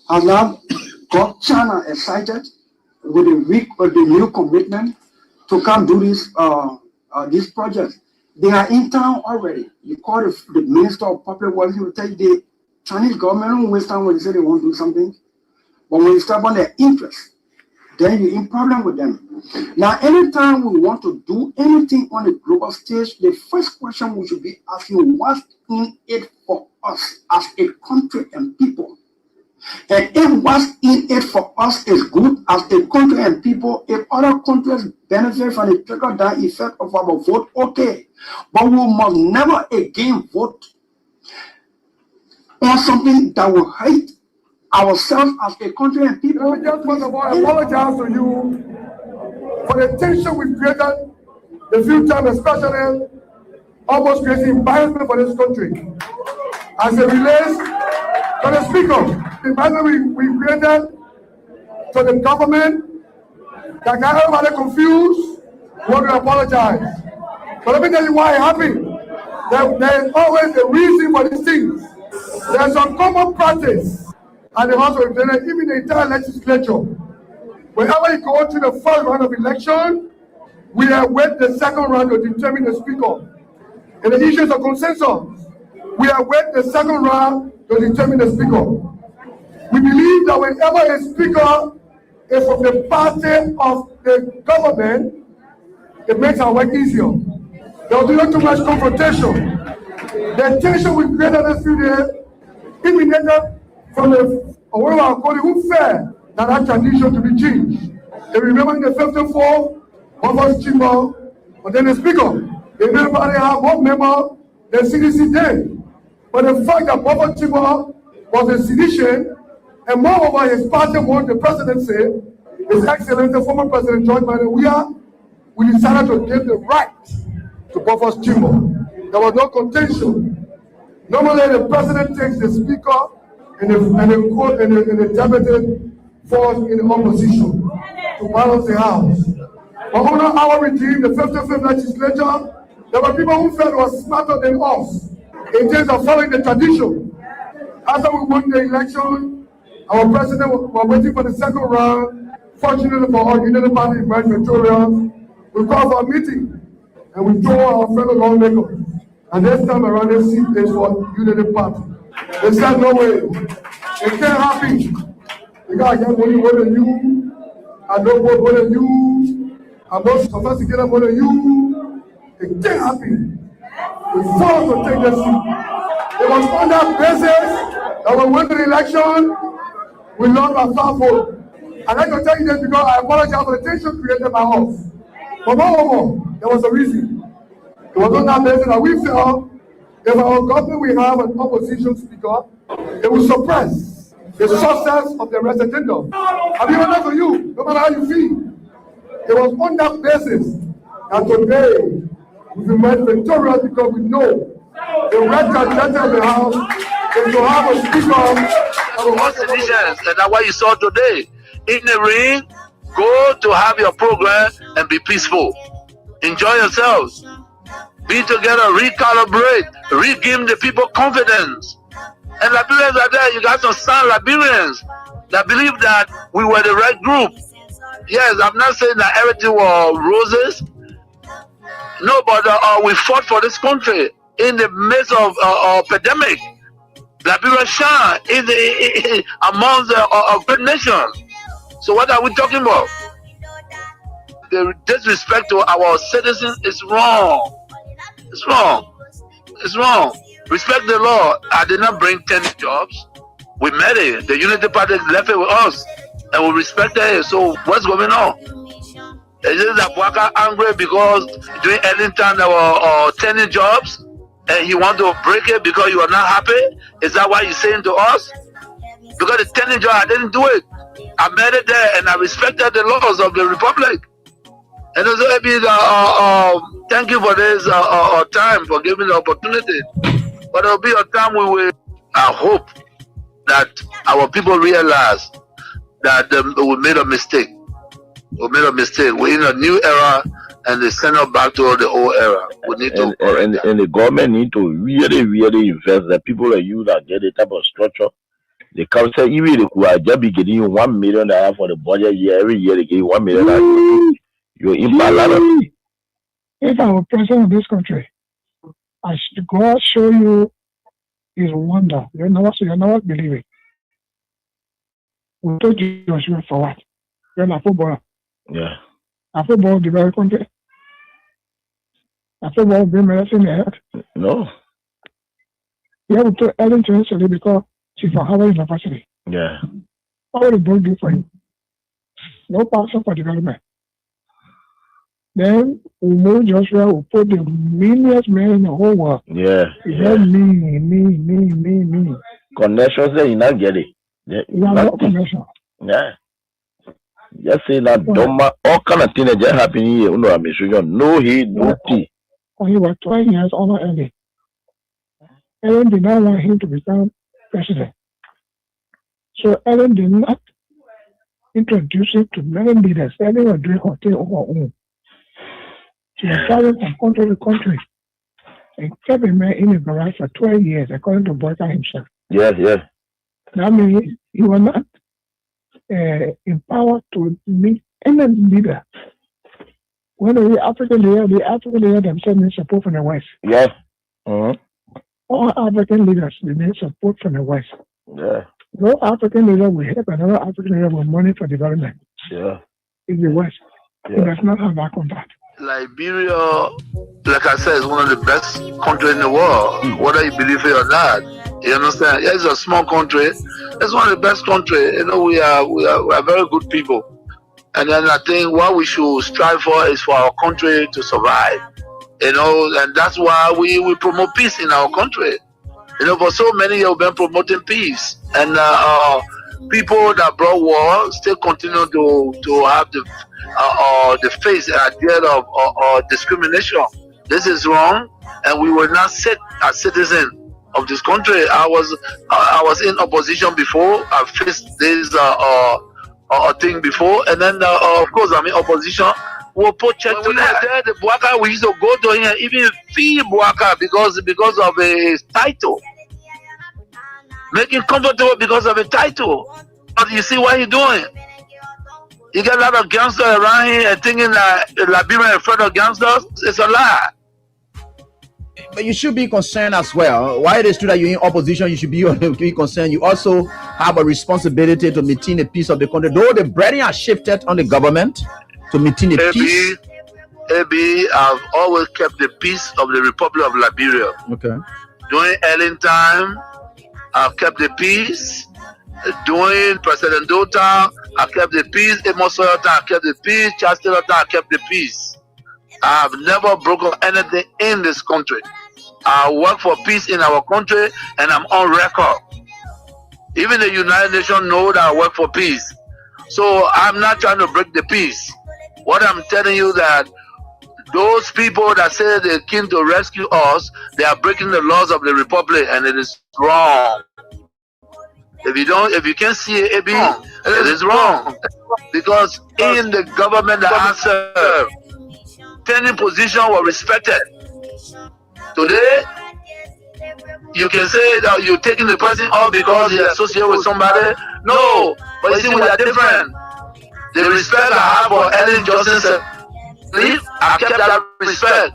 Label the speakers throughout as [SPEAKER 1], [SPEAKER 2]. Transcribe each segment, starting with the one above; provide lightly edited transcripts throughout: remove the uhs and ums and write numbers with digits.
[SPEAKER 1] has now got China excited with the new commitment to come do this project. They are in town already. You call the Minister of Public Works, he will tell you the Chinese government don't waste time when they say they want to do something. But when you step on their interest, then you're in problem with them. Now, anytime we want to do anything on the global stage, the first question we should be asking, what's in it for us as a country and people? And if what's in it for us is good as a country and people, if other countries benefit from the trickle-down effect of our vote, okay. But we must never again vote on something that will hurt ourselves as a country and people.
[SPEAKER 2] Let me just first of all apologize to you for the tension we created the few times, especially almost creating embarrassment for this country. As it relates to the speaker, the embarrassment we created to the government that got everybody confused, we want to apologize. But let me tell you why it happened. There is always a reason for these things. There's some common practice. And the House of Representatives, even the entire legislature. Whenever you go to the first round of election, we await the second round to determine the speaker. In the issues of consensus, we await the second round to determine the speaker. We believe that whenever a speaker is from the party of the government, it makes our work easier. There will be not too much confrontation. The tension we created this few days emanated from the unfair that transition to be changed. If you remember in the 54, one was chamber, but then the speaker, they everybody have one member, the CDC did. But the fact that Baba Chiba was a seditious, and moreover his party won the presidency, His Excellency, the former President George Manuel, we decided to give the right to Buffer's chamber. There was no contention. Normally the president takes the speaker and the deputy falls in the opposition to balance the house. But under our regime, the 55th legislature, there were people who felt were smarter than us in terms of following the tradition. After we won the election, our president was waiting for the second round. Fortunately for our Unity Party in Victoria, we called for a meeting and we told our fellow lawmakers. And this time around, the seat is for Unity Party. They said, no way. It can't happen. Because I get money more than you. I don't vote more than you. I'm not sophisticated more than you. It can't happen. We forced to take the seat. It was on that basis that when we went to the election, we lost by 5 votes. And I can tell you this because I apologize for the tension created by us. But moreover, there was a reason. It was on that basis that we felt if our government will have an opposition speaker, it will suppress the success of the referendum. I'll be honest with you, no matter how you feel. It was on that basis that today we've been victorious because we know the right agenda of the House is to have a speaker.
[SPEAKER 3] And that's what you saw today. In the ring, go to have your program and be peaceful. Enjoy yourselves. Be together, recalibrate, regain the people confidence. And Liberians are there. You got some sound Liberians that believe that we were the right group. Yes, I'm not saying that everything was roses. No, but we fought for this country in the midst of pandemic. Liberia shine among the great nations. So what are we talking about? The disrespect to our citizens is wrong. It's wrong. It's wrong. Respect the law. I did not bring 10 jobs. We met it. The Unity Party left it with us. And we respected it. So what's going on? Is it that Waka angry because during Ellington there were 10 jobs and you want to break it because you are not happy? Is that what you're saying to us? Because the 10 job, I didn't do it. I made it there and I respected the laws of the Republic. And also, thank you for this time, for giving the opportunity. But there will be a time we will, I hope that our people realize that we made a mistake. We made a mistake. We're in a new era and they send us back to the old era. We need to
[SPEAKER 4] and the government need to really, really invest. The people like you that get the type of structure, The council even will just be getting you $1 million for the budget year. Every year they give you $1 million. You're in balance.
[SPEAKER 5] If I were president of this country, I should God show you his wonder. You're not believing. We told you for what? You're a footballer.
[SPEAKER 4] Yeah.
[SPEAKER 5] A football develop country. A football bring medicine in the head.
[SPEAKER 4] No.
[SPEAKER 5] You have to Ellen Johnson because she's from Harvard University.
[SPEAKER 4] Yeah.
[SPEAKER 5] What will the board do for you? No passion for development. Then Umo Joshua will put the meanest man in the whole world.
[SPEAKER 4] Yeah.
[SPEAKER 5] He said me.
[SPEAKER 4] Connections there, you not get it. Yeah.
[SPEAKER 5] No connection.
[SPEAKER 4] Yeah. Just say that Doma, all kind of things that just happen here. No heat, no tea.
[SPEAKER 5] When he was 12 years older early, Ellen did not want him to become president. So Ellen did not introduce him to many leaders. Ellen was doing her thing on her own. She was traveling from country to country and kept a man in the garage for 12 years, according to Boyka himself.
[SPEAKER 4] Yes.
[SPEAKER 5] That means he was not empowered to meet any leader. When the African leader themselves need support from the West.
[SPEAKER 4] Yes. Mm-hmm.
[SPEAKER 5] All African leaders need support from the West.
[SPEAKER 4] Yeah.
[SPEAKER 5] No African leader will help another African leader with money for development.
[SPEAKER 4] Yeah.
[SPEAKER 5] In the West.
[SPEAKER 4] Yeah.
[SPEAKER 5] It does not have that contact.
[SPEAKER 3] Liberia, like I said, is one of the best countries in the world, whether you believe it or not. You understand? Yeah, it's a small country. It's one of the best countries. You know, we are very good people. And then I think what we should strive for is for our country to survive. You know, and that's why we promote peace in our country. You know, for so many years we've been promoting peace. And people that brought war still continue to have the face and idea of discrimination. This is wrong, and we will not sit as citizens of this country. I was in opposition before. I faced this thing before, and then of course I'm in opposition. We'll put check to that. The Buaka, we used to go to him, even fee Buaka because of his title. Make him comfortable because of a title. But you see what he's doing? You get a lot of gangsters around here and thinking that Liberia is afraid of gangsters. It's a lie.
[SPEAKER 6] But you should be concerned as well. Why it is true that you're in opposition, you should be concerned. You also have a responsibility to maintain the peace of the country. Though the burden has shifted on the government to maintain the peace.
[SPEAKER 3] I've always kept the peace of the Republic of Liberia.
[SPEAKER 6] Okay.
[SPEAKER 3] During Ellen time, I've kept the peace. During President Dota, I kept the peace. Amos Soyota, I kept the peace. Chancellor, I kept the peace. I have never broken anything in this country. I work for peace in our country, and I'm on record. Even the United Nations know that I work for peace. So I'm not trying to break the peace. What I'm telling you that those people that say they came to rescue us, they are breaking the laws of the Republic, and it is wrong. If you can't see it, it is wrong. Because in the government that I serve, any position was respected. Today, you can say that you're taking the person off because he associated with somebody. No, but you see, we are different. The respect I have for Ellen Johnson, I kept that respect.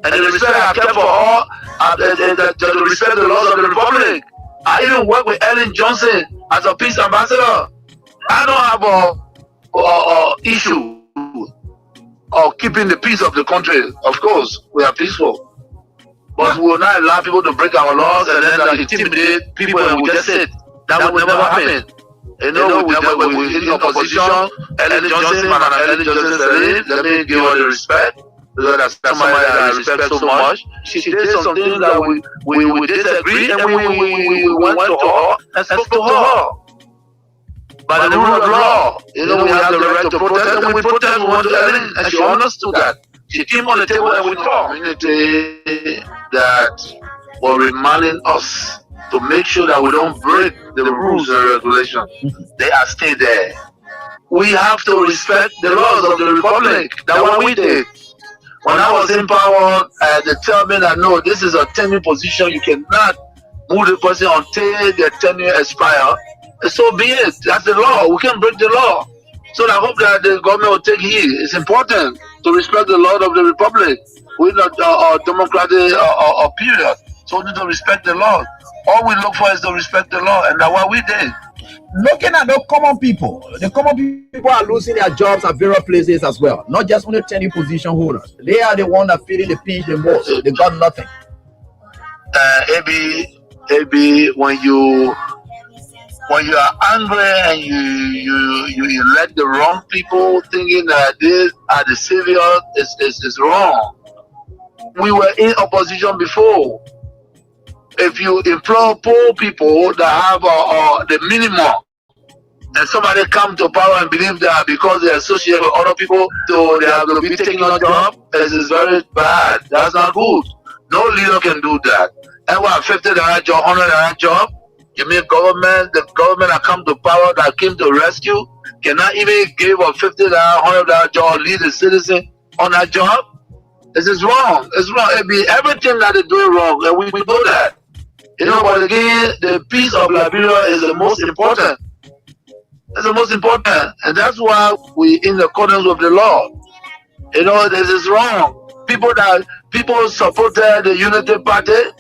[SPEAKER 3] And the respect I kept for all, to respect the laws of the Republic. I even work with Ellen Johnson as a peace ambassador. I don't have a issue of keeping the peace of the country. Of course, we are peaceful. But we will not allow people to break our laws and then intimidate people and we just sit. That would never happen. You know, we in opposition, Ellen Johnson, and Ellen Johnson said, let me give her the respect. Because that's somebody that I respect so much. She did some things that we disagreed and we went to her and spoke to her. By the rule of law, you know, we have the right to protest, and we protest. We went to Ellen, and she understood that. She came on the table and we talked. Community that were reminding us to make sure that we don't break the rules and regulations. They are still there. We have to respect the laws of the Republic. That's what we did. When I was in power, they tell me that no, this is a tenure position. You cannot move the person until their tenure expires. So be it. That's the law. We can break the law. So I hope that the government will take heed. It's important to respect the law of the republic. We're not a democratic period. So we need to respect the law. All we look for is to respect the law, and that's what we did.
[SPEAKER 6] Looking at the common people are losing their jobs at various places as well. Not just only tenure position holders. They are the one that feeling the pinch the most. They got nothing.
[SPEAKER 3] AB, when you are angry and you elect the wrong people, thinking that these are the saviors, is wrong. We were in opposition before. If you employ poor people that have the minimum, and somebody come to power and believe that because they associate with other people, so they have to be taking a job, this is very bad. That's not good. No leader can do that. And what, $50 job, $100 job? You mean the government that come to power, that came to rescue, cannot even give a $50, $100 job, lead the citizen on that job? This is wrong. It's wrong. Everything that they're doing wrong, and we know that. But again, the peace of Liberia is the most important. It's the most important, and that's why we in accordance with the law. This is wrong. People supported the Unity Party.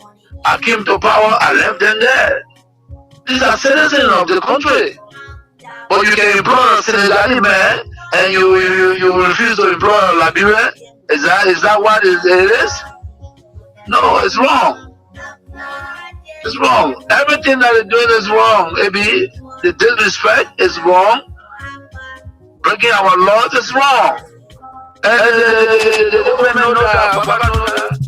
[SPEAKER 3] I came to power. I left them there. These are citizens of the country. But you can employ a Senegalese man, and you refuse to employ a Liberian. Is that what it is? No, it's wrong. It's wrong. Everything that they're doing is wrong, baby. The disrespect is wrong. Breaking our laws is wrong. And the women know that. Baba know that.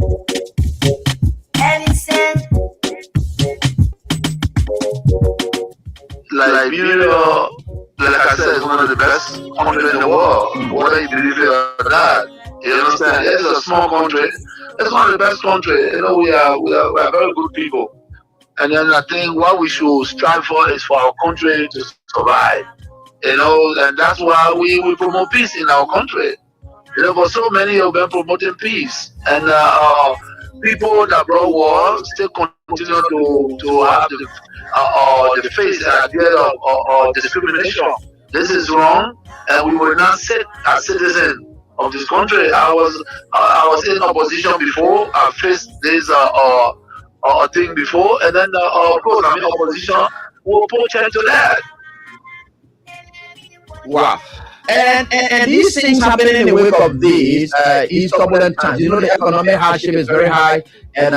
[SPEAKER 3] Liberia, like I said, is one of the best countries in the world. Whether you believe it or not, you understand? It's a small country. It's one of the best countries. We are very good people. And then I think what we should strive for is for our country to survive. And that's why we promote peace in our country. For so many of them promoting peace. And people that brought war still continue to have the face of discrimination. This is wrong, and we will not sit as citizens of this country. I was in opposition before. I faced this thing before, and then of course I'm in opposition. We'll put check to that.
[SPEAKER 6] Wow. And these things happening in the wake of these turbulent times. The economic hardship is very high, and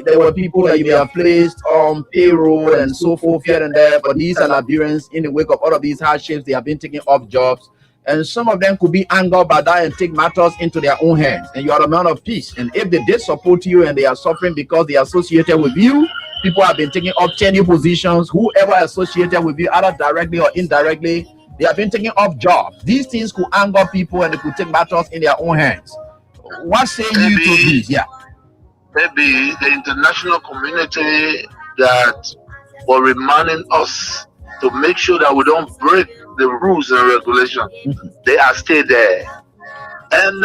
[SPEAKER 6] there were people that you have placed on payroll and so forth here and there. But these are Liberians in the wake of all of these hardships. They have been taking off jobs, and some of them could be angered by that and take matters into their own hands. And you are a man of peace. And if they did support you and they are suffering because they are associated with you, people have been taking up tenure positions. Whoever associated with you, either directly or indirectly, they have been taking off jobs. These things could anger people and they could take matters in their own hands. What say you to this? Yeah.
[SPEAKER 3] Maybe the international community that were reminding us to make sure that we don't break the rules and regulations. They are still there. And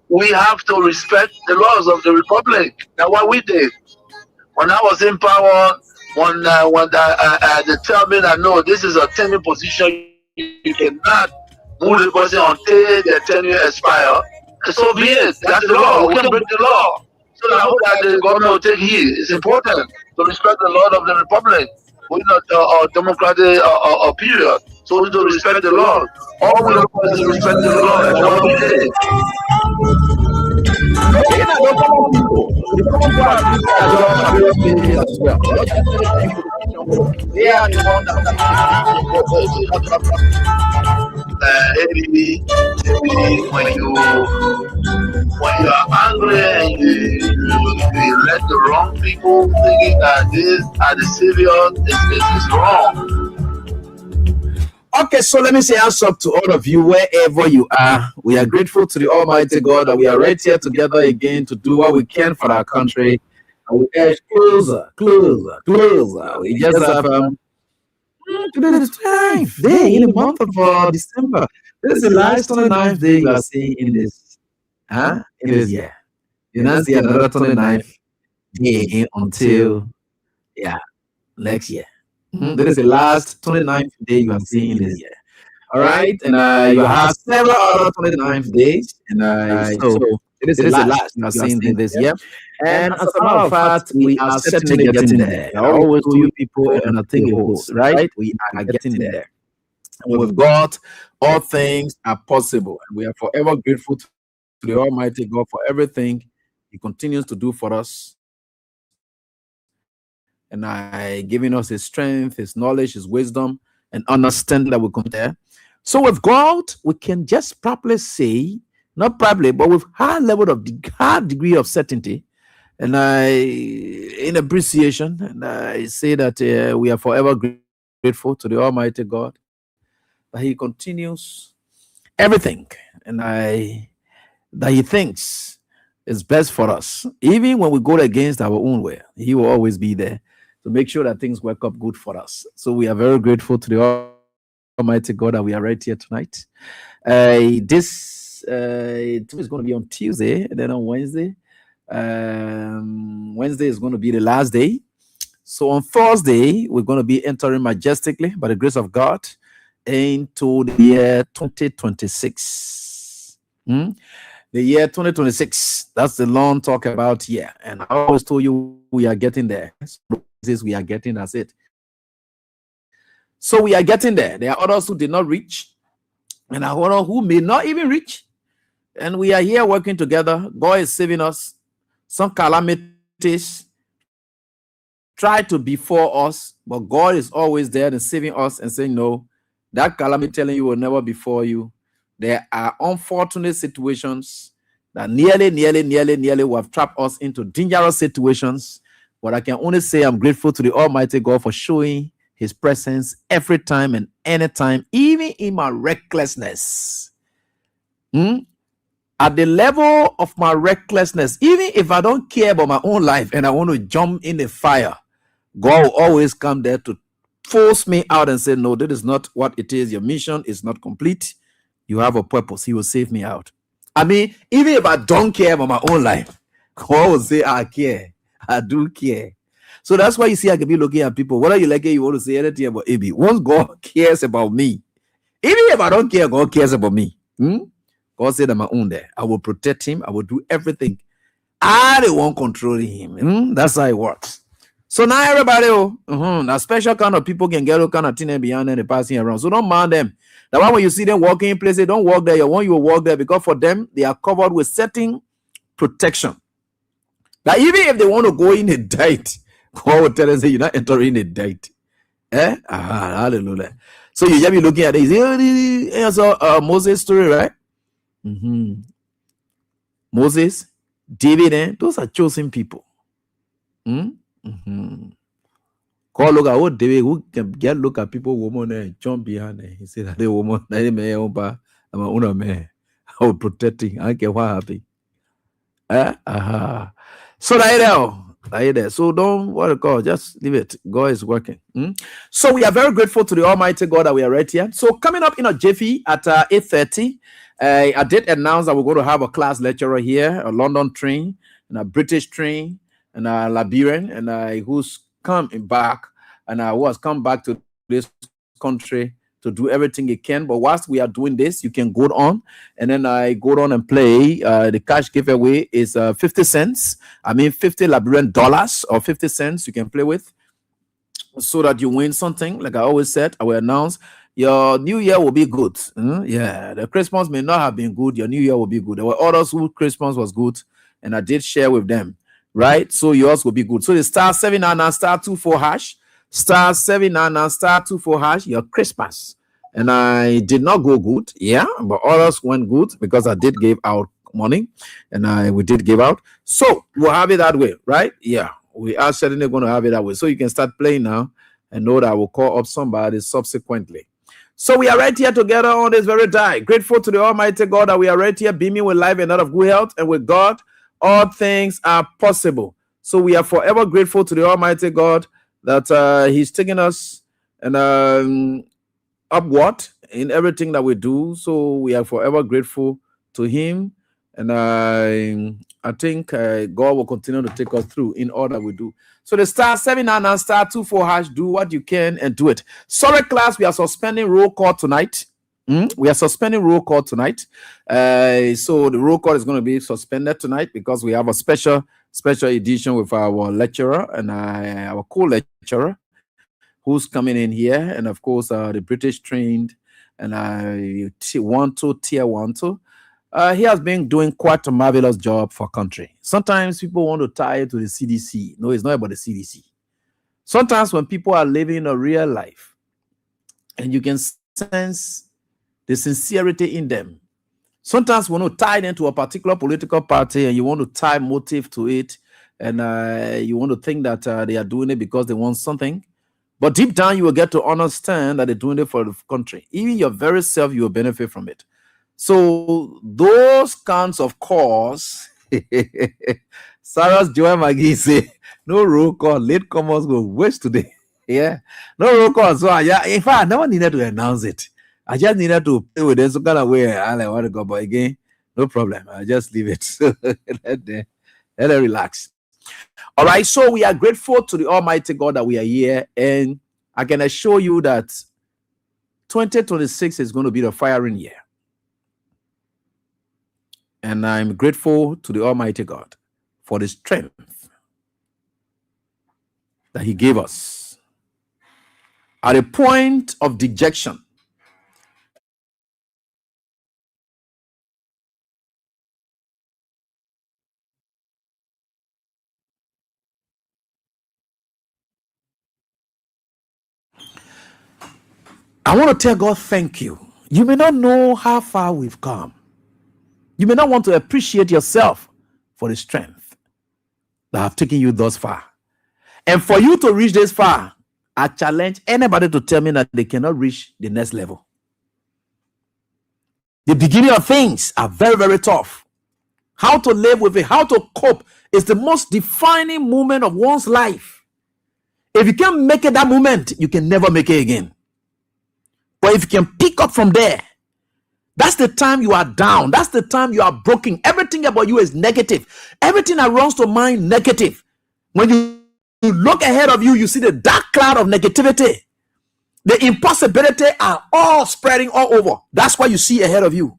[SPEAKER 3] we have to respect the laws of the republic. That's what we did. When I was in power, when they tell me that no, this is a tenure position, you cannot move the person until the tenure expire. So be it. That's the law. We can break the law. So I hope that the government will take heed. It's important to respect the law of the republic. We're not a democratic period. So we need to respect the law. All we look for is to respect the law. That's what we did. When you are angry and you let the wrong people thinking that these are the saviors, it's wrong.
[SPEAKER 6] Okay, so let me say hands up to all of you wherever you are. We are grateful to the Almighty God that we are right here together again to do what we can for our country. And we edge closer. We just have today is the 29th day in the month of December. This is the last 29th day you are seeing in this year. You now see another 29th day again until next year. This is the last 29th day you are seeing this year. All right, and you have several other 29th days, and so it is the last you are seeing this year. And as a matter of fact, we are certainly getting there. I always tell you people, and I think it holds, right? We are getting there. And with God, all things are possible. And we are forever grateful to the Almighty God for everything He continues to do for us. And giving us His strength, His knowledge, His wisdom, and understanding that we come there. So with God, we can just properly say, not probably, but with high degree of certainty, and in appreciation, and I say that we are forever grateful to the Almighty God that He continues everything, and that He thinks is best for us, even when we go against our own way. He will always be there to make sure that things work up good for us. So we are very grateful to the Almighty God that we are right here tonight. This is going to be on Tuesday, and then on Wednesday. Wednesday is going to be the last day. So on Thursday, we're going to be entering majestically, by the grace of God, into the year 2026. The year 2026. That's the long talk about year. And I always told you we are getting there. We are getting, that's it. So we are getting there. There are others who did not reach, and others who may not even reach. And we are here working together. God is saving us. Some calamities try to befall us, but God is always there and saving us and saying, no, that calamity telling you will never befall you. There are unfortunate situations that nearly will have trapped us into dangerous situations. But I can only say I'm grateful to the Almighty God for showing His presence every time and anytime, even in my recklessness. At the level of my recklessness, even if I don't care about my own life and I want to jump in the fire, God will always come there to force me out and say, no, that is not what it is. Your mission is not complete. You have a purpose. He will save me out. I mean, even if I don't care about my own life, God will say, I care. I do care. So that's why you see I can be looking at people. Whether you like it, you want to say anything about AB. Once God cares about me, even if I don't care, God cares about me. God said, I'm my own there. I will protect him. I will do everything. I don't want controlling him. That's how it works. So now everybody, a special kind of people can get all kind of thing behind and passing around. So don't mind them. That's why when you see them walking in places, don't walk there. You want you will walk there because for them, they are covered with certain protection. That even if they want to go in a date, God will tell us, you're not entering a date. Hallelujah. So you just be looking at this. Moses' story, right? Moses, David, those are chosen people. God look at what David, who can get look at people, woman, and jump behind her. He said, that the woman, I'm my own man. I will protect him. I don't care what happens. So there. So don't worry, God, just leave it. God is working. So we are very grateful to the Almighty God that we are right here. So coming up in a jiffy at 8:30, I did announce that we're going to have a class lecturer here, a London train and a British train and a Liberian, and who's coming back and who has come back to this country to do everything he can. But whilst we are doing this, you can go on and then I go on and play. The cash giveaway is 50 cents. I mean, $50 Liberian or 50 cents you can play with so that you win something. Like I always said, I will announce your new year will be good. Yeah, the Christmas may not have been good. Your new year will be good. There were others who Christmas was good and I did share with them, right? So yours will be good. So the star 799 star 24 hash. Star 799 star 24 hash, your Christmas. And I did not go good, but others went good because I did give out money and we did give out. So we'll have it that way, right? Yeah, we are certainly going to have it that way. So you can start playing now and know that I will call up somebody subsequently. So we are right here together on this very day. Grateful to the Almighty God that we are right here beaming with life and out of good health. And with God, all things are possible. So we are forever grateful to the Almighty God that he's taking us and upward in everything that we do. So we are forever grateful to him And I think God will continue to take us through in all that we do. So the star 799 star 24 hash, do what you can and do it. Sorry, class, we are suspending roll call tonight. We are suspending roll call tonight. So the roll call is going to be suspended tonight because we have a special edition with our lecturer and our co-lecturer who's coming in here, and of course the British trained and tier 1 2. He has been doing quite a marvelous job for country. Sometimes people want to tie it to the CDC. No, it's not about the CDC. Sometimes when people are living a real life and you can sense the sincerity in them, sometimes when you tie them to a particular political party and you want to tie motive to it, and you want to think that they are doing it because they want something, but deep down you will get to understand that they're doing it for the country. Even your very self, you will benefit from it. So those kinds of calls, Sarah's Joy McGee say, no roll call, late comers go waste today. Yeah, no roll call. So yeah, in fact, I never needed to announce it. I just needed to play with it some kind of way. I want to go, but again, no problem. I just leave it. let them relax. All right, so we are grateful to the Almighty God that we are here, and I can assure you that 2026 is going to be the firing year. And I'm grateful to the Almighty God for the strength that He gave us at a point of dejection. I want to tell God, thank you. You may not know how far we've come. You may not want to appreciate yourself for the strength that have taken you thus far. And for you to reach this far, I challenge anybody to tell me that they cannot reach the next level. The beginning of things are very, very tough. How to live with it, how to cope is the most defining moment of one's life. If you can't make it that moment, you can never make it again. But if you can pick up from there, that's the time you are down. That's the time you are broken. Everything about you is negative. Everything that runs to mind, negative. When you look ahead of you, you see the dark cloud of negativity. The impossibility are all spreading all over. That's what you see ahead of you.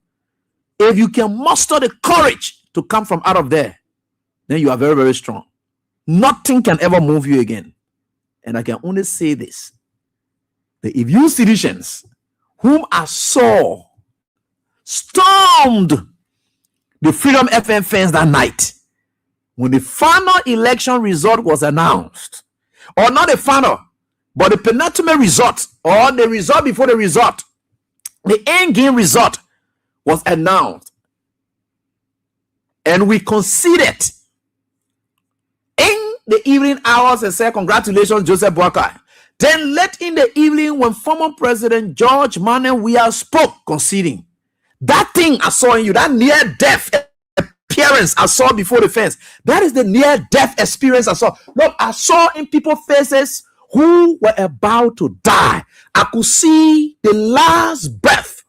[SPEAKER 6] If you can muster the courage to come from out of there, then you are very, very strong. Nothing can ever move you again. And I can only say this, that if you citizens whom I saw stormed the Freedom FM fence that night, when the final election result was announced, or not the final, but the penultimate result, or the result before the result, the end game result was announced, and we conceded in the evening hours and said, congratulations, Joseph Boakai. Then late in the evening, when former President George Manuel Weah spoke conceding, that thing I saw in you, that near-death appearance I saw before the fence, that is the near-death experience I saw. Look, I saw in people's faces who were about to die. I could see the last breath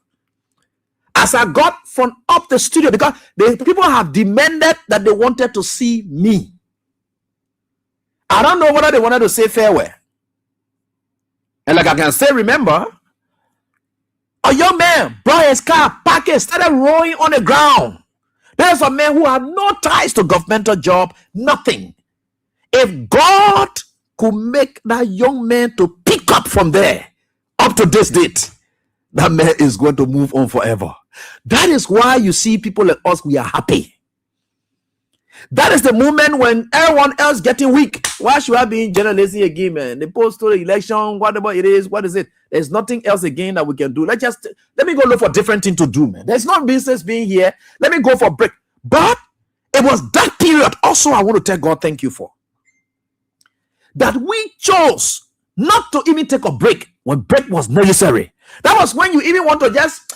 [SPEAKER 6] as I got from up the studio, because the people have demanded that they wanted to see me. I don't know whether they wanted to say farewell. And like I can say, remember, a young man brought his car, parked it, started rolling on the ground. There's a man who had no ties to governmental job, nothing. If God could make that young man to pick up from there up to this date, that man is going to move on forever. That is why you see people like us, we are happy. That is the moment when everyone else getting weak. Why should I be in journalism again, man? The post-to election, whatever it is, what is it? There's nothing else again that we can do. Let me go look for different thing to do, man. There's no business being here. Let me go for a break. But it was that period also I want to tell God thank you for. That we chose not to even take a break when break was necessary. That was when you even want to just,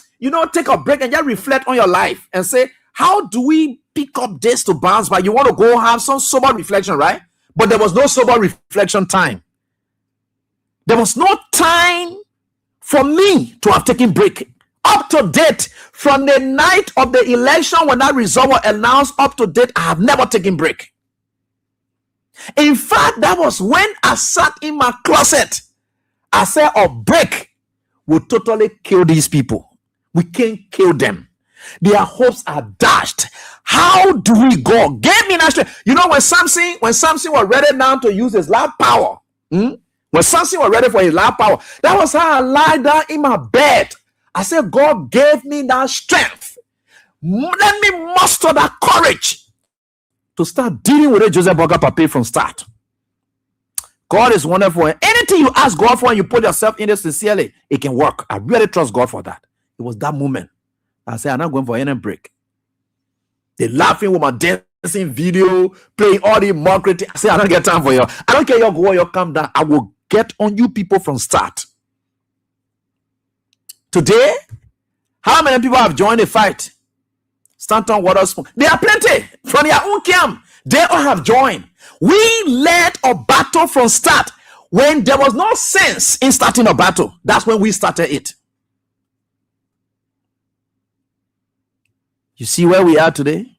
[SPEAKER 6] take a break and just reflect on your life and say, how do we pick up this to bounce back? You want to go have some sober reflection, right? But there was no sober reflection time. There was no time for me to have taken break up to date, from the night of the election when that result was announced up to date, I have never taken break. In fact, that was when I sat in my closet. I said, a break will totally kill these people. We can't kill them. Their hopes are dashed. How do we go? Give me that strength. You know, when Samson was ready now to use his last power, when Samson was ready for his last power, that was how I lied down in my bed. I said, God gave me that strength. Let me muster that courage to start dealing with it, Joseph Boga Pape, from start. God is wonderful. Anything you ask God for and you put yourself in it sincerely, it can work. I really trust God for that. It was that moment. I said, I'm not going for any break. They laughing with my dancing video, playing all the mockery. I said, I don't get time for you. I don't care you go or you come down. I will get on you people from start. Today, how many people have joined the fight? Stanton Waterspoon. There are plenty from their own camp. They all have joined. We led a battle from start when there was no sense in starting a battle. That's when we started it. You see where we are today?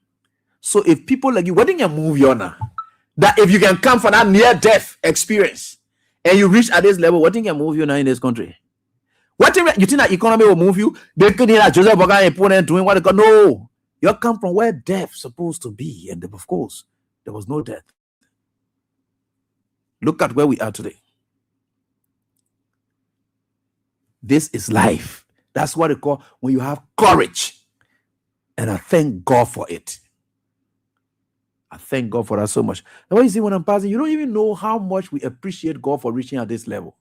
[SPEAKER 6] So if people like you, what do you move you now? That if you can come for that near-death experience and you reach at this level, what do you move you now in this country? What do you think that economy will move you? They could hear that Joseph Boga and opponent doing what they got. No. You come from where death is supposed to be. And of course, there was no death. Look at where we are today. This is life. That's what they call when you have courage. And I thank God for it. I thank God for that so much. And when you see when I'm passing, you don't even know how much we appreciate God for reaching at this level.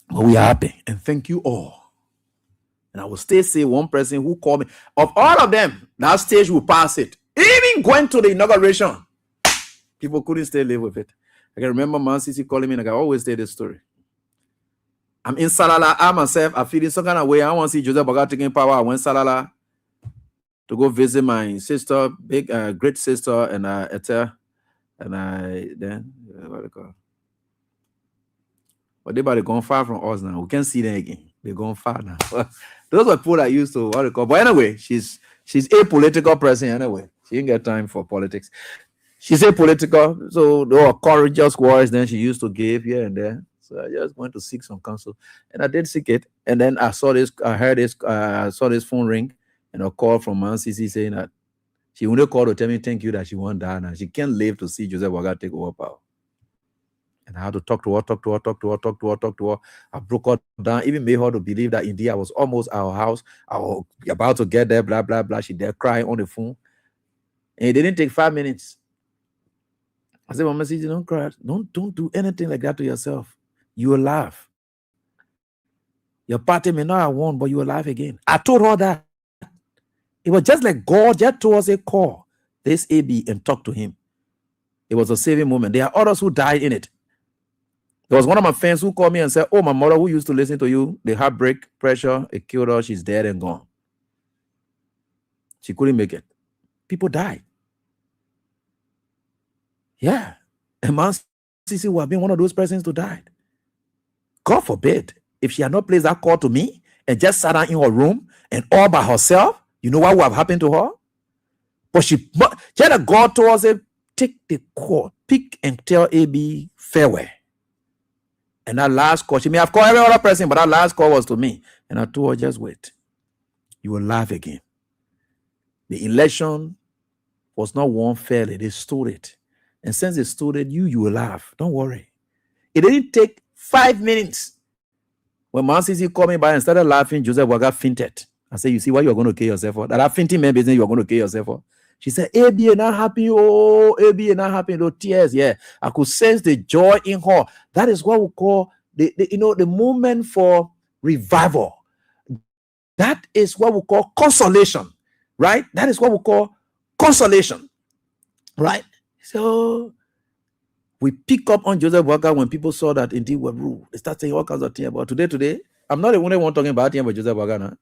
[SPEAKER 6] But we are happy. And thank you all. And I will still say one person who called me, of all of them, that stage will pass it. Even going to the inauguration, people couldn't stay live with it. I can remember Man City calling me, and I can always tell this story. I'm in Salala. I myself, I feel in some kind of way. I want to see Joseph Boga taking power. I went Salala to go visit my sister, big, great sister, and Etta. And then, what do you call it? But they're gone far from us now. We can't see them again. They're gone far now. Those were people that used to, what do you call it? But anyway, she's a political person anyway. She didn't get time for politics. She's apolitical, so there were courageous words then she used to give here and there. So I just went to seek some counsel, and I did seek it. And then I saw this phone ring, and a call from Man CC saying that she only called to tell me thank you that she won't die now. She can't live to see Joseph Boga take over power. And I had to talk to her. I broke her down, even made her to believe that indeed I was almost at her house. I was about to get there, blah, blah, blah. She there crying on the phone. And it didn't take 5 minutes. I said, Mama, don't cry. Don't do anything like that to yourself. You will laugh. Your party may not have won, but you will laugh again. I told her that. It was just like God just told us a call this AB and talk to him. It was a saving moment. There are others who died in it. There was one of my friends who called me and said, oh, my mother who used to listen to you, the heartbreak, pressure, it killed her. She's dead and gone. She couldn't make it. People died. Yeah. And Man Sisi would have been one of those persons who died. God forbid, if she had not placed that call to me and just sat down in her room and all by herself, you know what would have happened to her? But she had a God told us, take the call, pick and tell AB farewell. And that last call, she may have called every other person, but that last call was to me. And I told her, just wait. You will laugh again. The election was not won fairly. They stole it. And since they stole it, you will laugh. Don't worry. It didn't take 5 minutes. When Man City called me by and started laughing, Joseph Boga fainted. I said, you see why you're going to kill yourself for? That fainting man business you're going to kill yourself for. She said, AB not happy. Oh, AB not happy. No tears. Yeah. I could sense the joy in her. That is what we call the moment for revival. That is what we call consolation. Right? That is what we call consolation. Right? So we pick up on Joseph Boga when people saw that indeed we're ruled. They start saying all kinds of things about today. I'm not the only one talking about Joseph Boga now.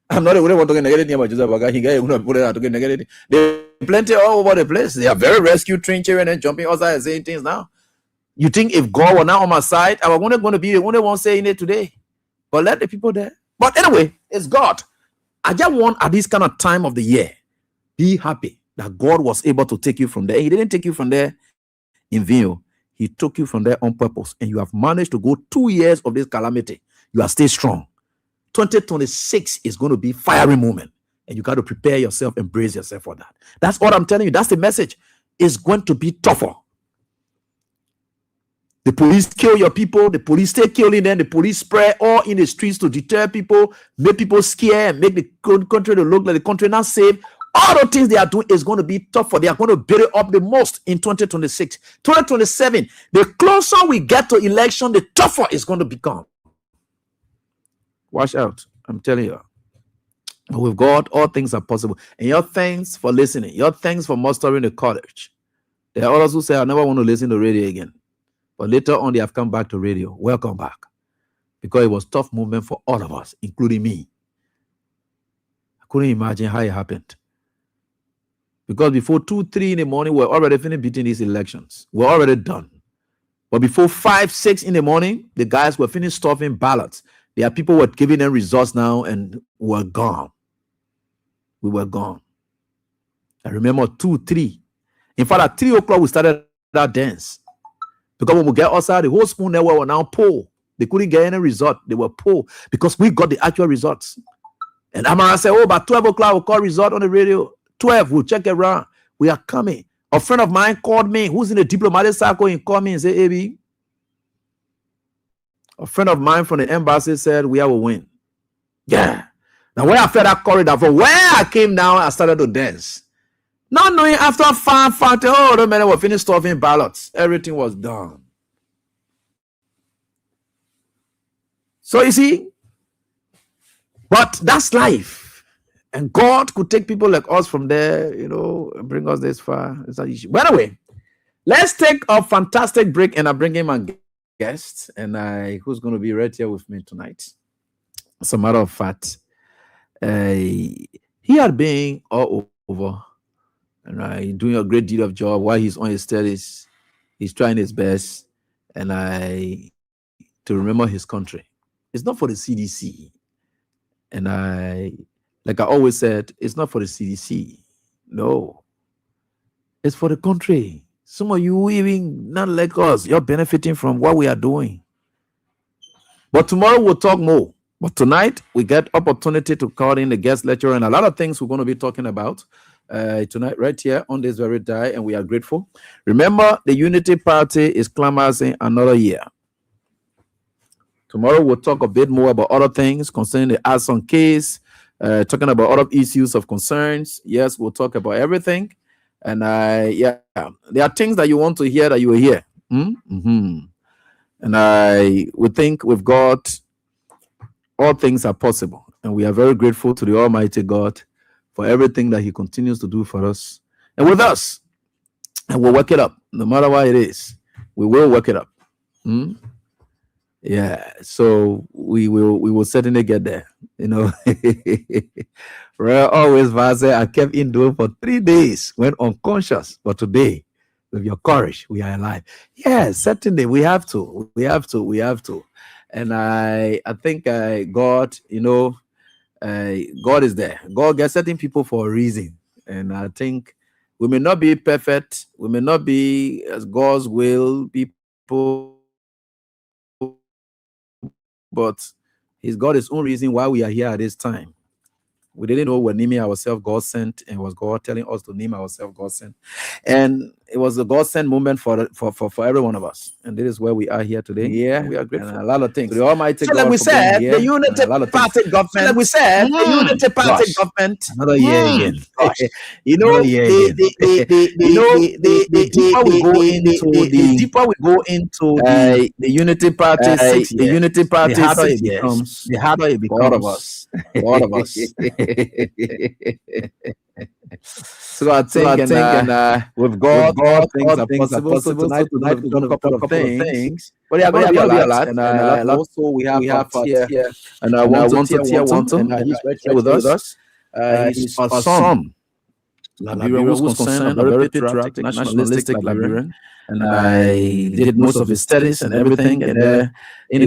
[SPEAKER 6] I'm not the only one talking negative about Joseph Boga. He got people that are talking negative. There are plenty all over the place. They are very rescue trained children and jumping outside and saying things now. You think if God were not on my side, I was only going to be the only one saying it today. But let the people there. But anyway, it's God. I just want at this kind of time of the year, be happy that God was able to take you from there. He didn't take you from there in vain. He took you from there on purpose. And you have managed to go 2 years of this calamity. You are still strong. 2026 is going to be fiery moment. And you got to prepare yourself and brace yourself for that. That's what I'm telling you. That's the message. It's going to be tougher. The police kill your people. The police stay killing them. The police spray all in the streets to deter people, make people scared, make the country to look like the country not safe. All the things they are doing is going to be tougher. They are going to build it up the most in 2026. 2027, the closer we get to election, the tougher it's going to become. Watch out. I'm telling you. But with God, all things are possible. And your thanks for listening. Your thanks for mustering the courage. There are others who say, I never want to listen to radio again. But later on, they have come back to radio. Welcome back. Because it was a tough moment for all of us, including me. I couldn't imagine how it happened. Because before 2, 3 in the morning, we're already finished beating these elections. We're already done. But before 5, 6 in the morning, the guys were finished stuffing ballots. There are people who were giving them results now and were gone. We were gone. I remember 2, 3. In fact, at 3 o'clock, we started that dance. Because when we get outside, the whole Spoon Network were now poor. They couldn't get any result. They were poor because we got the actual results. And Amara said, oh, by 12 o'clock, we'll call result on the radio. 12, we'll check it around. We are coming. A friend of mine called me, who's in the diplomatic circle, and called me and said, AB, a friend of mine from the embassy said, we will win. Yeah. Now, when I felt that corridor, from where I came down, I started to dance. Not knowing after 5, oh, the men were finished stuffing ballots. Everything was done. So you see, but that's life. And God could take people like us from there, you know, and bring us this far. It's not issue. But anyway, let's take a fantastic break and I bring in my guest and who's going to be right here with me tonight. As a matter of fact, he had been all over. And doing a great deal of job while he's on his studies. He's trying his best, and to remember his country. It's not for the CDC, and like I always said, it's not for the CDC. No, it's for the country. Some of you even not like us, you're benefiting from what we are doing. But tomorrow we'll talk more. But tonight we get opportunity to call in the guest lecturer and a lot of things we're going to be talking about. Tonight, right here on this very day, and we are grateful. Remember, the Unity Party is clamoring another year. Tomorrow, we'll talk a bit more about other things concerning the Arson case, talking about other issues of concerns. Yes, we'll talk about everything. And yeah, there are things that you want to hear that you will hear. Mm-hmm. And we think with God, all things are possible. And we are very grateful to the Almighty God for everything that he continues to do for us and with us. And we'll work it up. No matter what it is, we will work it up. Yeah, so we will certainly get there. You know, always say I kept indoors for 3 days, went unconscious. But today, with your courage, we are alive. Yeah, certainly we have to. And I think God, you know, God is there. God gets certain people for a reason. And I think we may not be perfect. We may not be as God's will people. But he's got his own reason why we are here at this time. We didn't know we're naming ourselves God sent, and it was God telling us to name ourselves God sent. And it was a God sent moment for every one of us. And this is where we are here today. Yeah, we are grateful. And a lot of things. The Almighty God. Like we said, the Unity Party government. Like we said, the Unity Party government. Another year again. You know, the deeper we go into the Unity Party, the Unity Party, the harder it becomes. All of us. So I think, with God, things are possible. So tonight we're going to talk a couple of things. But yeah, going to be a lot. And also we have here, and I want to hear one, and he's right here with us. He's our son. Liberia was concerned, a very patriotic, nationalistic Liberian, and I did most of his studies and everything in the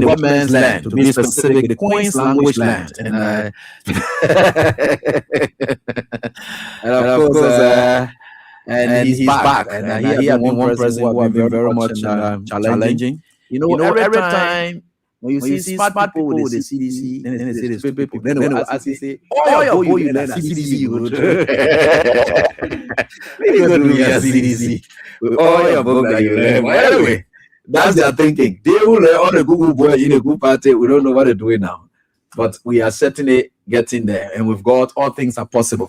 [SPEAKER 6] white man's land, to be specific, the Queen's language land, and and of course. And he's back, and he had been one president who have been very much challenging. You know, every time when you see smart people with the CDC, then they say stupid people. Then they will ask you, say, "Oh, your boy, you learn at CDC, you go to." You go to your CDC with all your book that you learn. But anyway, that's their thinking. They will learn all the Google boy in a good party. We don't know what they're doing now, but we are certainly getting there, and with God, all things are possible.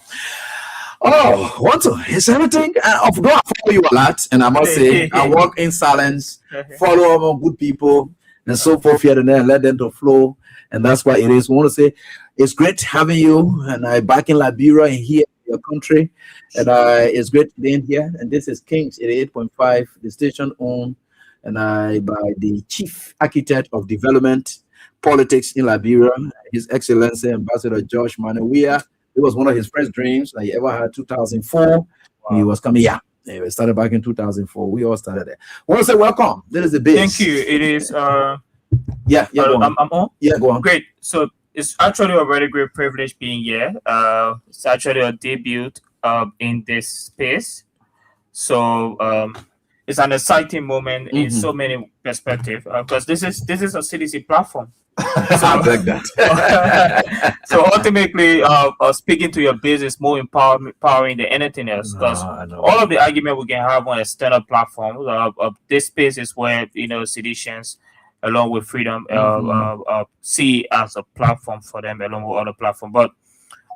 [SPEAKER 6] Oh, what? Is everything? Of God, I follow you a lot, and I must say, I walk in silence, follow among good people, and so forth here and there, and let them to flow, and that's why it is. We want to say it's great having you, and I back in Liberia and here in your country, and it's great being here. And this is Kings 88.5, the station owned, and I by the Chief Architect of Development Politics in Liberia, His Excellency Ambassador Josh Manawia. It was one of his first dreams that he ever had. 2004. Wow. He was coming. Yeah, it started back in 2004. We all started there. I want to say welcome. This is the base.
[SPEAKER 7] Thank you. It is.
[SPEAKER 6] Yeah. Go on.
[SPEAKER 7] I'm on.
[SPEAKER 6] Yeah, go on.
[SPEAKER 7] Great. So it's actually a very great privilege being here. It's actually a debut in this space. So it's an exciting moment in so many perspectives because this is a CDC platform.
[SPEAKER 6] I like that.
[SPEAKER 7] So ultimately, speaking to your base is more empowering than anything else. Because all of the argument we can have on external platforms, this space is where seditions, along with freedom, see as a platform for them, along with other platforms. But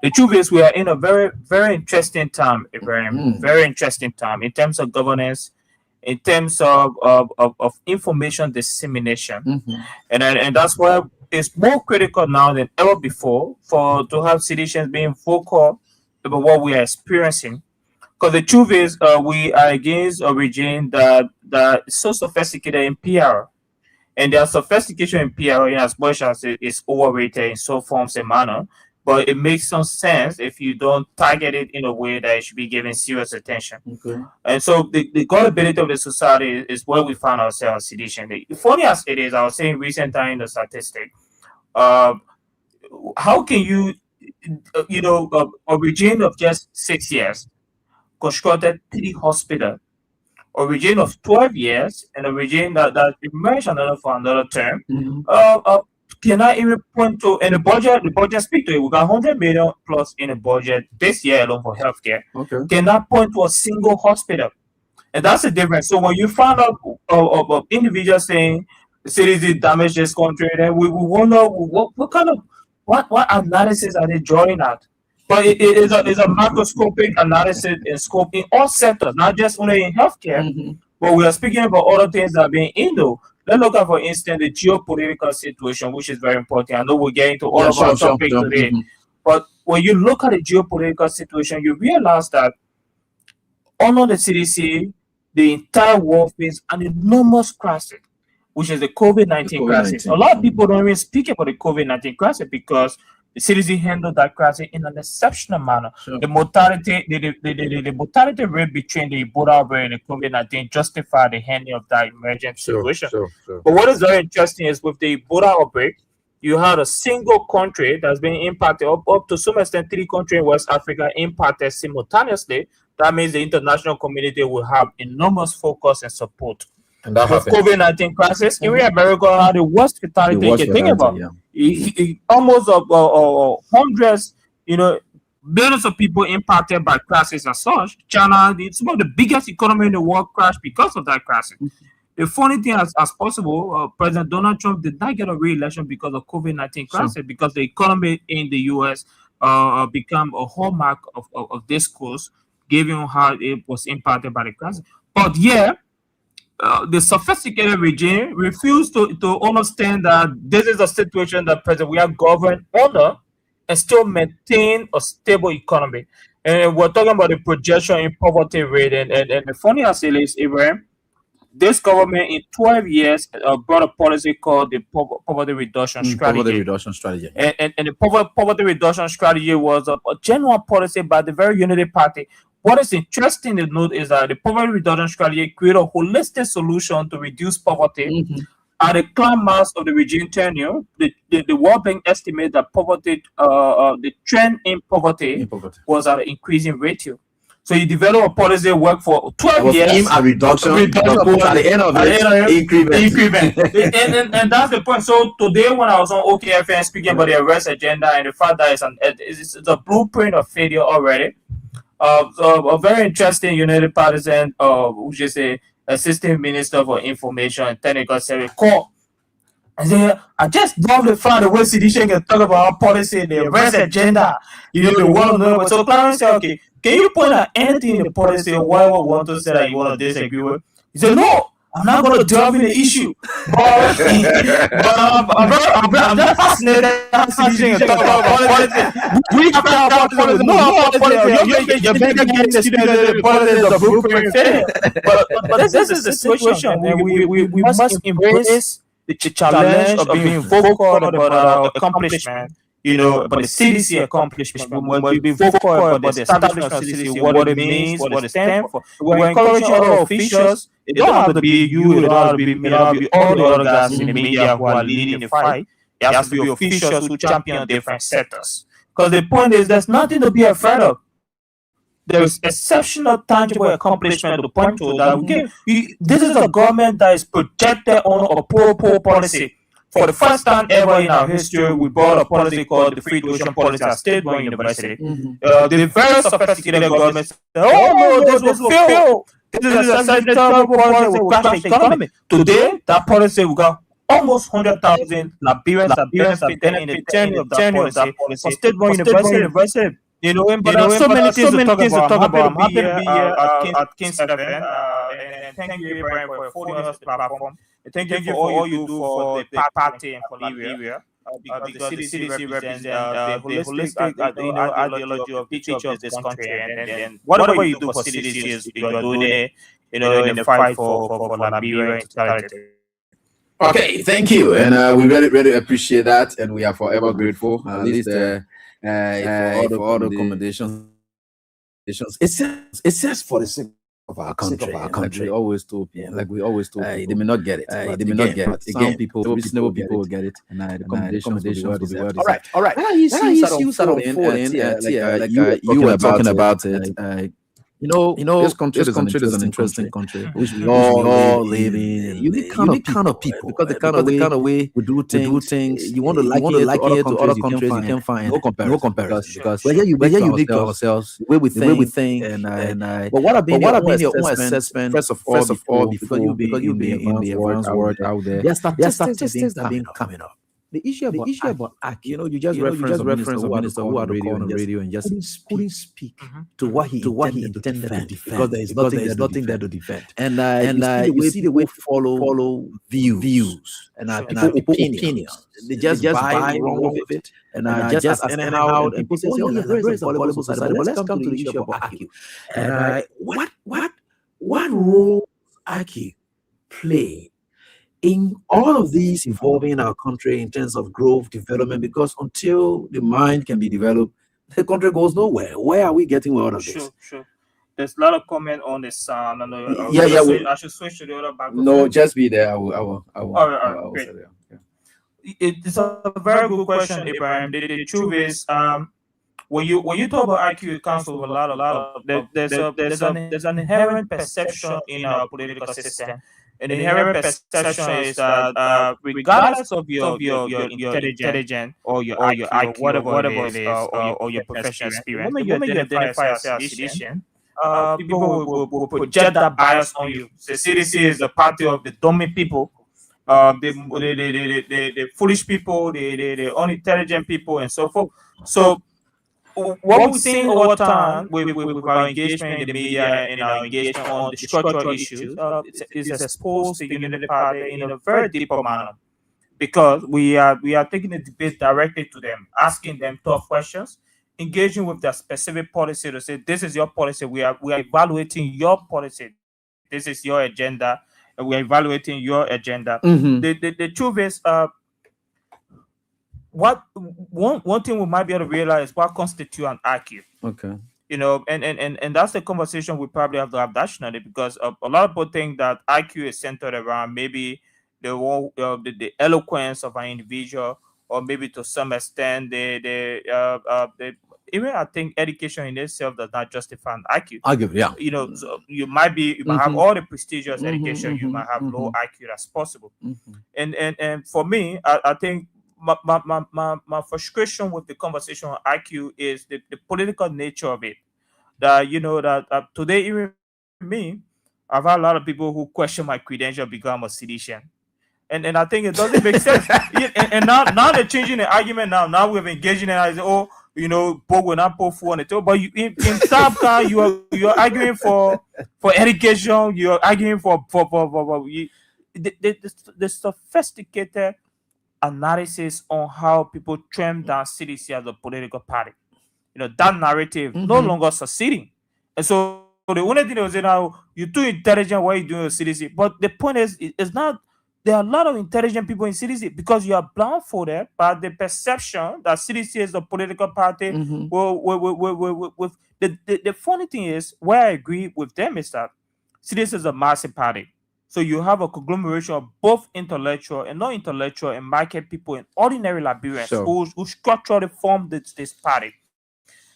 [SPEAKER 7] the truth is, we are in a very, very interesting time, very interesting time in terms of governance, in terms of information dissemination, and that's why it's more critical now than ever before to have citizens being vocal about what we are experiencing. Because the truth is, we are against a regime that is so sophisticated in PR, and their sophistication in PR, in as much as it is overrated in some forms and manner. But it makes some sense if you don't target it in a way that it should be given serious attention. Okay. And so the gullibility of the society is where we find ourselves, sedition. Funny as it is, I was saying recent time in the statistic, how can you, a regime of just 6 years constructed 3 hospitals, a regime of 12 years, and a regime that emerged for another term, cannot even point to, and the budget speak to it. We got 100 million plus in the budget this year alone for healthcare. Okay. Cannot point to a single hospital, and that's the difference. So when you find out of individuals saying the cities damage this country, then we wonder what kind of what analysis are they drawing at? But it is a macroscopic analysis in scope in all sectors, not just only in healthcare. But we are speaking about other things that are being Indo. Let's look at, for instance, the geopolitical situation, which is very important. I know we'll get into all of our topics today. But when you look at the geopolitical situation, you realize that under the CDC, the entire world faces an enormous crisis, which is the COVID-19 crisis. A lot of people don't even speak about the COVID-19 crisis because the CDC handled that crisis in an exceptional manner. Sure. The mortality rate between the Ebola outbreak and the COVID-19 justified the handling of that emergent situation. Sure. But what is very interesting is with the Ebola outbreak, you had a single country that's been impacted, up to some extent 3 countries in West Africa impacted simultaneously. That means the international community will have enormous focus and support. And that with COVID-19 crisis, even America had the worst fatality you can think about. Almost hundreds, billions of people impacted by crisis as such. China, it's one of the biggest economy in the world, crashed because of that crisis. The funny thing, as possible, President Donald Trump did not get a re-election because of COVID-19 crisis, because the economy in the U.S. Become a hallmark of discourse, given how it was impacted by the crisis. But the sophisticated regime refused to understand that this is a situation that we are governed under and still maintain a stable economy. And we're talking about the projection in poverty rate. And the funny as it is, Ibrahim, this government in 12 years brought a policy called the poverty reduction strategy.
[SPEAKER 6] Poverty reduction strategy.
[SPEAKER 7] And the poverty reduction strategy was a general policy by the very Unity Party, what is interesting to note is that the poverty reduction strategy created a holistic solution to reduce poverty. At the climax of the regime tenure, the World Bank estimated that poverty, the trend in poverty was at an increasing ratio. So he developed a policy that worked for 12 years.
[SPEAKER 6] Aim at reduction, at the end of it,
[SPEAKER 7] increment. and that's the point. So today, when I was on OKFN speaking about the arrest agenda and the fact that it's a blueprint of failure already. So a very interesting United Partisan, which is a Assistant Minister for Information and Technical Service, called and say, I just love the fact that when Sidisha can talk about our policy, the arrest agenda, the one. So Clarence said, okay, can you point out anything in the policy or why we want to say that you want to disagree with? He said, no, I'm not going to delve in the issue. But I'm just fascinated how Sidisha can talk about policy. We have to talk about policy. No, policy. You're making the policy the blueprint failure. But this is the situation, and we must embrace the challenge of being vocal about our accomplishment, about the CDC accomplishment. We must be vocal about the establishment of CDC, what it means, what it stands for. We're encouraging other officials. It don't have to be you, it don't have to be me, it don't have to be all the other guys in the media who are leading the fight. It has to be officials who champion different sectors. Because the point is, there's nothing to be afraid of. There is exceptional tangible accomplishment to point to that this is a government that is projected on a poor policy. For the first time ever in our history, we brought a policy called the Free Tuition Policy at State-run university. The very sophisticated government said, oh no, this will fail. This is a terrible policy that will crash the economy. Today, that policy will got almost 100,000 Liberians have benefited in the tenure of that policy for State-run university. But there are so many things to talk about. I'm happy to be here at King's FM. And thank you, Abraham, for affording us the platform. And thank you for all you do for the party and for Liberia. Because the CDC represents the holistic ideology of each of this country. And whatever you do for CDC is you are doing it, in the fight for Liberia in totality.
[SPEAKER 6] Okay, thank you. And we really, really appreciate that. And we are forever grateful. At least for all the accommodations. It's just for the sake of our country. Like we always told people. They may not get it. They may not get it. Some people, reasonable people will get it. And the accommodations will be well deserved. All right. You sort of unfolding. You were talking about it. This country is an interesting country, which we all live in. Unique kind of people, because the kind of way we do things. You want to like it to other countries, you can find no comparison. Because we're unique to ourselves, the way we think, but what have been your own assessment? First of all, before you be in the advanced world out there, there are statistics that have been coming up. The issue about ACT, you just reference a minister who had on the radio and just couldn't speak to what he intended to defend, because there is nothing there to defend. And you see the way follow views and opinions. They just buy wrong with it and just anyhow. And people say, oh yeah, there is a political side, but let's come to the issue about ACT. And what role ACT play in all of these involving our country in terms of growth, development? Because until the mind can be developed, the country goes nowhere. Where are we getting out of this?
[SPEAKER 7] Sure. There's a lot of comment on the sound. I should switch to the other background.
[SPEAKER 6] No, just be there. I will.
[SPEAKER 7] All right, great. It's a very good question, Abraham. The truth is, when you talk about IQ, it comes with a lot of there's an inherent perception in our political system. And the inherent perception is that regardless of your intelligence or your IQ, whatever it is, or your professional experience, the moment you identify as a citizen, people will project that bias on you. The CDC is the party of the dummy people, the foolish people, the unintelligent people, and so forth. So what we've seen over time with our engagement in the media and our engagement on the structural issues is exposed the Unity Party in a very deeper manner, because we are taking the debate directly to them, asking them tough questions, engaging with their specific policy to say, this is your policy, we are evaluating your policy, this is your agenda, and we are evaluating your agenda. The truth is, one thing we might be able to realize what constitutes an IQ.
[SPEAKER 6] Okay.
[SPEAKER 7] and that's the conversation we probably have to have nationally, because a lot of people think that IQ is centered around maybe the eloquence of an individual, or maybe to some extent the even I think education in itself does not justify an IQ.
[SPEAKER 6] I give, yeah.
[SPEAKER 7] So you might have all the prestigious education, you might have low IQ. That's possible. And for me, I think my frustration with the conversation on IQ is the political nature of it. That that today, even me, I've had a lot of people who question my credential because I'm a seditian, and I think it doesn't make sense. And now they're changing the argument. Now we're engaging, and I say, oh, Pope will not put food on the table. But in Tabka, you're arguing for education. You're arguing the sophisticated analysis on how people trim down CDC as a political party. That narrative no longer succeeding. And so the only thing they will say now, you're too intelligent, why are you doing a CDC? But the point is, it's not, there are a lot of intelligent people in CDC, because you are blindfolded by the perception that CDC is a political party. With the funny thing is, where I agree with them is that CDC is a massive party. So you have a conglomeration of both intellectual and non-intellectual and market people and ordinary Liberians who structurally form this party.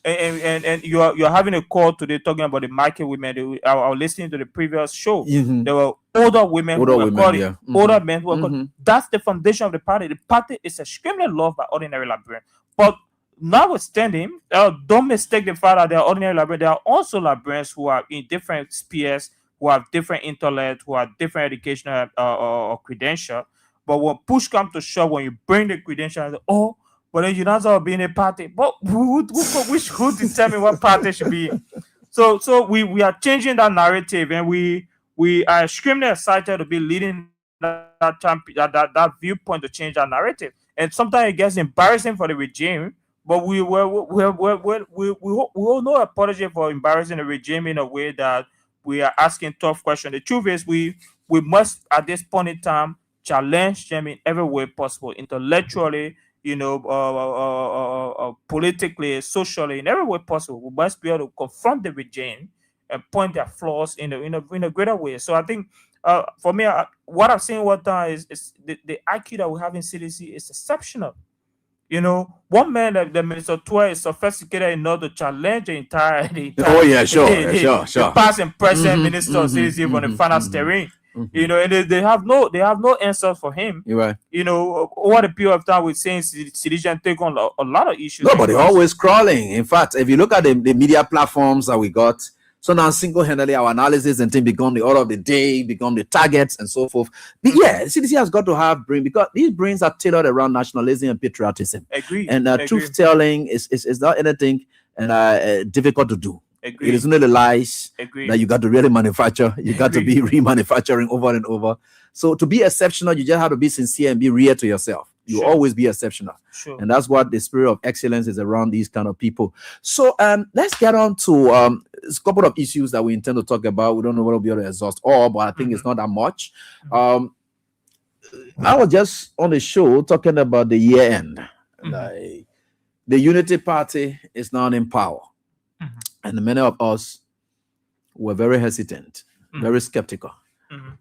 [SPEAKER 7] And you're having a call today talking about the market women. I was listening to the previous show. There were older women who were calling, older men who were calling. That's the foundation of the party. The party is extremely loved by ordinary Liberians. But notwithstanding, don't mistake the fact that they are ordinary Liberians. There are also Liberians who are in different spheres, who have different intellect, who have different educational or credential. But when push comes to shove, when you bring the credentials, but then you're not all being a party. But who determine what party should be in? So we are changing that narrative, and we are extremely excited to be leading that viewpoint to change that narrative. And sometimes it gets embarrassing for the regime, but we all know apology for embarrassing the regime in a way that we are asking tough questions. The truth is, we must at this point in time challenge them in every way possible, intellectually, politically, socially, in every way possible. We must be able to confront the regime and point their flaws in a greater way. So I think, for me, what I've seen what time is the IQ that we have in CDC is exceptional. One man, the Minister Tour, is sophisticated enough to challenge the entire
[SPEAKER 6] Oh yeah, sure.
[SPEAKER 7] the past and present minister of CDC on the finance terrain. And they have no answer for him.
[SPEAKER 6] You're right.
[SPEAKER 7] Over the period of time, we're saying Seditian take on a lot of issues.
[SPEAKER 6] No, but they're always crawling. In fact, if you look at the media platforms that we got, so now single-handedly our analysis and thing become the order of the day, become the targets and so forth. But yeah, CDC has got to have brain, because these brains are tailored around nationalism and patriotism.
[SPEAKER 7] Agree.
[SPEAKER 6] And truth-telling is not anything difficult to do.
[SPEAKER 7] Agree.
[SPEAKER 6] It is only the lies
[SPEAKER 7] Agree.
[SPEAKER 6] that you got to really manufacture. You got to be remanufacturing over and over. So to be exceptional, you just have to be sincere and be real to yourself. You always be exceptional.
[SPEAKER 7] Sure.
[SPEAKER 6] And that's what the spirit of excellence is around these kind of people. So let's get on to a couple of issues that we intend to talk about. We don't know whether we'll be able to exhaust all, but I think it's not that much. I was just on the show talking about the year end. The Unity Party is now in power. And many of us were very hesitant, very skeptical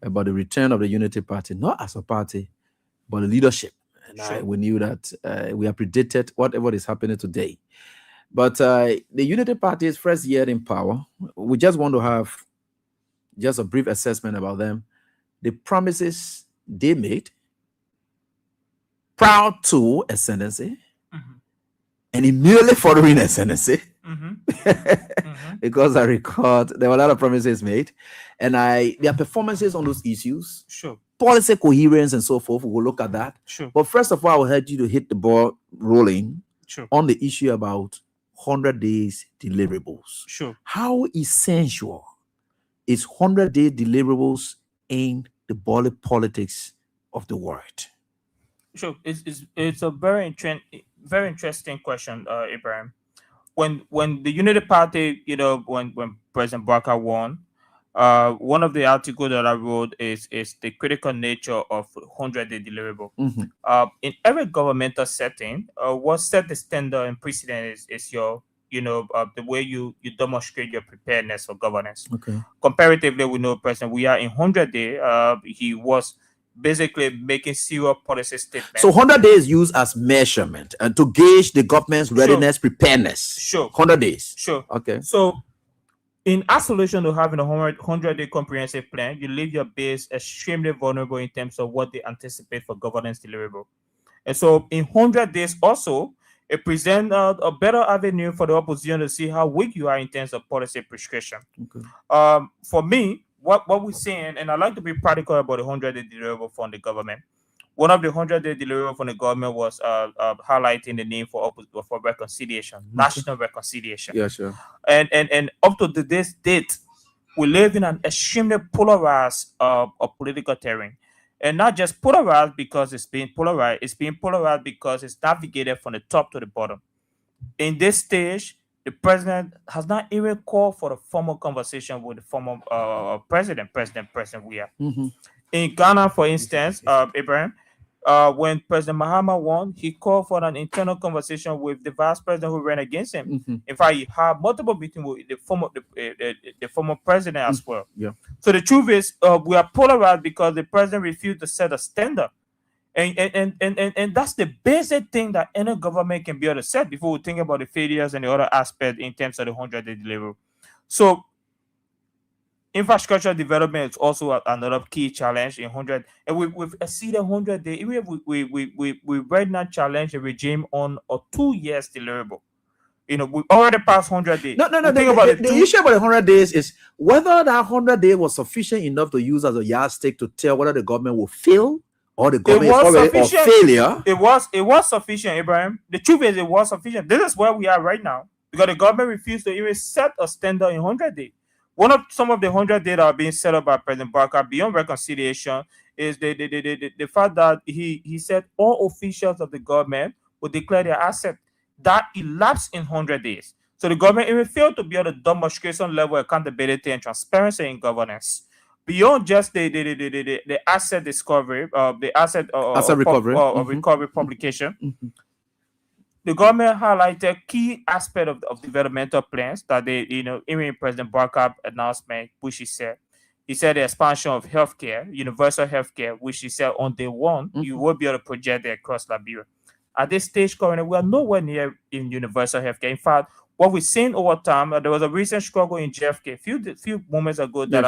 [SPEAKER 6] about the return of the Unity Party, not as a party, but the leadership. And we knew that we have predicted whatever is happening today. But the Unity Party's first year in power, we just want to have just a brief assessment about them. The promises they made, proud to ascendancy, and immediately following ascendancy, because I record there were a lot of promises made, and their performances on those issues, policy coherence and so forth. We'll look at that. But first of all, I will help you to hit the ball rolling on the issue about 100 days deliverables. How essential is 100-day deliverables in the politics of the world?
[SPEAKER 7] It's a very interesting question, Ibrahim. When the Unity Party, when President Barker won, one of the articles that I wrote is the critical nature of 100-day deliverable. In every governmental setting, what set the standard and precedent is your the way you demonstrate your preparedness for governance.
[SPEAKER 6] Okay.
[SPEAKER 7] Comparatively, we know President we are in 100 days. He was basically making serious policy statements.
[SPEAKER 6] So 100 days used as measurement and to gauge the government's readiness, preparedness.
[SPEAKER 7] Sure.
[SPEAKER 6] 100 days.
[SPEAKER 7] Sure.
[SPEAKER 6] Okay.
[SPEAKER 7] So in isolation to having a 100-day comprehensive plan, you leave your base extremely vulnerable in terms of what they anticipate for governance deliverable. And so in 100 days also, it presents a better avenue for the opposition to see how weak you are in terms of policy prescription.
[SPEAKER 6] Okay.
[SPEAKER 7] For me, what we're saying, and I like to be practical about the 100-day deliverable from the government. One of the 100-day deliverable from the government was highlighting the need for reconciliation, national reconciliation.
[SPEAKER 6] Yeah, sure.
[SPEAKER 7] And up to this date, we live in an extremely polarized political terrain. And not just polarized because it's being polarized because it's navigated from the top to the bottom. In this stage, the president has not even called for a formal conversation with the former President Weah.
[SPEAKER 6] Mm-hmm.
[SPEAKER 7] In Ghana, for instance, Abraham, when President Mahama won, he called for an internal conversation with the vice president who ran against him.
[SPEAKER 6] Mm-hmm.
[SPEAKER 7] In fact, he had multiple meetings with the former president as well.
[SPEAKER 6] Yeah.
[SPEAKER 7] So the truth is, we are polarized because the president refused to set a standard. And that's the basic thing that any government can be able to set before we think about the failures and the other aspects in terms of the 100-day delivery. So infrastructure development is also another key challenge in 100, and we've exceeded 100 days. Even if we right now challenge the regime on a 2 years deliverable. We already passed 100 days.
[SPEAKER 6] No. The issue about the 100 days is whether that 100 days was sufficient enough to use as a yardstick to tell whether the government will fail or the government is already a failure.
[SPEAKER 7] It was sufficient, Abraham. The truth is, it was sufficient. This is where we are right now because the government refused to even set a standard in 100 days. Some of the 100 days that are being set up by President Barker beyond reconciliation is the fact that he said all officials of the government will declare their asset. That elapsed in 100 days. So the government even failed to be able to demonstrate some level of accountability and transparency in governance. Beyond just the asset discovery, the asset
[SPEAKER 6] recovery,
[SPEAKER 7] recovery publication,
[SPEAKER 6] Mm-hmm.
[SPEAKER 7] the government highlighted key aspect of developmental plans that even President Barker's announcement, which he said the expansion of healthcare, universal healthcare, which he said on day one, you will be able to project it across Liberia. At this stage, currently, we are nowhere near in universal healthcare. In fact, what we've seen over time, there was a recent struggle in JFK a few moments ago that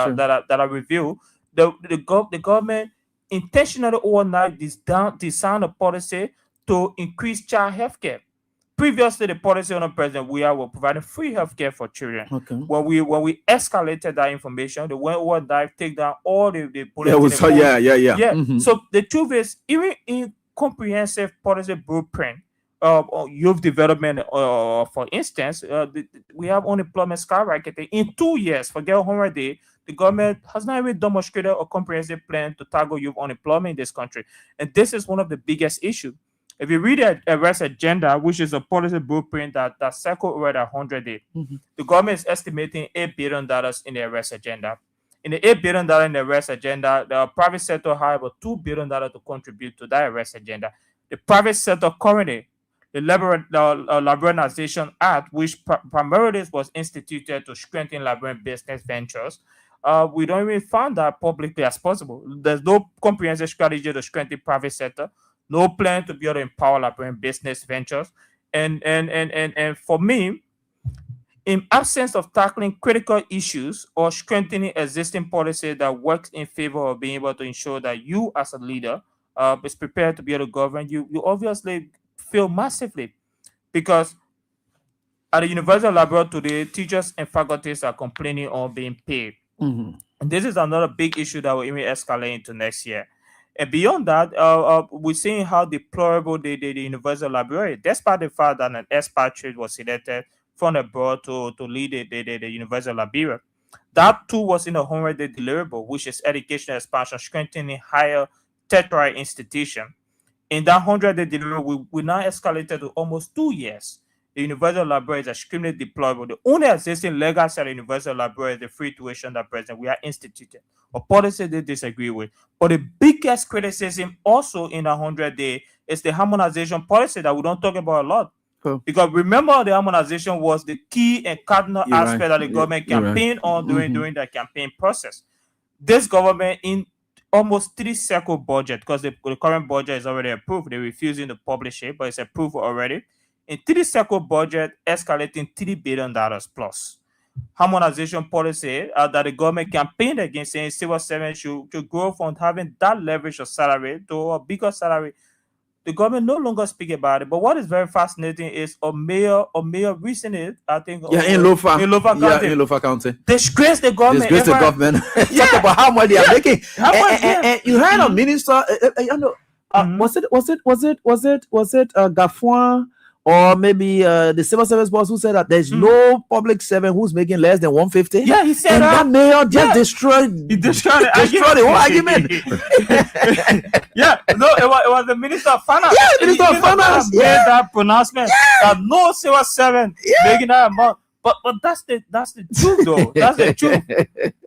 [SPEAKER 7] I reviewed. The government intentionally overnight designed a policy to increase child healthcare. Previously, the policy on the president, we were providing free healthcare for children.
[SPEAKER 6] Okay.
[SPEAKER 7] When we escalated that information, they went overnight, take down all the
[SPEAKER 6] Yeah. Mm-hmm.
[SPEAKER 7] So the truth is, even in comprehensive policy blueprint, youth development, for instance, we have unemployment skyrocketing in 2 years. Forget 100 days. The government has not even demonstrated a comprehensive plan to tackle youth unemployment in this country, and this is one of the biggest issues. If you read the arrest agenda, which is a policy blueprint that circled over 100 days, the government is estimating $8 billion in the arrest agenda. In the $8 billion in the arrest agenda, the private sector has about $2 billion to contribute to that arrest agenda. The private sector currently, the Liberalization Act, which primarily was instituted to strengthen Liberian business ventures, we don't even find that publicly as possible. There's no comprehensive strategy to strengthen private sector. No plan to be able to empower Liberian business ventures. And for me, in absence of tackling critical issues or strengthening existing policy that works in favor of being able to ensure that you as a leader is prepared to be able to govern, you obviously fail massively. Because at the University of Liberia today, teachers and faculties are complaining on being paid.
[SPEAKER 6] Mm-hmm.
[SPEAKER 7] And this is another big issue that will even escalate into next year. And beyond that, we're seeing how deplorable the University of Liberia is, despite the fact that an expatriate was selected from abroad to lead the University of Liberia. That too was in a 100-day deliverable, which is educational expansion, strengthening higher tertiary institution. In that 100-day deliverable, we now escalated to almost 2 years. The University of Liberia is extremely deplorable. The only existing legacy at the University of Liberia is the free tuition that President we are instituted, a policy they disagree with. But the biggest criticism also in 100 days is the harmonization policy that we don't talk about a lot.
[SPEAKER 6] Cool.
[SPEAKER 7] Because remember, the harmonization was the key and cardinal
[SPEAKER 6] You're
[SPEAKER 7] aspect
[SPEAKER 6] right.
[SPEAKER 7] that the government
[SPEAKER 6] You're right.
[SPEAKER 7] campaigned on
[SPEAKER 6] Mhm.
[SPEAKER 7] during the campaign process. This government, in almost 3-cycle budget, because the current budget is already approved, they're refusing to publish it, but it's approved already. In 3-cycle budget, escalating $3 billion plus. Harmonization policy that the government campaigned against, saying civil servants should grow from having that leverage of salary to a bigger salary. The government no longer speak about it. But what is very fascinating is a mayor recently, I think,
[SPEAKER 6] in Lofa.
[SPEAKER 7] in Lofa County,
[SPEAKER 6] in Lofa County.
[SPEAKER 7] disgrace the government.
[SPEAKER 6] Disgrace the government. Talk about how much they are making.
[SPEAKER 7] How much,
[SPEAKER 6] And you heard a minister. Was it Gafuan or maybe the civil service boss who said that there's no public servant who's making less than 150?
[SPEAKER 7] Yeah, he said
[SPEAKER 6] and that mayor just destroyed the whole argument.
[SPEAKER 7] Yeah, no, it was the minister of finance.
[SPEAKER 6] Yeah, minister of finance
[SPEAKER 7] made that pronouncement that no civil servant making that amount. But that's the truth, though. That's the truth.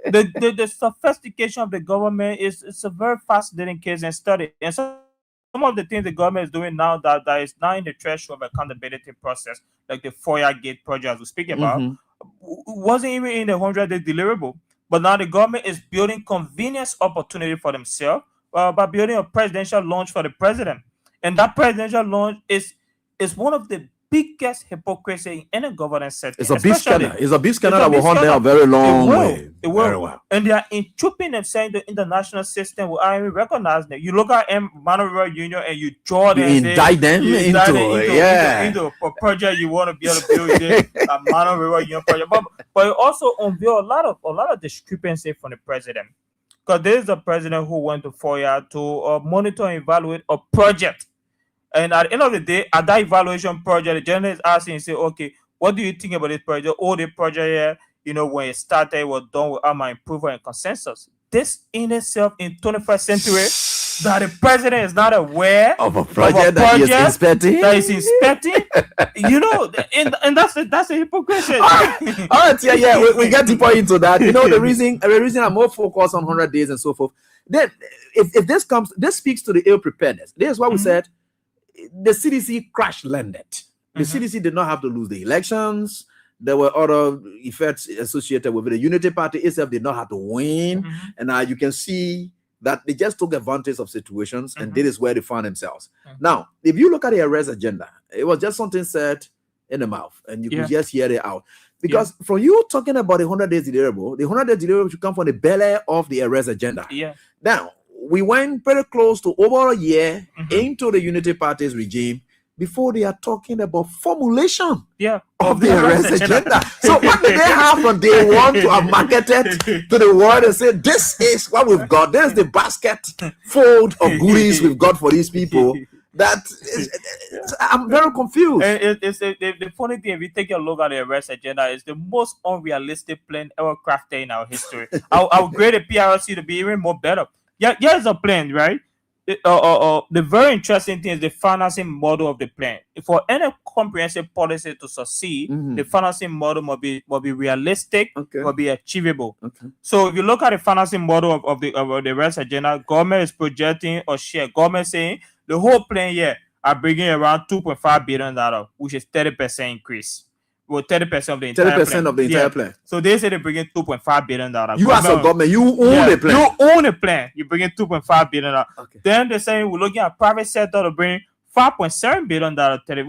[SPEAKER 7] The sophistication of the government it's a very fascinating case and study. And some of the things the government is doing now that is now in the threshold of accountability process, like the FOIA Gate project we speak about, wasn't even in the 100-day deliverable. But now the government is building convenience opportunity for themselves by building a presidential launch for the president. And that presidential launch is one of the biggest hypocrisy in any governance setting.
[SPEAKER 6] It's a big scandal. It's a big scandal that will hunt them a very long way.
[SPEAKER 7] It will.
[SPEAKER 6] Very well.
[SPEAKER 7] And they are intruding themselves in the international system without even recognizing it. You look at Manuel Union and you draw them.
[SPEAKER 6] You indict them
[SPEAKER 7] into a project you want to be able to build it, a Manuel Union project. But it also unveil a lot of discrepancy from the president. Because there is a president who went to FOIA to monitor and evaluate a project. And at the end of the day, at that evaluation project, the journalist asking and say, okay, what do you think about this project? Oh, the project here, when it started, it was done without my approval and consensus. This in itself in 21st century, that the president is not aware
[SPEAKER 6] of a project that he is inspecting.
[SPEAKER 7] And that's a hypocrisy.
[SPEAKER 6] All right, we get deeper into that. The reason I'm more focused on 100 days and so forth. Then, if this speaks to the ill preparedness. This is what we said. The CDC crash landed. The CDC did not have to lose the elections. There were other effects associated with it. The Unity Party itself did not have to win. And now you can see that they just took advantage of situations, and this is where they found themselves. Now, if you look at the arrest agenda, it was just something said in the mouth, and you could just hear it out. Because from you talking about the 100 days deliverable, the 100 days deliverable should come from the belly of the arrest agenda. Now, we went very close to over a year into the Unity Party's regime before they are talking about formulation of the arrest agenda. So what did they have from day one to have marketed to the world and say, this is what we've got. There's the basket fold of goodies we've got for these people. I'm very confused.
[SPEAKER 7] It's the funny thing, if you take a look at the arrest agenda, it's the most unrealistic plan ever crafted in our history. I'll grade the PRC to be even more better. Here's a plan, right? The very interesting thing is the financing model of the plan. For any comprehensive policy to succeed, the financing model must be realistic, must be achievable. So if you look at the financing model of the arrest agenda, government is projecting or share. Government saying the whole plan here are bringing around $2.5 billion, which is 30% increase. Well, 30% of the entire
[SPEAKER 6] 30% of the entire plan.
[SPEAKER 7] So they say they bring in $2.5 billion.
[SPEAKER 6] You as a government, you own the plan.
[SPEAKER 7] You own the plan. You bring in $2.5 billion. Then they're saying we're looking at private sector to bring $5.7 billion,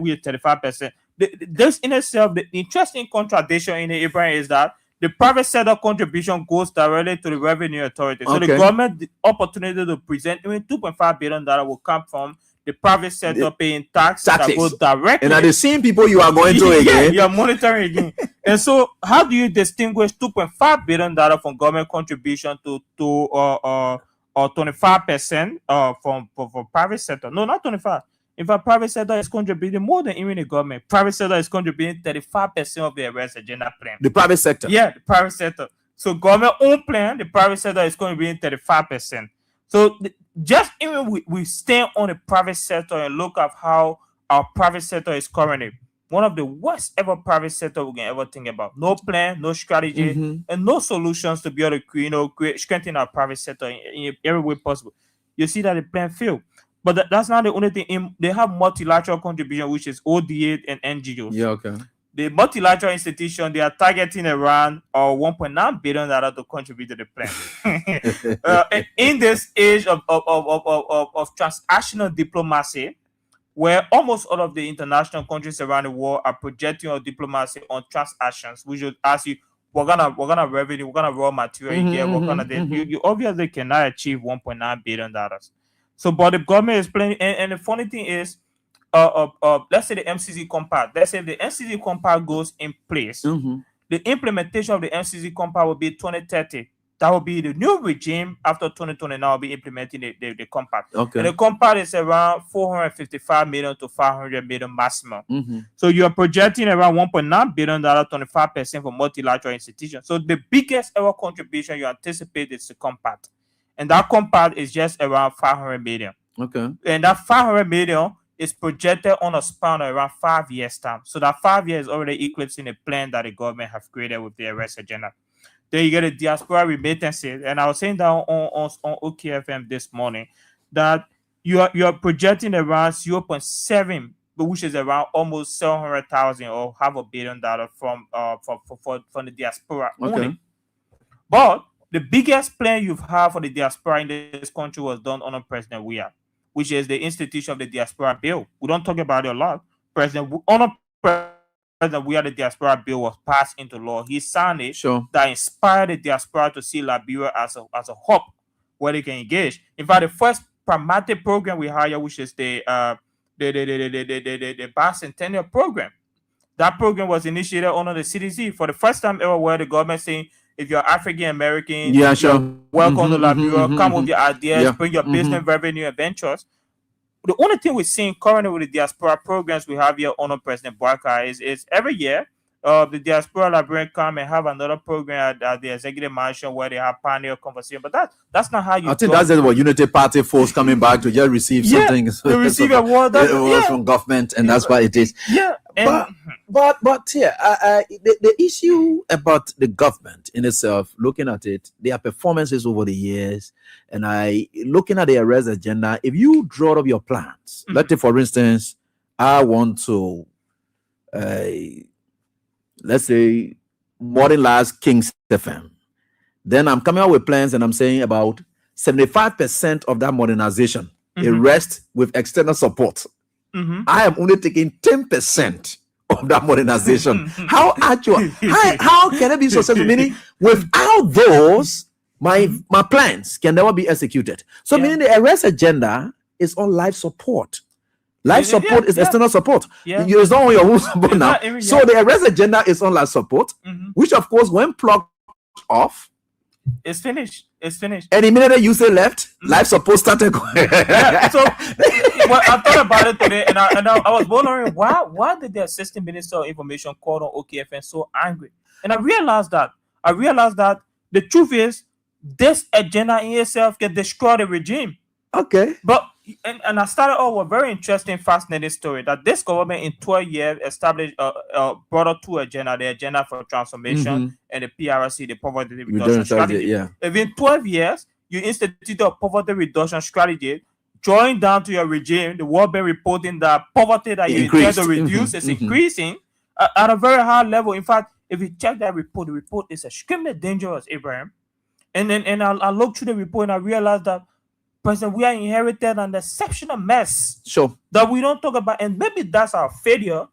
[SPEAKER 7] with 35%. This in itself, the interesting contradiction in the Abraham is that the private sector contribution goes directly to the revenue authority. So the government, the opportunity to present even $2.5 billion will come from the private sector paying taxes that goes directly.
[SPEAKER 6] And are the same people you are going to again?
[SPEAKER 7] You are monitoring again. And so how do you distinguish $2.5 billion from government contribution to 25% for private sector? No, not 25. In fact, private sector is contributing more than even the government. Private sector is contributing 35% of the arrest agenda plan.
[SPEAKER 6] The private sector?
[SPEAKER 7] Yeah, the private sector. So government own plan, the private sector is contributing 35%. So just even we stand on the private sector and look at how our private sector is currently one of the worst ever private sector we can ever think about. No plan, no strategy, and no solutions to be able to strengthen our private sector in every way possible. You see that the plan failed. But that's not the only thing. They have multilateral contribution, which is ODA and NGOs.
[SPEAKER 6] Yeah, okay.
[SPEAKER 7] The multilateral institution, they are targeting around $1.9 billion to contribute to the plan. In this age of transactional diplomacy, where almost all of the international countries around the world are projecting our diplomacy on transactions, we should ask you, we're gonna revenue, we're gonna raw material you get, we're gonna you obviously cannot achieve $1.9 billion. So, but the government is playing, and the funny thing is, let's say the MCC compact. Let's say if the MCC compact goes in place, the implementation of the MCC compact will be 2030. That will be the new regime after 2020. Now will be implementing the compact.
[SPEAKER 6] Okay.
[SPEAKER 7] And the compact is around 455 million to 500 million maximum. So you are projecting around $1.9 billion, 25% for multilateral institutions. So the biggest ever contribution you anticipate is the compact, and that compact is just around 500 million.
[SPEAKER 6] Okay.
[SPEAKER 7] And that 500 million is projected on a span of around 5 years time. So that 5 years is already eclipsing the plan that the government have created with the arrest agenda. Then you get a diaspora remittances, and I was saying that on OKFM this morning that you are projecting around 0.7, which is around almost 700,000 or $500 million from the diaspora only. But the biggest plan you've had for the diaspora in this country was done under President Weah, which is the institution of the diaspora bill. We don't talk about it a lot. President Weah, the diaspora bill was passed into law. He signed it.
[SPEAKER 6] Sure.
[SPEAKER 7] That inspired the diaspora to see Liberia as a hub where they can engage. In fact, the first pragmatic program we hired, which is the bicentennial program. That program was initiated under the CDC for the first time ever, where the government saying, if you're African American, welcome to Liberia, come with your ideas, bring your business revenue and ventures. The only thing we're seeing currently with the diaspora programs we have here under President Barker is every year the diaspora Liberian come and have another program at the executive mansion where they have panel conversation. But that's not how you.
[SPEAKER 6] I think that's just what Unity Party folks coming back to just receive something.
[SPEAKER 7] To receive a word
[SPEAKER 6] from government, and that's what it is.
[SPEAKER 7] Yeah.
[SPEAKER 6] But the issue about the government in itself, looking at it, their performances over the years, and looking at the arrest agenda, if you draw up your plans, let's say for instance, I want to let's say modernize King's FM, then I'm coming up with plans and I'm saying about 75% of that modernization it rests with external support. I am only taking 10% of that modernization. How can it be successful? Meaning, without those, my plans can never be executed. So, meaning the arrest agenda is on life support. Life support is external support. It's not on your own support now. So the arrest agenda is on life support, which of course, when plugged off,
[SPEAKER 7] it's finished.
[SPEAKER 6] And immediately you say left, life support started going.
[SPEAKER 7] So I thought about it today, and I was wondering why did the Assistant Minister of Information call on OKFN so angry? And I realized that the truth is this agenda in itself can destroy the regime.
[SPEAKER 6] Okay.
[SPEAKER 7] But and I started off with a very interesting, fascinating story that this government in 12 years established brought up two agenda, the agenda for transformation and the PRC, the poverty reduction strategy. If in 12 years you instituted a poverty reduction strategy, drawing down to your regime, the World Bank reporting that poverty that you intend to reduce is increasing at a very high level. In fact, if you check that report, the report is extremely dangerous, Abraham. And I looked through the report and I realized that President, we are inherited an exceptional mess.
[SPEAKER 6] Sure.
[SPEAKER 7] That we don't talk about, and maybe that's our failure.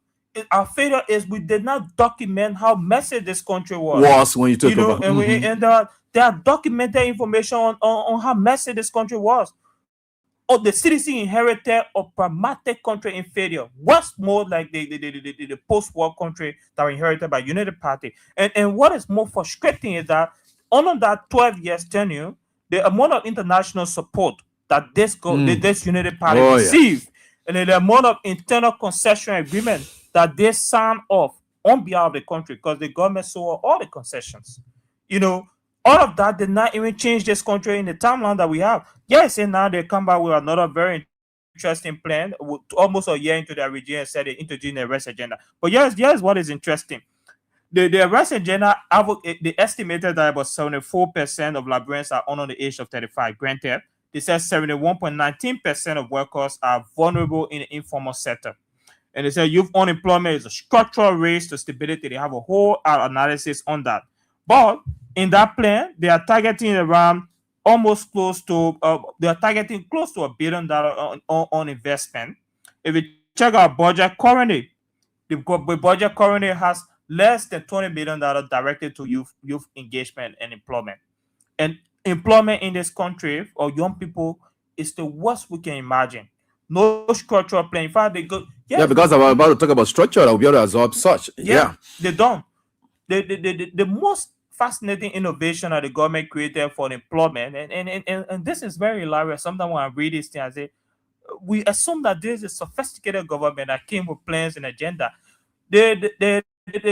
[SPEAKER 7] Our failure is we did not document how messy this country was.
[SPEAKER 6] When you took over.
[SPEAKER 7] And there are documented information on how messy this country was. Oh, the CDC inherited a pragmatic country in failure. What's more like the post-war country that were inherited by United Party. And what is more frustrating is that under that 12 years tenure, the amount of international support that this United Party received, and the amount of internal concession agreement that they signed off on behalf of the country, because the government saw all the concessions. All of that did not even change this country in the timeline that we have. Yes, and now they come back with another very interesting plan, almost a year into their regime, and said they introduced the arrest agenda. But here's what is interesting. The arrest agenda, they estimated that about 74% of Liberians are under the age of 35. Granted, they said 71.19% of workers are vulnerable in the informal sector. And they said youth unemployment is a structural race to stability. They have a whole analysis on that. But in that plan, they are targeting around almost close to, they are targeting close to $1 billion on investment. If you check our budget currently, the budget currently has less than $20 billion directed to youth engagement and employment. And employment in this country for young people is the worst we can imagine. No structural plan. In fact, they go.
[SPEAKER 6] Yeah, because I'm about to talk about structure, I'll be able to absorb such. Yeah.
[SPEAKER 7] They don't. The most fascinating innovation that the government created for employment, and this is very hilarious. Sometimes when I read this thing, I say, we assume that there is a sophisticated government that came with plans and agenda. The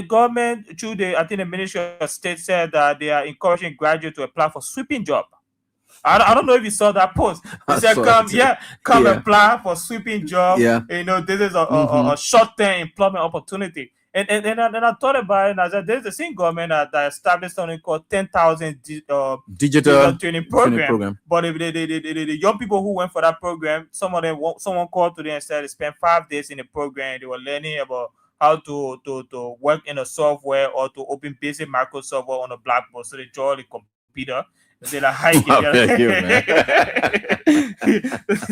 [SPEAKER 7] government, through I think the Ministry of State, said that they are encouraging graduates to apply for sweeping job. I don't know if you saw that post. They said, come apply for sweeping job.
[SPEAKER 6] Yeah.
[SPEAKER 7] You know, this is a short-term employment opportunity. And I thought about it, and I said, there's the same government that established something called 10,000 digital training program. But if the young people who went for that program, someone called today and said they spent 5 days in the program. They were learning about how to work in a software or to open basic Microsoft on a blackboard. So they draw the computer. They're like, hi,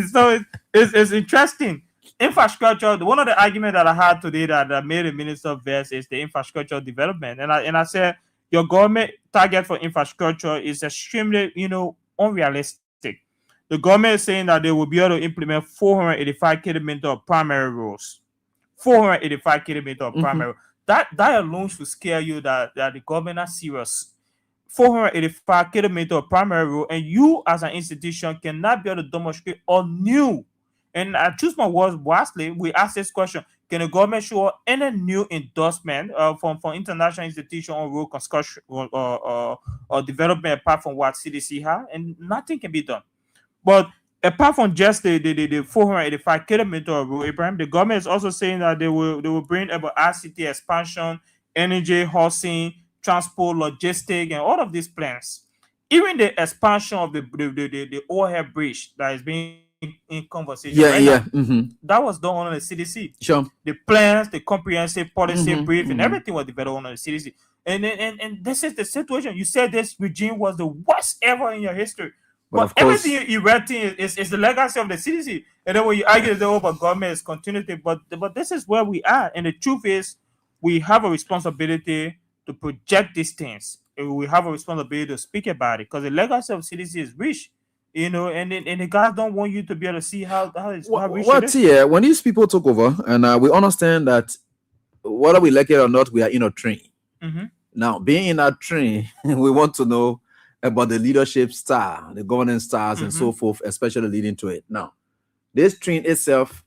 [SPEAKER 7] so it's interesting. Infrastructure. One of the arguments that I had today that made the minister vex is the infrastructure development. And I said your government target for infrastructure is extremely, unrealistic. The government is saying that they will be able to implement 485 kilometers of primary roads. 485 kilometers of primary roads. That alone should scare you that the government is serious. 485 kilometers of primary road, and you as an institution cannot be able to demonstrate or new. And I choose my words wisely. We ask this question: can the government show any new endorsement from international institutions on road construction or development apart from what CDC has? And nothing can be done. But apart from just the 485 kilometers of road, Abraham, the government is also saying that they will bring about ICT expansion, energy, housing, transport, logistics, and all of these plans. Even the expansion of the overhead bridge that is being in conversation now, that was done on the CDC.
[SPEAKER 6] Sure.
[SPEAKER 7] The plans, the comprehensive policy brief, and everything was developed on the CDC. And this is the situation. You said this regime was the worst ever in your history. But everything you read is the legacy of the CDC. And then when you argue that but government is continuity, but this is where we are. And the truth is, we have a responsibility to project these things. We have a responsibility to speak about it because the legacy of CDC is rich, and the guys don't want you to be able to see how rich it is.
[SPEAKER 6] Yeah, when these people took over, and we understand that whether we like it or not, we are in a train. Now, being in that train, we want to know about the leadership style, the governance styles, and so forth, especially leading to it. Now, this train itself,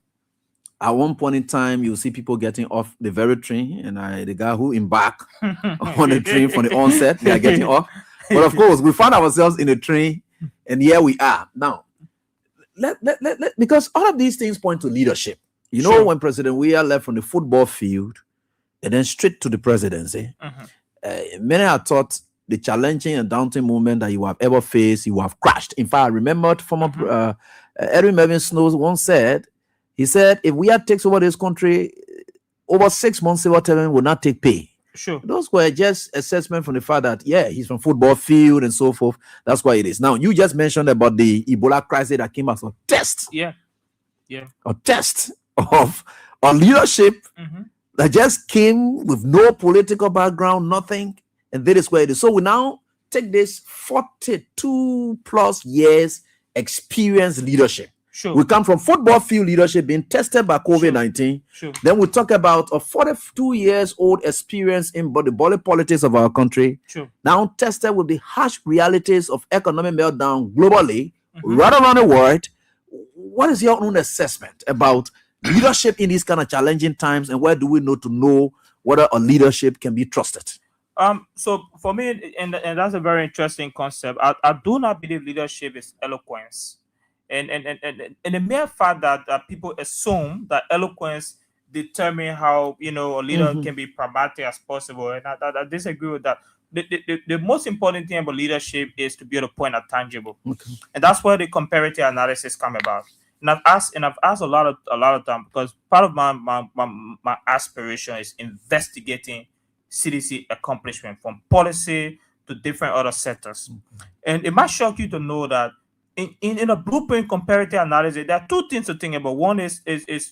[SPEAKER 6] at one point in time, you'll see people getting off the very train, and the guy who embarked on the train from the onset, they are getting off. But of course, we found ourselves in a train, and here we are. Now, because all of these things point to leadership. When President Weah left from the football field and then straight to the presidency, many have thought the challenging and daunting moment that you have ever faced, you have crashed. In fact, I remembered former Edwin Melvin Snow once said, he said, if we had takes over this country, over 6 months, civil servant will not take pay.
[SPEAKER 7] Sure.
[SPEAKER 6] Those were just assessment from the fact that, he's from football field and so forth. That's why it is. Now, you just mentioned about the Ebola crisis that came as a test.
[SPEAKER 7] Yeah.
[SPEAKER 6] A test of leadership that just came with no political background, nothing. And that is where it is. So we now take this 42 plus years experience leadership.
[SPEAKER 7] Sure.
[SPEAKER 6] We come from football field leadership being tested by COVID-19.
[SPEAKER 7] Sure.
[SPEAKER 6] Then we talk about a 42 years old experience in the body politics of our country.
[SPEAKER 7] Sure.
[SPEAKER 6] Now tested with the harsh realities of economic meltdown globally, right around the world. What is your own assessment about leadership in these kind of challenging times, and where do we know whether a leadership can be trusted?
[SPEAKER 7] So for me, and that's a very interesting concept. I do not believe leadership is eloquence. And the mere fact that people assume that eloquence determine how a leader can be pragmatic as possible, and I disagree with that. the most important thing about leadership is to be able to point at tangible, and that's where the comparative analysis come about. And I've asked a lot of time, because part of my aspiration is investigating CDC accomplishment from policy to different other sectors. And it might shock you to know that in a blueprint comparative analysis, there are two things to think about. One is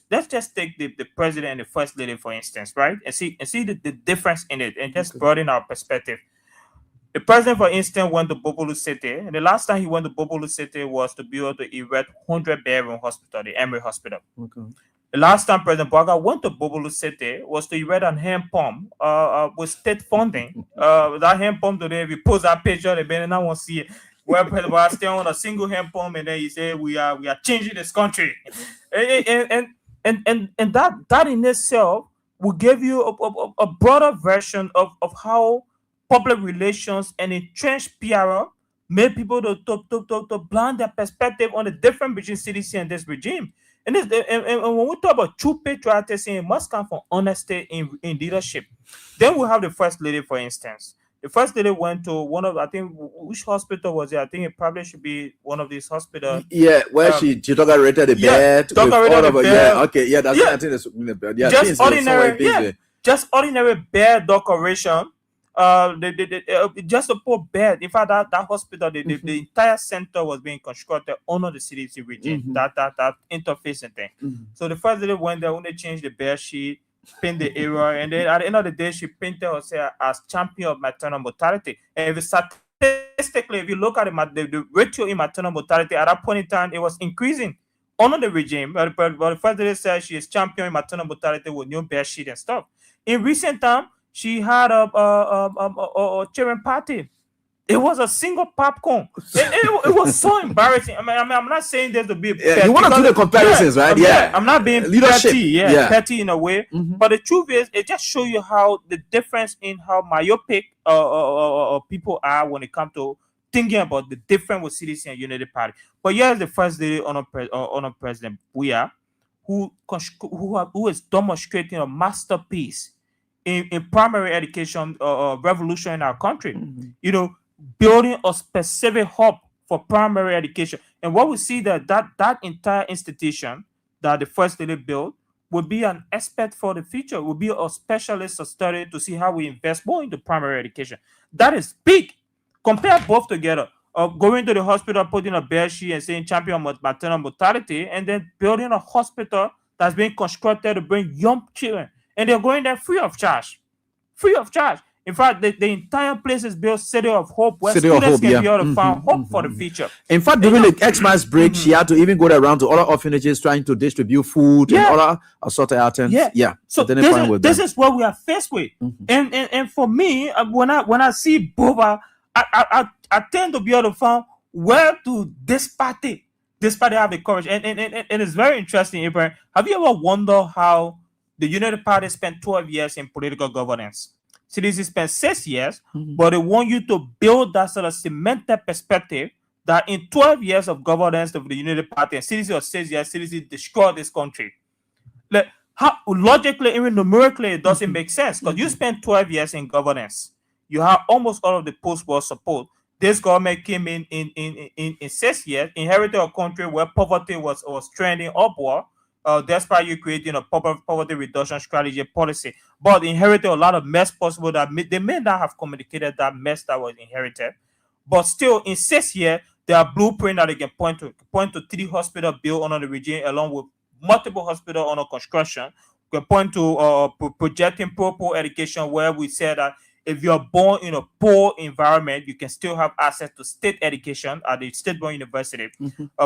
[SPEAKER 7] let's just take the president and the first lady, for instance, right? And see the difference in it, and just broaden our perspective. The president, for instance, went to Bobolu City, and the last time he went to Bobolu City was to build the erect 100-bedroom hospital, the Emory Hospital. The last time President Boaga went to Bobolu City was to erect an hand pump with state funding. That hand pump today, if you post that picture, the Benin won't see it. Where President Boaga stay on a single hand pump, and then he said, we are changing this country. and that in itself will give you a broader version of how public relations and entrenched PR made people to blind their perspective on the difference between CDC and this regime. And when we talk about true patriotism, it must come from honesty in leadership. Then we have the first lady, for instance. The first lady went to one of, I think, which hospital was it? I think it probably should be one of these hospitals.
[SPEAKER 6] Yeah, where she took her rated the bed.
[SPEAKER 7] Took her rated the bed.
[SPEAKER 6] Yeah, okay, yeah, that's I think that's the bed. Yeah,
[SPEAKER 7] just ordinary bed decoration. Just a poor bed. In fact, that hospital, the entire center was being constructed under the CDC regime. That interfacing thing. So the first lady went there when they changed the bed sheet, paint the area, and then at the end of the day, she painted herself as champion of maternal mortality. And if statistically, if you look at the ratio in maternal mortality at that point in time, it was increasing under the regime. But the first lady said she is champion in maternal mortality with new bed sheet and stuff. In recent time, she had a children party. It was a single popcorn. It was so embarrassing. I mean, I'm not saying there's to be.
[SPEAKER 6] You want to do the comparisons, right?
[SPEAKER 7] I'm not being
[SPEAKER 6] leadership.
[SPEAKER 7] Petty in a way. But the truth is, it just shows you how the difference in how myopic people are when it comes to thinking about the difference with CDC and Unity Party. But here's the first lady on President Buya, who is demonstrating a masterpiece in primary education revolution in our country. Building a specific hub for primary education. And what we see that entire institution that the first lady built will be an expert for the future, will be a specialist of study to see how we invest more into primary education. That is big. Compare both together. Going to the hospital, putting a bed sheet and saying champion of maternal mortality, and then building a hospital that's being constructed to bring young children. And they're going there free of charge. Free of charge. In fact, the entire place is built City of Hope, where students can be able to find hope for the future.
[SPEAKER 6] In fact, during the Xmas break, she had to even go around to other orphanages trying to distribute food and other assorted items.
[SPEAKER 7] So this is what we are faced with. And for me, when I see Boba, I tend to be able to find where to this party have the courage. And it's very interesting, Abraham. Have you ever wondered how the United Party spent 12 years in political governance? CDC spent 6 years, but they want you to build that sort of cemented perspective that in 12 years of governance of the United Party, and CDC was 6 years, CDC destroyed this country. Like, how logically, even numerically, it doesn't make sense, because you spent 12 years in governance. You have almost all of the post-war support. This government came in 6 years, inherited a country where poverty was trending upward. Despite you creating a poverty reduction strategy policy, but inherited a lot of mess possible that they may not have communicated that mess that was inherited. But still, in 6 years, there are blueprints that they can point to 3 hospitals built under the regime, along with multiple hospitals under construction. We can point to projecting pro-poor education, where we said that if you are born in a poor environment, you can still have access to state education at the state-born university.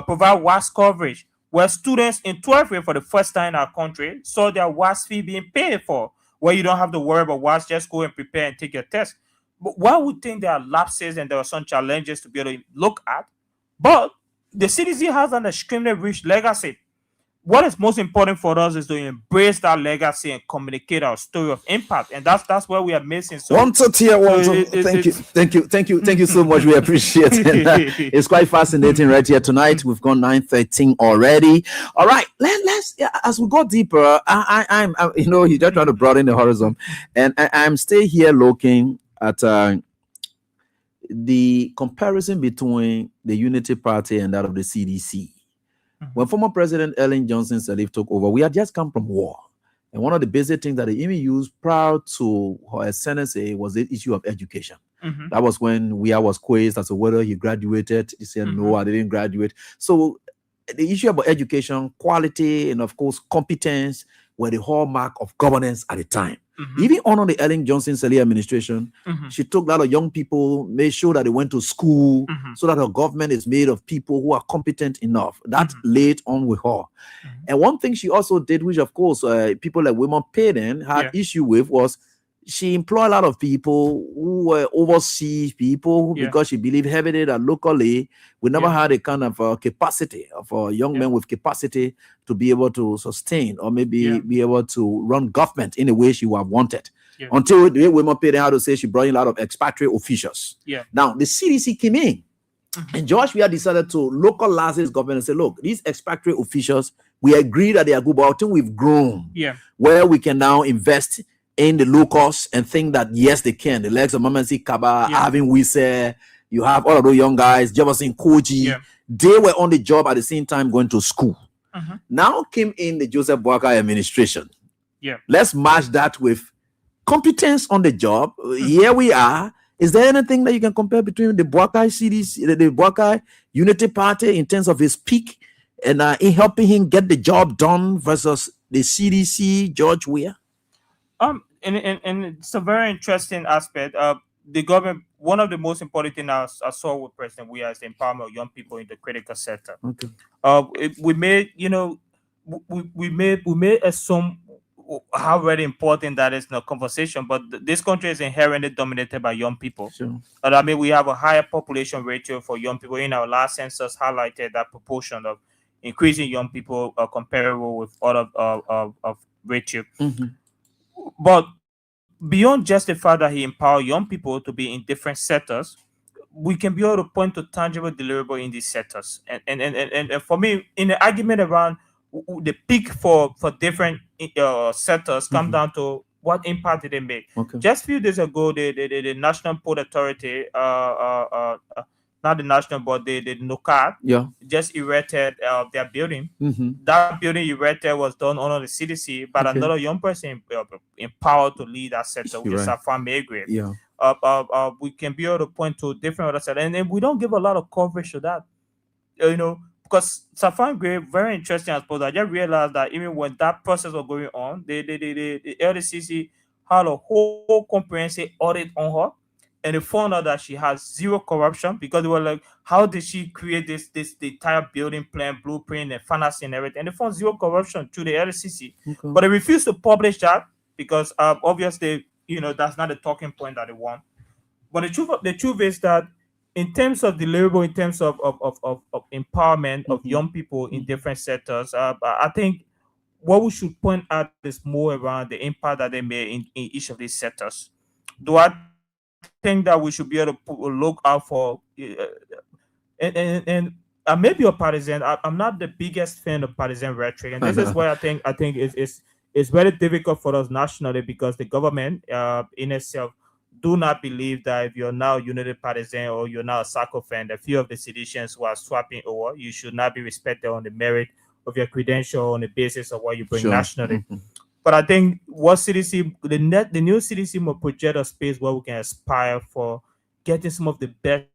[SPEAKER 7] Provide WASS coverage, where students in 12th grade for the first time in our country saw their WASS fee being paid for, where you don't have to worry about WASS, just go and prepare and take your test. But while we think there are lapses and there are some challenges to be able to look at, but the CDC has an extremely rich legacy. What is most important for us is to embrace that legacy and communicate our story of impact, and that's where we are missing. So,
[SPEAKER 6] Thank you so much. We appreciate it. It's quite fascinating right here tonight. We've gone 9:13 already. All right, let's as we go deeper. I'm you're just trying to broaden the horizon, and I'm still here looking at the comparison between the Unity Party and that of the CDC. When former President Ellen Johnson Sirleaf took over, we had just come from war. And one of the basic things that they even used prior to her ascendancy was the issue of education. That was when Weah was quizzed as to whether he graduated. He said, no, I didn't graduate. So the issue about education, quality, and of course, competence were the hallmark of governance at the time. Even under the Ellen Johnson Sirleaf administration, she took a lot of young people, made sure that they went to school, so that her government is made of people who are competent enough. That laid on with her. And one thing she also did, which of course people like Women Payden had issue with, was she employed a lot of people who were overseas people because she believed heavily that locally we never had a kind of capacity of young men with capacity to be able to sustain or maybe be able to run government in a way she would have wanted. Until the Women Payden had to say she brought in a lot of expatriate officials. Now the CDC came in and George Weah decided to localize his government and say, look, these expatriate officials, we agree that they are good, but I think we've grown where we can now invest in the locals and think that yes, they can. The legs of Mamansi Kaba, Avin Wise, you have all of those young guys, Jefferson Koji, they were on the job at the same time going to school. Now came in the Joseph Boakai administration. Let's match that with competence on the job. Here we are. Is there anything that you can compare between the Boakai CDC, the Boakai Unity Party in terms of his peak and in helping him get the job done versus the CDC, George Weah?
[SPEAKER 7] And it's a very interesting aspect. The government, one of the most important things I saw with President Weah is the empowerment of young people in the critical sector. We made, we made assume how very important that is in the conversation, but this country is inherently dominated by young people. I mean, we have a higher population ratio for young people. In our last census highlighted that proportion of increasing young people comparable with other of ratio. But beyond just the fact that he empowered young people to be in different sectors, we can be able to point to tangible deliverable in these sectors. And for me, in the argument around the peak for different sectors come down to what impact did they make. Just a few days ago, the National Port Authority, not the national, but the NOCAD, just erected their building. That building erected was done under the CDC, but another young person empowered to lead that sector, which is Safan Maygrave. We can be able to point to different other sectors, and we don't give a lot of coverage to that, because Safan Maygrave, very interesting. I suppose I just realized that even when that process was going on, the LDCC had a whole comprehensive audit on her. And they found out that she has zero corruption, because they were like, how did she create the entire building plan, blueprint, and financing and everything? And they found zero corruption through the LCC. But they refused to publish that because obviously, that's not the talking point that they want. But the truth is that in terms of deliverable, in terms of empowerment of young people in different sectors, I think what we should point out is more around the impact that they made in each of these sectors. Do I think that we should be able to look out for, and I may be a partisan. I'm not the biggest fan of partisan rhetoric, and this is why I think it's very difficult for us nationally, because the government in itself do not believe that if you're now Unity partisan or you're now a SACO fan, a few of the seditions who are swapping over, you should not be respected on the merit of your credential, on the basis of what you bring nationally. But I think what CDC, the new CDC will project a space where we can aspire for getting some of the best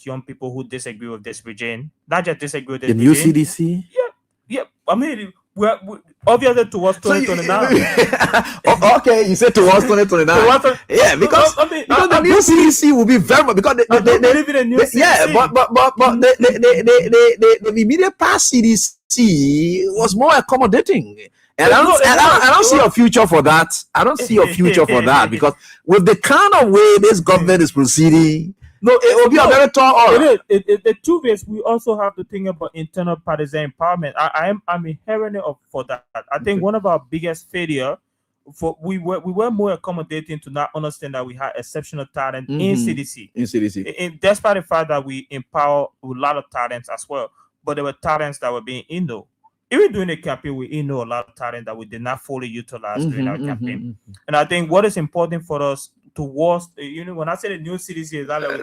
[SPEAKER 7] young people who disagree with this regime, not just disagree with this regime.
[SPEAKER 6] The new CDC?
[SPEAKER 7] Yeah. I mean, we're obviously towards 2029.
[SPEAKER 6] Okay, you said towards 2029. Yeah, because the new CDC will be very much, because they
[SPEAKER 7] live in a new CDC.
[SPEAKER 6] Yeah, but the immediate past CDC was more accommodating. And I don't see a future for that. I don't see a future for that, because with the kind of way this government is proceeding, it will be a very tall order.
[SPEAKER 7] The truth is, we also have to think about internal partisan empowerment. I'm inherently up for that. I think one of our biggest failure, we were more accommodating to not understand that we had exceptional talent in CDC. And despite the fact that we empower a lot of talents as well, but there were talents that were being ignored. Even during the campaign, we know a lot of talent that we did not fully utilize during our campaign. And I think what is important for us towards when I say the new CDC is that like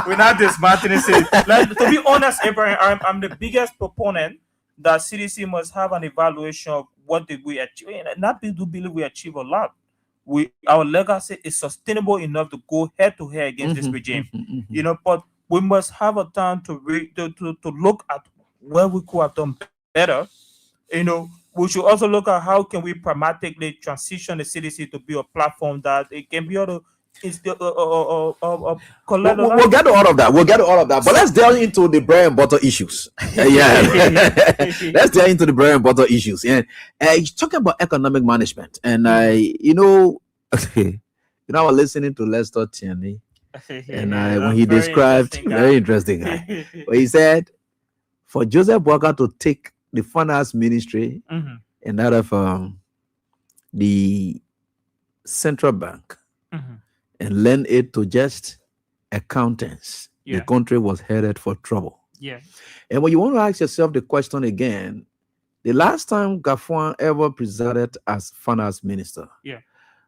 [SPEAKER 7] we're not dismantling cities. Like, to be honest, Abraham, I'm the biggest proponent that CDC must have an evaluation of what did we achieve. And not do believe we achieve a lot. Our legacy is sustainable enough to go head to head against this regime. But we must have a time to look at where we could have done better. We should also look at how can we pragmatically transition the CDC to be a platform that it can be able to
[SPEAKER 6] we'll get to all of that. But let's delve into the bread and butter issues. Let's delve into the bread and butter issues. And you're talking about economic management. And I was listening to Lester Tierney. And when he described, very interesting guy. But he said, for Joseph Walker to take the finance ministry and that of the central bank and lend it to just accountants, the country was headed for trouble. And when you want to ask yourself the question again, the last time Gafuan ever presided as finance minister,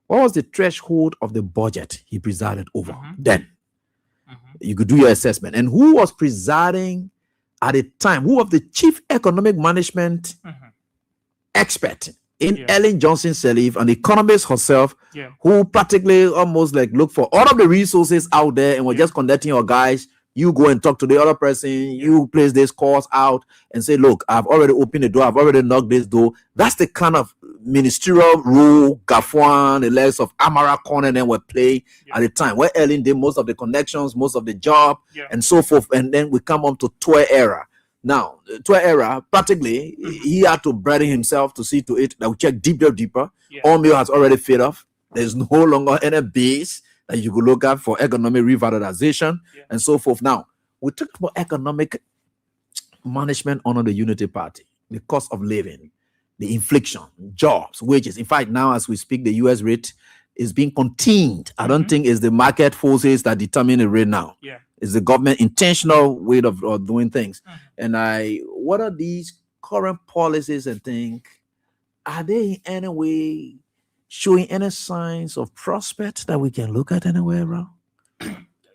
[SPEAKER 6] what was the threshold of the budget he presided over then? You could do your assessment. And who was presiding at the time? Who was the chief economic management expert in Ellen Johnson Sirleaf, an economist herself, who practically almost like looked for all of the resources out there and was just conducting your guys. You go and talk to the other person, you place this course out and say, look, I've already opened the door, I've already knocked this door. That's the kind of ministerial role Gafuan, the legs of Amara Khan and then were playing at the time, where Ellen did most of the connections, most of the job, and so forth. And then we come on to Tour era. Now, Tour era, practically, he had to burden himself to see to it that we check deeper. All meal has already fed off. There's no longer any base that you could look at for economic revitalization and so forth. Now, we talked about economic management under the Unity Party, the cost of living, the inflation, jobs, wages. In fact, now as we speak, the US rate is being contained. I don't think it's the market forces that determine the rate now. It's the government intentional way of doing things. And what are these current policies and things? Are they in any way showing any signs of prospect that we can look at anywhere around?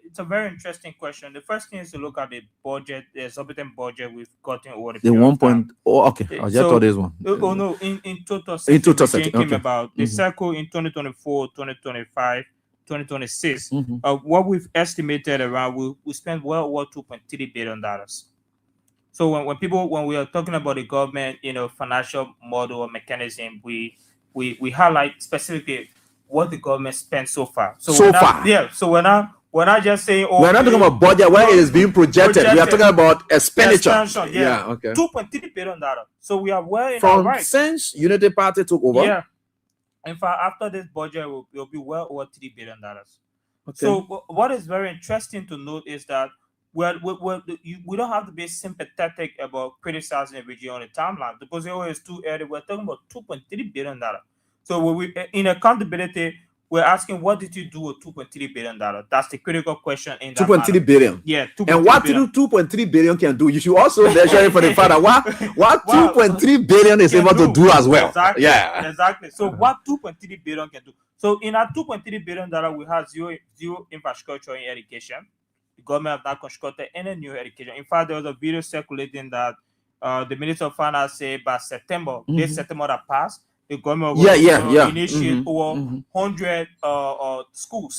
[SPEAKER 7] It's a very interesting question. The first thing is to look at the budget, the exorbitant budget we've gotten over the
[SPEAKER 6] period. 1 point. Oh, okay. I just thought this one.
[SPEAKER 7] Oh no, in total, came about the cycle in 2024, 2025, 2026. What we've estimated around, we spent well over $2.3 billion. So when we are talking about the government, financial model or mechanism, we highlight specifically what the government spent so far. So we're not just saying,
[SPEAKER 6] we're not talking about budget where it is being projected. We are talking about expenditure.
[SPEAKER 7] Okay. $2.3 billion. So we are well in
[SPEAKER 6] from
[SPEAKER 7] our right.
[SPEAKER 6] Since Unity Party took over.
[SPEAKER 7] Yeah. In fact, after this budget, will be well over $3 billion. Okay. So what is very interesting to note is that we don't have to be sympathetic about criticizing the regime on the timeline because it always too early. We're talking about $2.3 billion. So in accountability, we're asking, what did you do with $2.3 billion? That's the critical question. In that
[SPEAKER 6] 2.3 billion.
[SPEAKER 7] Yeah.
[SPEAKER 6] And what 2.3 billion can do? You should also measure it for the fact that what 2.3 billion is able to do as well.
[SPEAKER 7] Exactly.
[SPEAKER 6] Yeah.
[SPEAKER 7] Exactly. So what 2.3 billion can do? So in our $2.3 billion, we have zero infrastructure in education. The government have not constructed any new education. In fact, there was a video circulating that the Minister of Finance said by September, this September that passed, the government will initiate over 100 schools.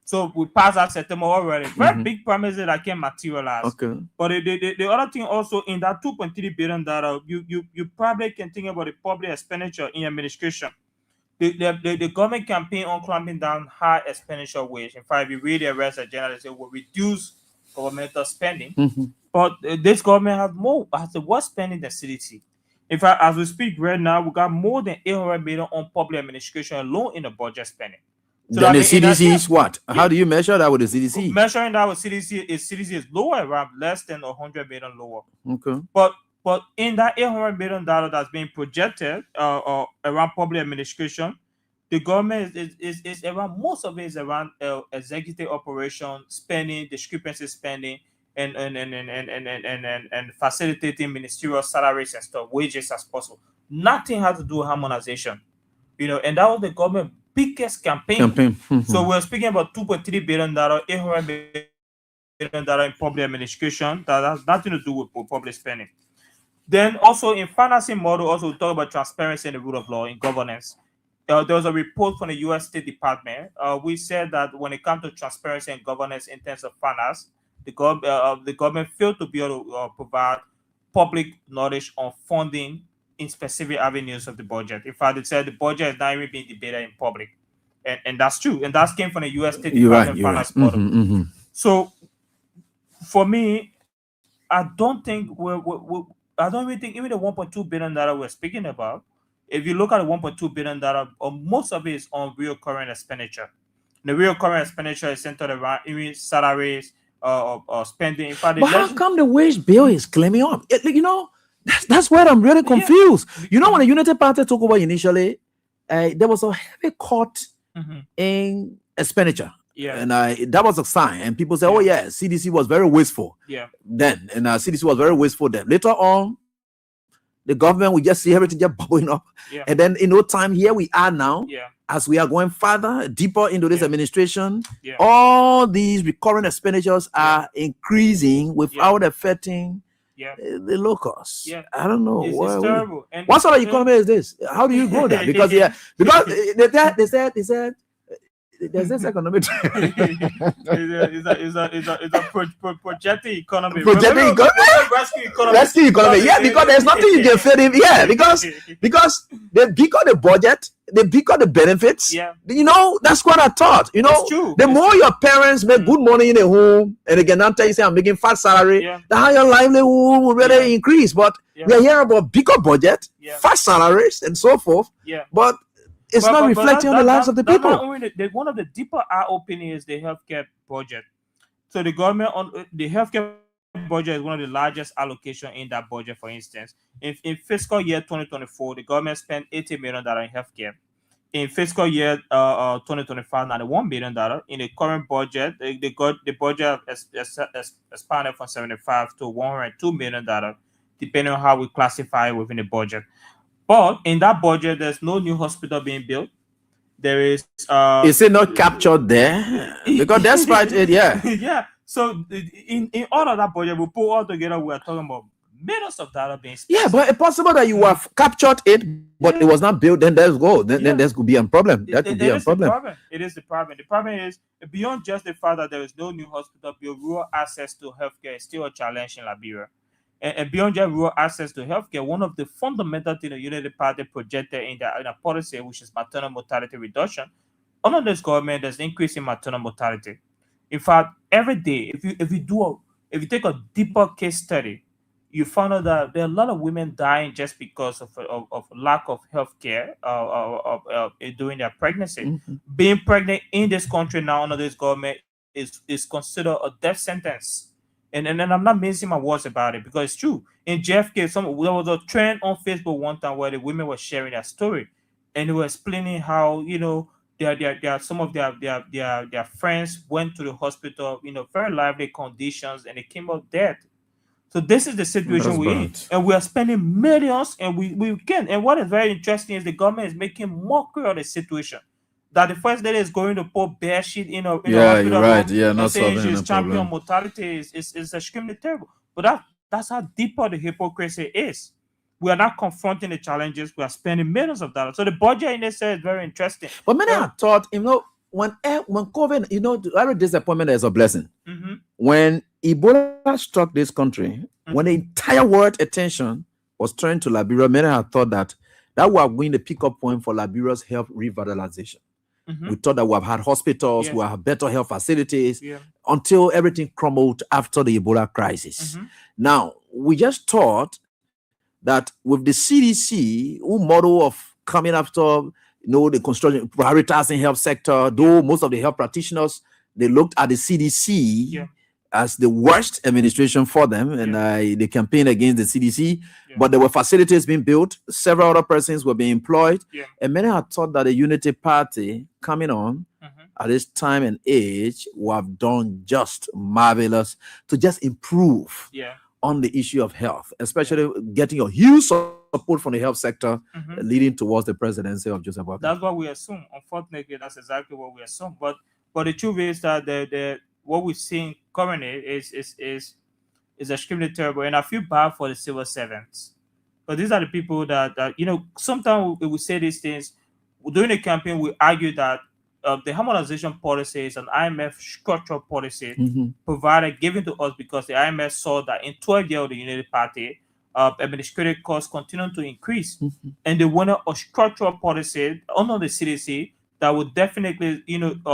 [SPEAKER 7] So we passed that September already. Very big promises that can materialize.
[SPEAKER 6] Okay.
[SPEAKER 7] But the other thing also in that $2.3 billion, you probably can think about the public expenditure in administration. The government campaign on clamping down high expenditure ways. In fact, if you read the arrest agenda, they say will reduce governmental spending. But this government has the worst spending than CDC. In fact, as we speak right now, we got more than 800 million on public administration alone in the budget spending.
[SPEAKER 6] So then the CDC is what? How do you measure that with the CDC?
[SPEAKER 7] Measuring that with CDC is lower, around less than 100 million lower.
[SPEAKER 6] Okay.
[SPEAKER 7] But in that $800 million that's being projected around public administration, the government is around, most of it is around executive operation spending, discrepancy spending, and facilitating ministerial salaries and stuff, wages as possible. Nothing has to do with harmonization, and that was the government biggest campaign. So we're speaking about $2.3 billion, $800 million in public administration. That has nothing to do with public spending. Then also in financing model, also we talk about transparency and the rule of law in governance. There was a report from the U.S. State Department. We said that when it comes to transparency and governance in terms of finance, the government failed to be able to provide public knowledge on funding in specific avenues of the budget. In fact, it said the budget is not even being debated in public, and that's true. And that came from the U.S. State Department finance model. So, for me, I don't think I don't even think even the $1.2 billion we're speaking about. If you look at the $1.2 billion, most of it is on real current expenditure. The real current expenditure is centered around even salaries or spending. In fact,
[SPEAKER 6] but how come the wage bill is climbing up? That's where I'm really confused. Yeah. When the Unity Party took over initially, there was a heavy cut in expenditure.
[SPEAKER 7] Yeah.
[SPEAKER 6] And that was a sign. And people say, oh, yeah, CDC was very wasteful.
[SPEAKER 7] Yeah.
[SPEAKER 6] Then. And CDC was very wasteful then. Later on, the government will just see everything just bubbling up.
[SPEAKER 7] Yeah.
[SPEAKER 6] And then in no time, here we are now.
[SPEAKER 7] Yeah.
[SPEAKER 6] As we are going further, deeper into this administration, all these recurrent expenditures are increasing without affecting the locals.
[SPEAKER 7] Yeah.
[SPEAKER 6] I don't know.
[SPEAKER 7] It's terrible.
[SPEAKER 6] What sort of economy is this? How do you go there? Because they said there's this economic
[SPEAKER 7] it's a projecting economy.
[SPEAKER 6] Rescue economy. Yeah, because there's nothing you can fit in. Yeah, because the bigger the budget, the bigger the benefits.
[SPEAKER 7] Yeah.
[SPEAKER 6] That's what I thought.
[SPEAKER 7] It's true.
[SPEAKER 6] The more your parents make good money in a home, and again, I'm telling you, I'm making fat salary, the higher livelihood will really increase. But we are hearing about bigger budget, fat salaries, and so forth.
[SPEAKER 7] Yeah.
[SPEAKER 6] But it's not reflecting on the lives of the people.
[SPEAKER 7] One of the deeper eye-opening is the healthcare budget. So the government on the healthcare budget is one of the largest allocation in that budget. For instance, in fiscal year 2024, the government spent $80 million in healthcare. In fiscal year 2025, $91 million. In the current budget, the budget has expanded from $75 to $102 million, depending on how we classify it within the budget. But in that budget, there's no new hospital being built. There is.
[SPEAKER 6] Is it not captured there? Because that's right.
[SPEAKER 7] Yeah. So in all of that budget, we put all together, we are talking about millions of dollars being spent.
[SPEAKER 6] Yeah, but it's possible that you have captured it, but it was not built. Then there's go. Then there could be a problem. That could be a problem.
[SPEAKER 7] It is the problem. The problem is beyond just the fact that there is no new hospital built. Rural access to healthcare is still a challenge in Liberia. And beyond just rural access to healthcare, one of the fundamental things the Unity Party projected in a policy, which is maternal mortality reduction, under this government, there's an increase in maternal mortality. In fact, every day, if you take a deeper case study, you find out that there are a lot of women dying just because of lack of healthcare during their pregnancy.
[SPEAKER 6] Mm-hmm.
[SPEAKER 7] Being pregnant in this country now under this government is considered a death sentence. And I'm not mincing my words about it because it's true. In JFK, there was a trend on Facebook one time where the women were sharing their story, and they were explaining how some of their friends went to the hospital, very lively conditions, and they came out dead. So this is the situation we're in, and we are spending millions, and we can. And what is very interesting is the government is making mockery of the situation. That the first lady is going to put bare shit in a hospital
[SPEAKER 6] right. Yeah, not
[SPEAKER 7] saying
[SPEAKER 6] solving
[SPEAKER 7] she's
[SPEAKER 6] the
[SPEAKER 7] champion
[SPEAKER 6] problem.
[SPEAKER 7] mortality is extremely terrible. But that's how deeper the hypocrisy is. We are not confronting the challenges. We are spending millions of dollars. So the budget in itself is very interesting.
[SPEAKER 6] But many have thought, when COVID, every disappointment is a blessing.
[SPEAKER 7] Mm-hmm.
[SPEAKER 6] When Ebola struck this country, when the entire world attention was turned to Liberia, many have thought that was going to pick up point for Liberia's health revitalization.
[SPEAKER 7] Mm-hmm.
[SPEAKER 6] We thought that we have had hospitals, we have better health facilities, until everything crumbled after the Ebola crisis.
[SPEAKER 7] Mm-hmm.
[SPEAKER 6] Now, we just thought that with the CDC, who model of coming after, the construction, prioritizing health sector, though most of the health practitioners, they looked at the CDC as the worst administration for them, and they campaigned against the CDC, but there were facilities being built, several other persons were being employed, and many had thought that the Unity Party coming on at this time and age would have done just marvelous to just improve on the issue of health, especially getting a huge support from the health sector, leading towards the presidency of Joseph Boakai.
[SPEAKER 7] That's what we assume. Unfortunately, that's exactly what we assume. But the truth is that the what we're seeing currently is extremely terrible, and I feel bad for the civil servants. But these are the people that sometimes we say these things during the campaign. We argue that the harmonization policy is an IMF structural policy provided given to us because the IMF saw that in 12 years of the Unity Party, administrative costs continue to increase, and they wanted a structural policy under the CDC that would definitely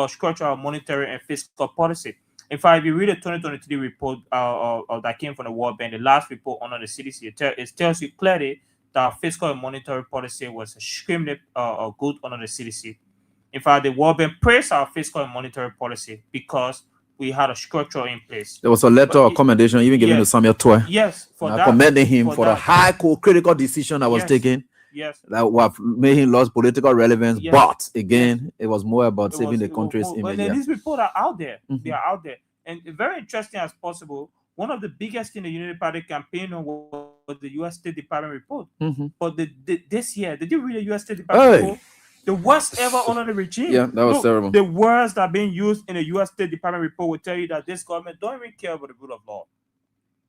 [SPEAKER 7] structure our monetary and fiscal policy. In fact, if you read the 2023 report that came from the World Bank, the last report under the CDC, it tells you clearly that fiscal and monetary policy was extremely good under the CDC. In fact, the World Bank praised our fiscal and monetary policy because we had a structure in place.
[SPEAKER 6] There was a letter of commendation even given to Samuel Toy.
[SPEAKER 7] Yes,
[SPEAKER 6] commending him for the high critical decision that was taken.
[SPEAKER 7] Yes,
[SPEAKER 6] that would made him lose political relevance. Yes. But again, it was more about saving the country's image.
[SPEAKER 7] And these reports are out there. They are out there. And very interesting as possible, one of the biggest in the Unity Party campaign was the U.S. State Department report. But this year, did you read the U.S. State Department report? The worst ever under the regime.
[SPEAKER 6] Yeah, that was terrible.
[SPEAKER 7] The words that are being used in the U.S. State Department report will tell you that this government don't even care about the rule of law.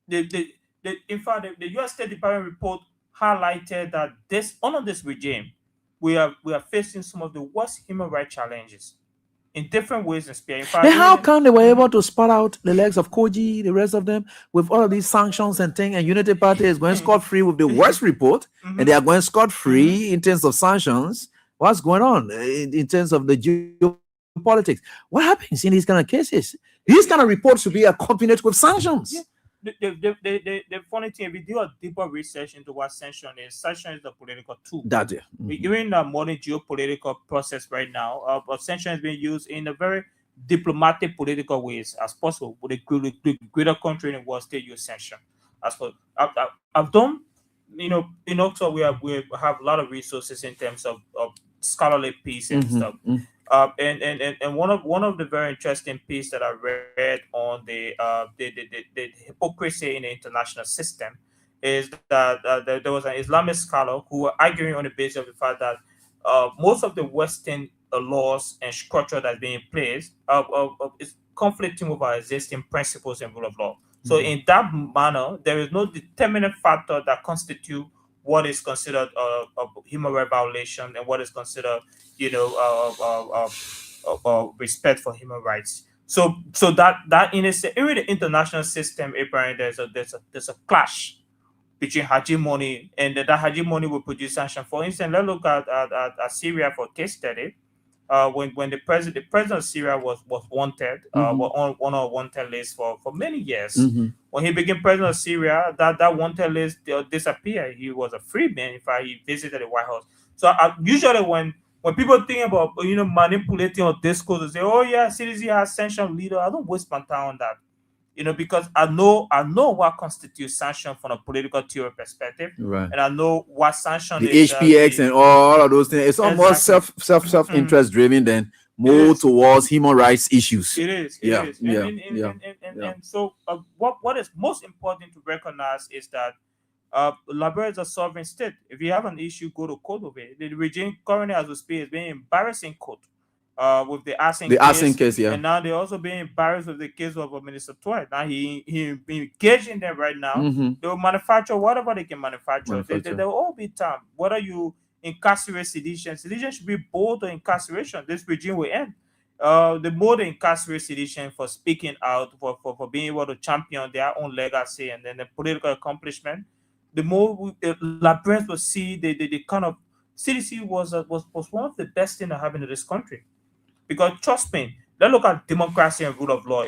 [SPEAKER 7] In fact, the U.S. State Department report highlighted that under this regime, we are facing some of the worst human rights challenges in different ways and sphere. In fact,
[SPEAKER 6] then how come they were able to spot out the legs of Koji, the rest of them, with all of these sanctions and things, and Unity Party is going scot-free with the worst report, and they are going scot-free in terms of sanctions? What's going on in terms of the geopolitics? What happens in these kind of cases? These kind of reports should be accompanied with sanctions.
[SPEAKER 7] Yeah. The funny thing, if you do a deeper research into what sanction is the political tool.
[SPEAKER 6] That's it.
[SPEAKER 7] We're in a modern geopolitical process right now. But sanction is being used in a very diplomatic, political ways as possible. With the greater country in the world, still use sanction as well. I've done, so we have a lot of resources in terms of scholarly piece and stuff. And one of the very interesting piece that I read on the hypocrisy in the international system is that there was an Islamic scholar who were arguing on the basis of the fact that most of the Western laws and structure that's being in place is conflicting with our existing principles and rule of law. So in that manner, there is no determining factor that constitute what is considered a human rights violation and what is considered, respect for human rights. So that in the international system, Abraham, there's a clash between hegemony and that hegemony will produce sanction. For instance, let's look at Syria for case study. When the president of Syria was wanted, on one of wanted list for many years. When he became president of Syria, that wanted list disappeared. He was a free man. In fact, he visited the White House. So usually when people think about manipulating or discourse, they say, "Oh yeah, CDC has sanctioned leader." I don't waste my time on that. Because I know what constitutes sanction from a political theory perspective,
[SPEAKER 6] right?
[SPEAKER 7] And I know what sanction
[SPEAKER 6] the HPX and all of those things. It's almost self interest driven, then more towards human rights issues.
[SPEAKER 7] It is. And so, what is most important to recognize is that Liberia is a sovereign state. If you have an issue, go to court with it. The regime currently, as we speak, is being embarrassed in court. With the Asin case, yeah. And now they're also being embarrassed with the case of Minister Toy. Now he engaged in them right now. They will manufacture whatever they can manufacture. They will all be time. Whether you incarcerate sedition should be bold or incarceration. This regime will end. The more they incarcerate sedition for speaking out, for being able to champion their own legacy and then the political accomplishment, the more Liberians will see the kind of CDC was one of the best things to happen in this country. Because trust me, let's look at democracy and rule of law.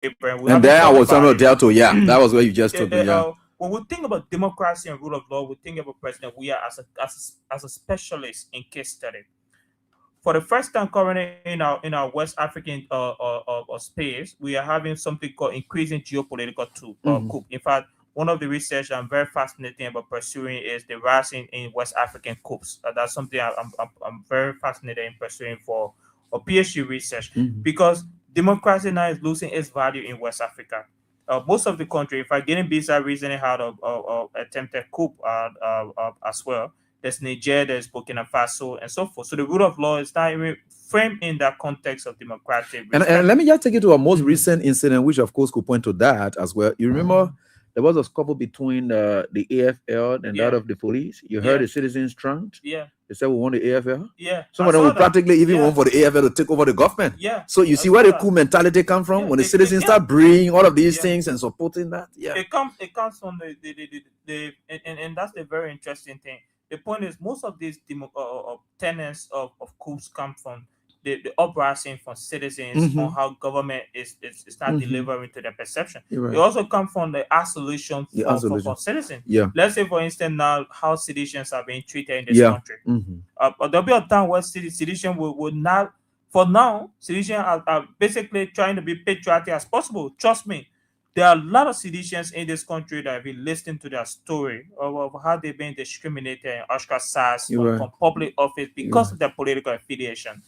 [SPEAKER 6] And there I was on Delta, that was where you just took me.
[SPEAKER 7] When we think about democracy and rule of law, we think about President Weah as a specialist in case study. For the first time currently in our West African space, we are having something called increasing geopolitical coup. In fact, one of the research I'm very fascinated about pursuing is the rise in West African coups. That's something I'm very fascinated in pursuing for a PhD research, because democracy now is losing its value in West Africa. Most of the country, in fact, Guinea-Bissau recently had a attempted coup as well. There's Niger, there's Burkina Faso, and so forth. So the rule of law is not even framed in that context of democratic.
[SPEAKER 6] And let me just take you to a most recent incident, which of course could point to that as well. You remember there was a scuffle between the AFL and that of the police. You heard the citizens chant.
[SPEAKER 7] Yeah.
[SPEAKER 6] They said we want the AFL.
[SPEAKER 7] Yeah.
[SPEAKER 6] Some of them will practically even want for the AFL to take over the government.
[SPEAKER 7] Yeah.
[SPEAKER 6] So you see where the coup mentality come from when the citizens start bringing all of these things and supporting that. Yeah.
[SPEAKER 7] It comes from and that's the very interesting thing. The point is most of these tenets of coups come from the uprising from citizens on how government is not delivering to their perception.
[SPEAKER 6] Right.
[SPEAKER 7] It also comes from the isolation for citizens.
[SPEAKER 6] Yeah.
[SPEAKER 7] Let's say, for instance, now how citizens are being treated in this country. There'll be a time where citizens will not. For now, citizens are basically trying to be patriotic as possible. Trust me. There are a lot of citizens in this country that have been listening to their story of how they've been discriminated and ostracized from public office because of their political affiliation.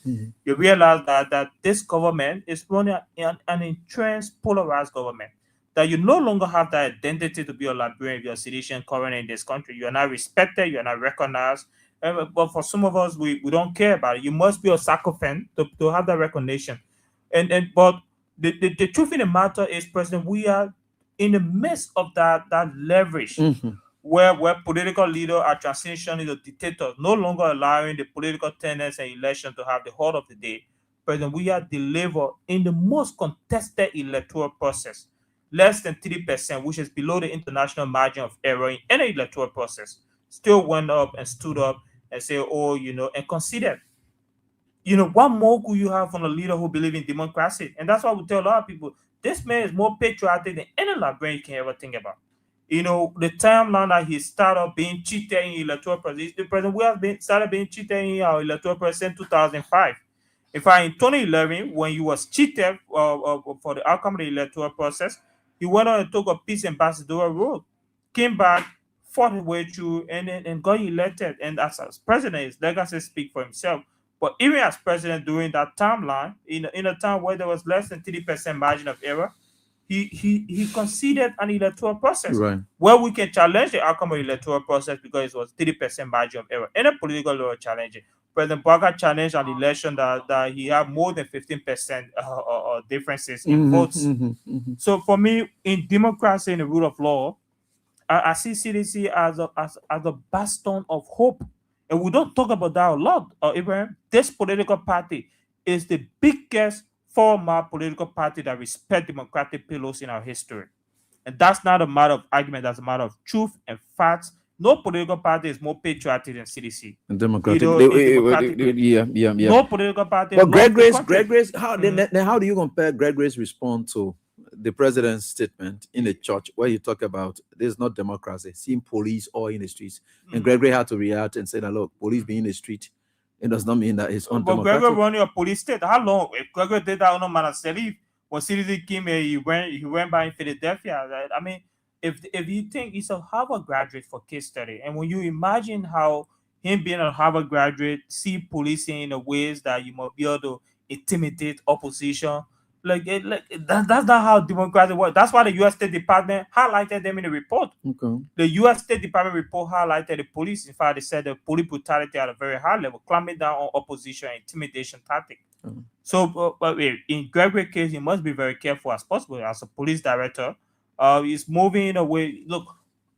[SPEAKER 7] You realize that this government is running an entrenched, polarized government. That you no longer have that identity to be a Liberian if you're a citizen currently in this country. You are not respected, you are not recognized. But for some of us, we don't care about it. You must be a soccer fan to have that recognition. But the truth in the matter is, President, we are in the midst of that leverage where political leaders are transitioning into dictators, no longer allowing the political tenants and election to have the whole of the day. President, we are delivered in the most contested electoral process, less than 3%, which is below the international margin of error in any electoral process, still went up and stood up and say, and considered. What more could you have from a leader who believes in democracy? And that's why we tell a lot of people, this man is more patriotic than any Liberian you can ever think about. The timeline that he started being cheated in electoral process, the president we have started being cheated in our electoral process in 2005. In fact, in 2011, when he was cheated for the outcome of the electoral process, he went on and took a peace ambassadorial role, came back, fought his way through, and got elected. And as president, his legacy speaks for himself. But even as president during that timeline, in a time where there was less than 3% margin of error, he conceded an electoral process where we can challenge the outcome of the electoral process because it was 3% margin of error. Any political law challenge it. President Barker challenged an election that he had more than 15% differences in votes. So for me, in democracy and the rule of law, I see CDC as a bastion of hope. And we don't talk about that a lot, Abraham. This political party is the biggest former political party that respects democratic pillars in our history. And that's not a matter of argument, that's a matter of truth and facts. No political party is more patriotic than CDC.
[SPEAKER 6] Democratic. Yeah.
[SPEAKER 7] No political party.
[SPEAKER 6] But Greg Grace, how do you compare Greg Grace's response to the president's statement in the church where he talked about there's not democracy, seeing police all in the streets? And Greg Grace had to react and say that, look, police being in the street, it does not mean that it's undemocratic.
[SPEAKER 7] But Greg running a police state, how long? If Greg did that on Manaseli, when CDC came here, he went by in Philadelphia. Right? I mean, if you think he's a Harvard graduate for case study, and when you imagine how him being a Harvard graduate see policing in the ways that you might be able to intimidate opposition, that's not how democracy works. That's why the U.S. State Department highlighted them in the report.
[SPEAKER 6] Okay.
[SPEAKER 7] The U.S. State Department report highlighted the police. In fact, they said the police brutality at a very high level, clamping down on opposition and intimidation tactic. So, in Gregory's case, he must be very careful as possible. As a police director, he's moving in a way. Look,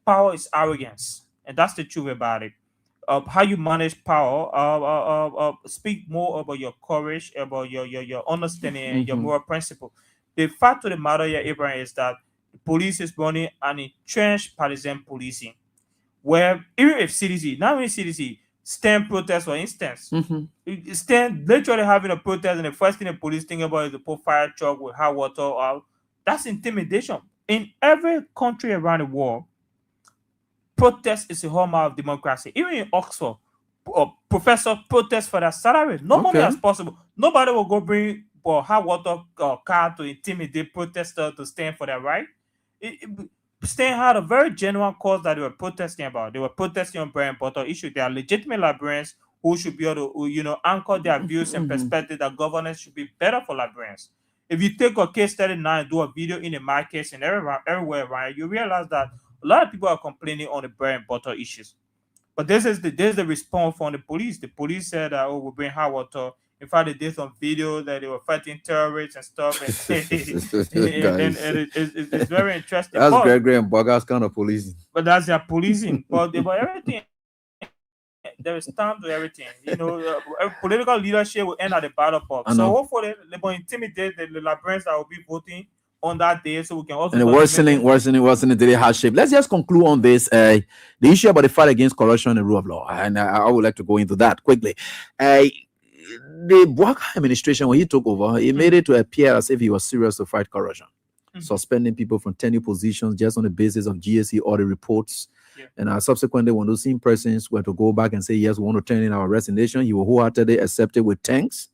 [SPEAKER 7] power is arrogance, and that's the truth about it. How you manage power, speak more about your courage, about your understanding and your moral principle. The fact of the matter here, Abraham, is that the police is running an entrenched partisan policing, where even if CDC, not even CDC, stand protest, for instance, stand literally having a protest, and the first thing the police think about is to put fire truck with hot water out. That's intimidation. In every country around the world, protest is a hallmark of democracy. Even in Oxford, professors protest for their salary. No money as possible. Nobody will go bring hot water car to intimidate protesters to stand for their right. Spain had a very genuine cause that they were protesting about. They were protesting on bread and butter issue. They are legitimate Liberians who should be able to, anchor their views and perspective that governance should be better for Liberians. If you take a case study now and do a video in the markets and everywhere around, you realize that a lot of people are complaining on the bread and butter issues. But this is the response from the police. The police said that, oh, we'll bring hot water. In fact, they did some video that they were fighting terrorists and stuff. And it's very interesting.
[SPEAKER 6] That's Gregory and Bogart's kind of policing.
[SPEAKER 7] But that's their policing. But everything, there is time to everything. Political leadership will end at the ballot box. So hopefully they will intimidate the Liberians that will be voting on that day, so we can also.
[SPEAKER 6] And worsening daily hardship. Let's just conclude on this. The issue about the fight against corruption and rule of law, and I would like to go into that quickly. The Boakai administration, when he took over, he made it to appear as if he was serious to fight corruption, suspending people from tenure positions just on the basis of GSE audit reports. And subsequently, when those same persons were to go back and say, yes, we want to turn in our resignation, he will wholeheartedly accept it with thanks.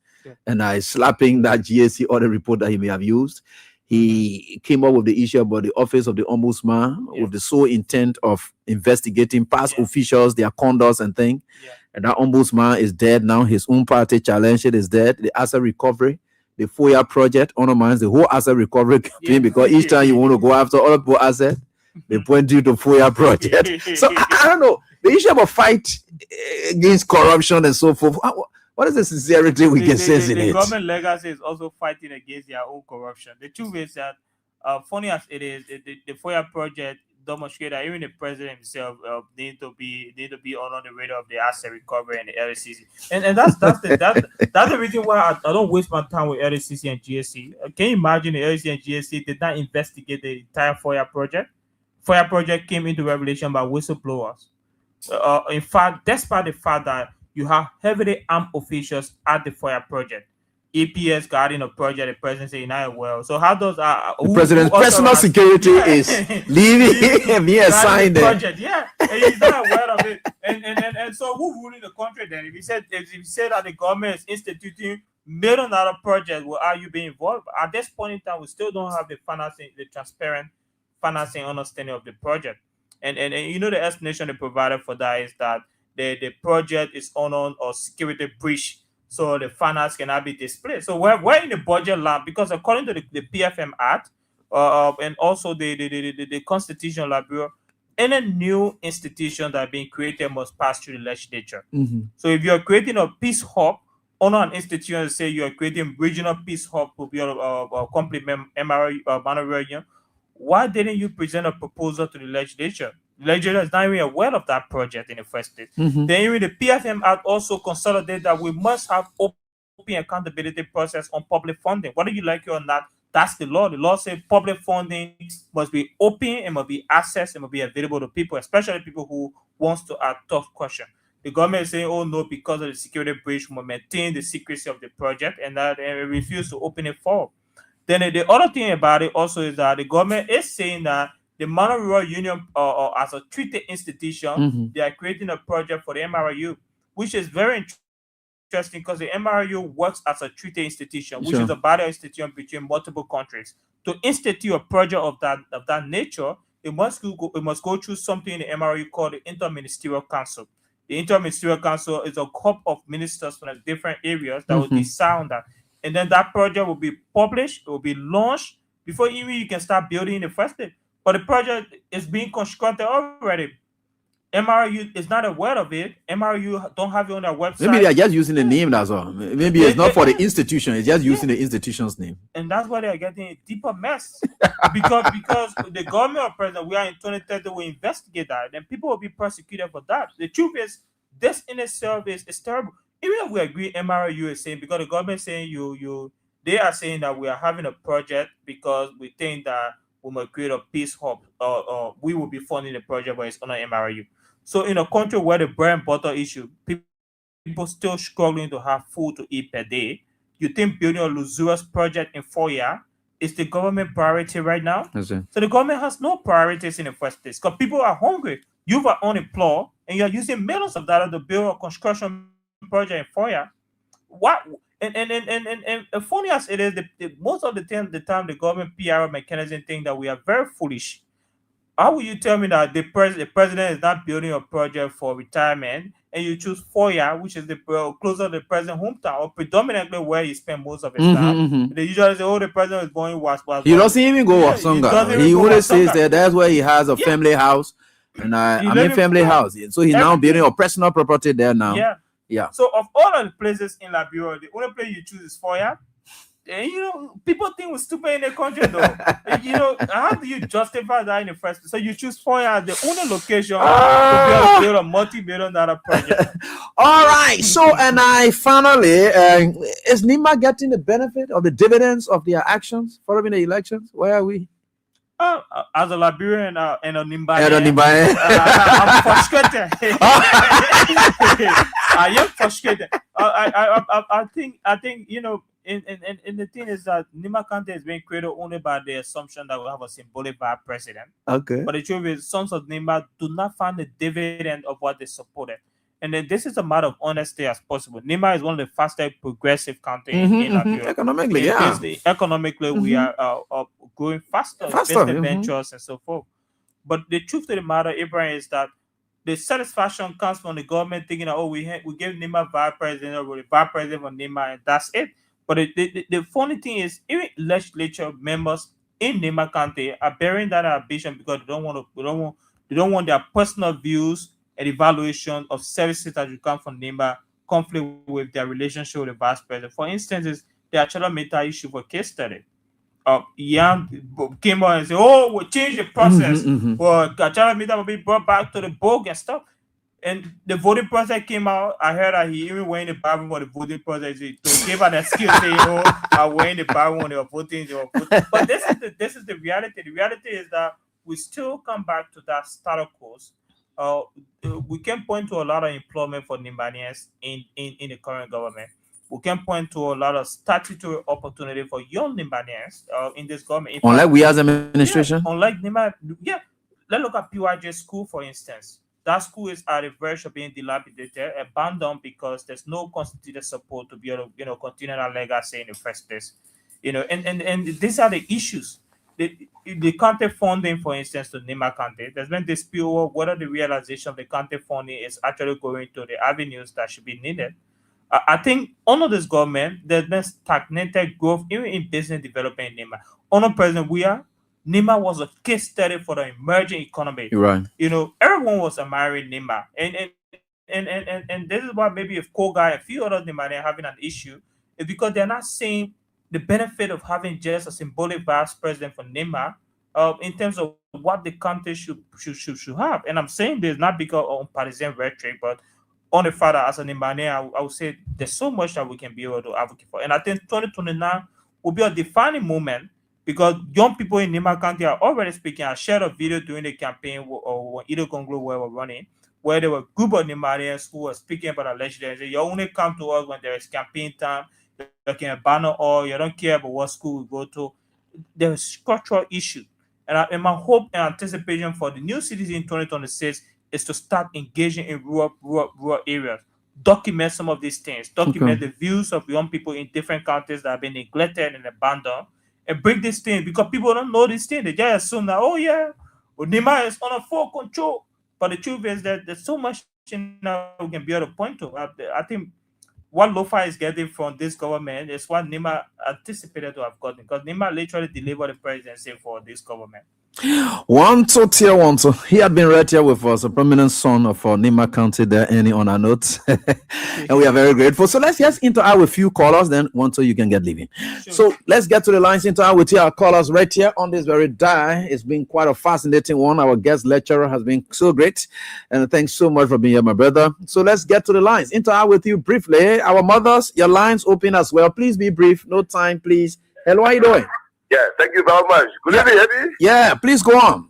[SPEAKER 6] And slapping that GSE audit report that he may have used. He came up with the issue about the office of the ombudsman with the sole intent of investigating past officials, their conduct and things. And that ombudsman is dead now. His own party challenge it is dead. The asset recovery, the FOIA project undermines the whole asset recovery campaign because each time you want to go after other people's assets, they point you to FOIA project. So I don't know. The issue about fight against corruption and so forth. What is the sincerity we can sense in it?
[SPEAKER 7] The government legacy is also fighting against their own corruption. The truth is that, funny as it is, the FOIA project demonstrates that even the president himself need to be on the radar of the asset recovery and the LCC. And that's the reason why I don't waste my time with LCC and GSC. Can you imagine the LCC and GSC did not investigate the entire FOIA project? FOIA project came into revelation by whistleblowers. In fact, despite the fact that you have heavily armed officials at the FOIA project, EPS guarding a project, the president saying not well. So how does
[SPEAKER 6] the president's personal security is leaving and being assigned
[SPEAKER 7] project? Yeah, and he's not aware of it. And so who ruling the country then? If he said that the government is instituting $1 million projects, well, are you being involved? At this point in time, we still don't have the financing, the transparent financing understanding of the project. And the explanation they provided for that is that the project is on or security breach, so the finance cannot be displayed. So we're in the budget lab because according to the PFM Act and also the Constitution Bureau, any new institution that being created must pass through the legislature. So if you're creating a peace hub on an institution, say you're creating regional peace hub to be a complement MRU, why didn't you present a proposal to the legislature? The legislature is not even aware of that project in the first place. Then even the PFM Act also consolidated that we must have open accountability process on public funding. Whether you like it or not, that's the law. The law says public funding must be open and must be accessed and must be available to people, especially people who wants to ask tough questions. The government is saying, oh no, because of the security breach, we maintain the secrecy of the project and that and refuse to open it for. Then the other thing about it also is that the government is saying that the Rural Union as a treaty institution, they are creating a project for the MRU, which is very interesting because the MRU works as a treaty institution, which is a body institution between multiple countries. To institute a project of that nature, it must go through something in the MRU called the Interministerial Council. The Interministerial Council is a group of ministers from different areas that will decide on that. And then that project will be published, it will be launched before even you can start building in the first place. But the project is being constructed already. MRU is not aware of it. MRU don't have it on their website.
[SPEAKER 6] Maybe they're just using the name, that's all. Maybe it's not for the institution, it's just using the institution's name.
[SPEAKER 7] And that's why they're getting a deeper mess. because the government or president, we are in 2030, will investigate that. And people will be prosecuted for that. The truth is, this in itself is terrible. Even if we agree MRU is saying, because the government is saying they are saying that we are having a project because we think that we might create a peace hub or we will be funding the project, but it's on an MRU. So in a country where the bread and butter issue, people still struggling to have food to eat per day, you think building a luxurious project in 4 years is the government priority right now? So the government has no priorities in the first place because people are hungry. You are unemployed and you're using millions of dollars to build a construction project in 4 years. What? And funny as it is, most of the time the government PR mechanism think that we are very foolish. How will you tell me that the president is not building a project for retirement, and you choose 4 years, which is the closer to the president's hometown, or predominantly where he spent most of his time? They usually say, "Oh, the president is going was."
[SPEAKER 6] He doesn't even go
[SPEAKER 7] Yeah, he doesn't
[SPEAKER 6] Wasonga.
[SPEAKER 7] even
[SPEAKER 6] He
[SPEAKER 7] go
[SPEAKER 6] only says
[SPEAKER 7] Wasonga.
[SPEAKER 6] that that's where he has a
[SPEAKER 7] Yeah,
[SPEAKER 6] family house. And
[SPEAKER 7] he
[SPEAKER 6] I mean
[SPEAKER 7] live
[SPEAKER 6] family
[SPEAKER 7] in
[SPEAKER 6] house. So he's now building
[SPEAKER 7] everything.
[SPEAKER 6] a personal property there now.
[SPEAKER 7] Yeah.
[SPEAKER 6] Yeah.
[SPEAKER 7] So of all of the places in Liberia, the only place you choose is 4 years. And, people think we're stupid in the country, though. How do you justify that in the first place? So you choose 4 years, the only location to build a multi-billion-dollar project.
[SPEAKER 6] All right. So, and I finally, is Nima getting the benefit of the dividends of their actions following the elections? Where are we?
[SPEAKER 7] As a Liberian and a Nimba, I'm frustrated. I am frustrated. I think and the thing is that Nima County is being created only by the assumption that we have a symbolic vice president.
[SPEAKER 6] Okay.
[SPEAKER 7] But the truth is, sons of Nima do not find the dividend of what they supported. And then this is a matter of honesty as possible. Nima is one of the fastest progressive counties in Liberia.
[SPEAKER 6] Economically, yeah.
[SPEAKER 7] Economically, we are growing faster ventures and so forth. But the truth of the matter, Abraham, is that the satisfaction comes from the government thinking that, we gave Nima vice president, or the vice president for Nima, and that's it. But the funny thing is, even legislature members in Nima County are bearing that ambition because they don't want their personal views and evaluation of services that will come from Nima conflict with their relationship with the vice president. For instance, the Achala Meta issue for case study. Young came on and said, we'll change the process. But Achala Meta will be brought back to the book and stuff. And the voting process came out. I heard that he even went in the Bible for the voting process. He gave an excuse saying, I went in the Bible when they were voting. But this is the reality. The reality is that we still come back to that status quo. We can point to a lot of employment for Nimbanians in the current government. We can point to a lot of statutory opportunity for young Nimbanians in this government.
[SPEAKER 6] Unlike we as administration?
[SPEAKER 7] Yeah, unlike Nimba, yeah. Let's look at PYJ school, for instance. That school is at the verge of being dilapidated, abandoned because there's no constituted support to be able to, continue that legacy in the first place. And these are the issues. The county funding, for instance, to Nima County, there's been dispute over whether the realization of the county funding is actually going to the avenues that should be needed. I think under this government, there's been stagnated growth even in business development in Nima. Under President Weah, Nima was a case study for the emerging economy.
[SPEAKER 6] Right.
[SPEAKER 7] Everyone was admiring Nima. And this is why maybe if Koga and a few other Nima are having an issue, is because they're not seeing the benefit of having just a symbolic vice president for Nima in terms of what the country should have. And I'm saying this not because of partisan rhetoric, but on the fact that as an Nimane, I would say there's so much that we can be able to advocate for. And I think 2029 will be a defining moment because young people in Nima County are already speaking. I shared a video during the campaign or when Ido Conglo were running, where there were a group of Nimarians who were speaking about our legislation. You only come to us when there is campaign time. You can abandon all. You don't care about what school we go to. There's structural issue. And my hope and anticipation for the new cities in 2026 is to start engaging in rural areas. Document some of these things. Document the views of young people in different counties that have been neglected and abandoned. And bring these things because people don't know these things. They just assume that, Nima is under full control. But the truth is that there's so much that we can be able to point to. I think what Lofa is getting from this government is what Nima anticipated to have gotten because Nima literally delivered the presidency for this government.
[SPEAKER 6] Tier 1. He had been right here with us, a prominent son of Nima County there, any on our notes. And we are very grateful. So let's just interact with a few callers, then you can get leaving. Sure. So let's get to the lines, interact with our callers right here on this very day. It's been quite a fascinating one. Our guest lecturer has been so great. And thanks so much for being here, my brother. So let's get to the lines. Interact with you briefly. Our mothers, your lines open as well. Please be brief. No time, please. Hello, how are you doing?
[SPEAKER 8] Yeah, thank you very much. Good evening, Eddie.
[SPEAKER 6] Yeah, please go on.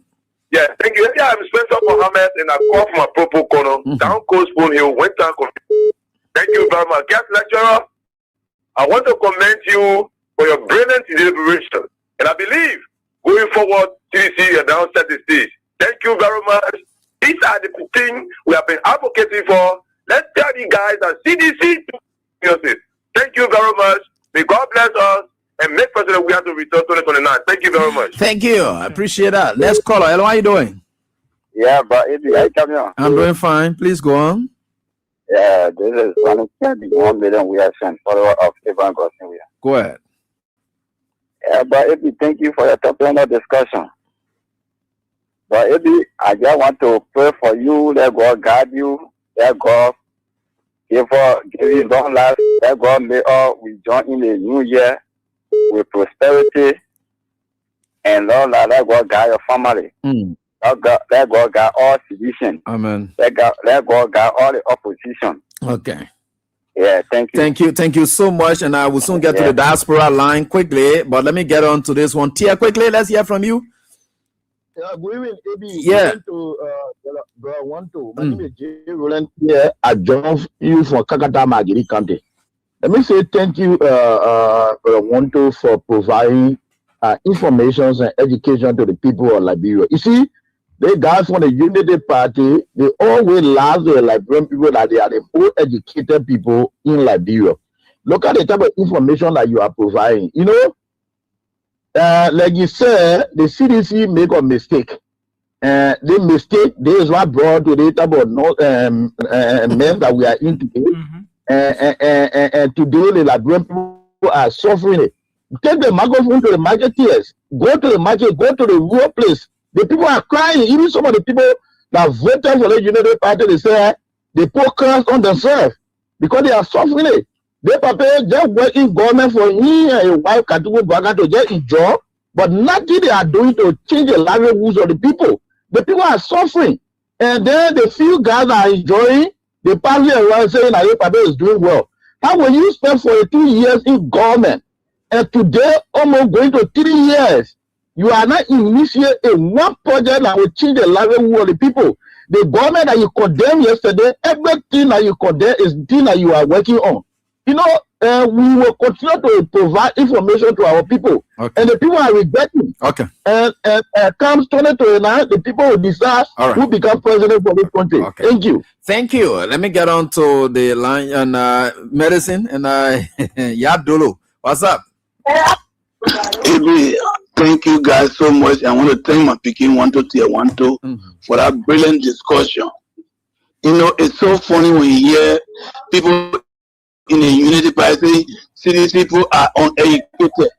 [SPEAKER 8] Yeah, thank you. I'm Spencer Mohammed, and I call from a Propo Corner, down Coast Spoon Hill, West Town. Thank you very much. Guest lecturer, I want to commend you for your brilliant deliberation. And I believe, going forward, CDC and down set the stage. Thank you very much. These are the things we have been advocating for. Let's tell the guys that CDC to Thank you very much. May God bless us. And make President we have to return 2029. Thank you very much.
[SPEAKER 6] Thank you. I appreciate that. Next caller. Hello, how are you doing?
[SPEAKER 9] Yeah, but if you come here.
[SPEAKER 6] I'm doing fine. Please go on.
[SPEAKER 9] Yeah, this is one of the 1 million we have sent follower of Evan Gosling.
[SPEAKER 6] Go ahead.
[SPEAKER 9] Yeah, but if you thank you for your topic of discussion. But if you, I just want to pray for you, let God guide you, let God give you long life, let God may all we join in the new year with prosperity, and Lord, let God guide your family. Let God guide all citizens.
[SPEAKER 6] Amen.
[SPEAKER 9] Let God guide all the opposition.
[SPEAKER 6] Okay.
[SPEAKER 9] Yeah, thank you.
[SPEAKER 6] Thank you so much. And I will soon get to the diaspora line quickly, but let me get on to this one. Tia, quickly, let's hear from you.
[SPEAKER 4] Good evening, AB.
[SPEAKER 6] Yeah.
[SPEAKER 4] My name is J. Roland here. I joined you from Kakata Magiri County. Let me say thank you, Wanto, for providing information and education to the people of Liberia. You see, the guys from the Unity Party, they always love the Liberian people that they are the most educated people in Liberia. Look at the type of information that you are providing. You know, like you said, the CDC make a mistake. The mistake, this is what brought to the type of men that we are in today. And today, the Liberian people are suffering it. Take the microphone to the marketeers. Go to the market, go to the rural place. The people are crying. Even some of the people that voted for the United Party, they say they put curse on themselves because they are suffering it. They prepare just working government for me and a wife Katubu Baga to get a job, but nothing they are doing to change the livelihoods of the people. The people are suffering. And then the few guys are enjoying, they pass around saying that your Papa is doing well. How will you spend 42 years in government? And today, almost going to 3 years, you are not initiate a one project that will change the livelihood of the people. The government that you condemned yesterday, everything that you condemn is the thing that you are working on. You know, we will continue to provide information to our people.
[SPEAKER 6] Okay.
[SPEAKER 4] And the people are regretting.
[SPEAKER 6] Okay.
[SPEAKER 4] And comes 2029, the people will decide who become president for this country.
[SPEAKER 6] Okay.
[SPEAKER 4] Thank you.
[SPEAKER 6] Thank you. Let me get on to the line and medicine and Yabdulu. What's up?
[SPEAKER 3] AB, thank you guys so much. I want to thank my Peking 1-2 for that brilliant discussion. You know, it's so funny when you hear people in the Unity Party, these people are uneducated.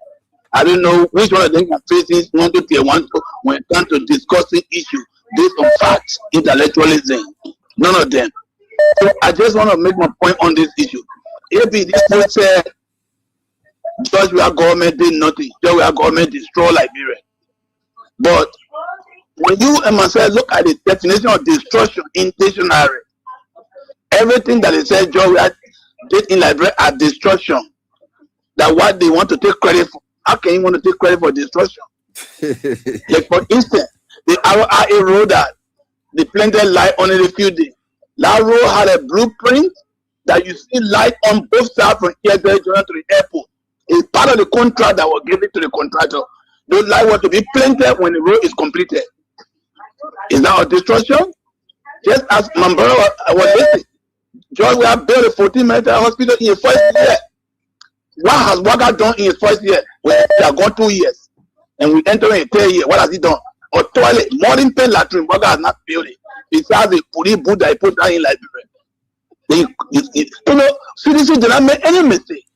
[SPEAKER 3] I don't know which one of them can face this 1-2 when it comes to discussing issues based on facts, intellectualism. None of them. So I just want to make my point on this issue. AB, this person said, George, we are government did nothing. George, we are government destroy Liberia. But when you and myself look at the definition of destruction in dictionary, everything that it says George, we are did in Liberia are destruction. That what they want to take credit for. How can you want to take credit for destruction? Like for instance, the RRA road that the planted light on in the field day. That road had a blueprint that you see light on both sides from here to the airport. It's part of the contract that was given to the contractor. Those lights were to be planted when the road is completed. Is that a destruction? Just as Mambara was listening, George, we have built a 14-meter hospital in his first year. What has Waka done in his first year? We have gone 2 years. And we enter in a 3rd year. What has he done? A toilet, modern pen latrine, Waka has not built it. Besides the Puri Buddha he put down in Liberia. You know, citizens did not make any mistake.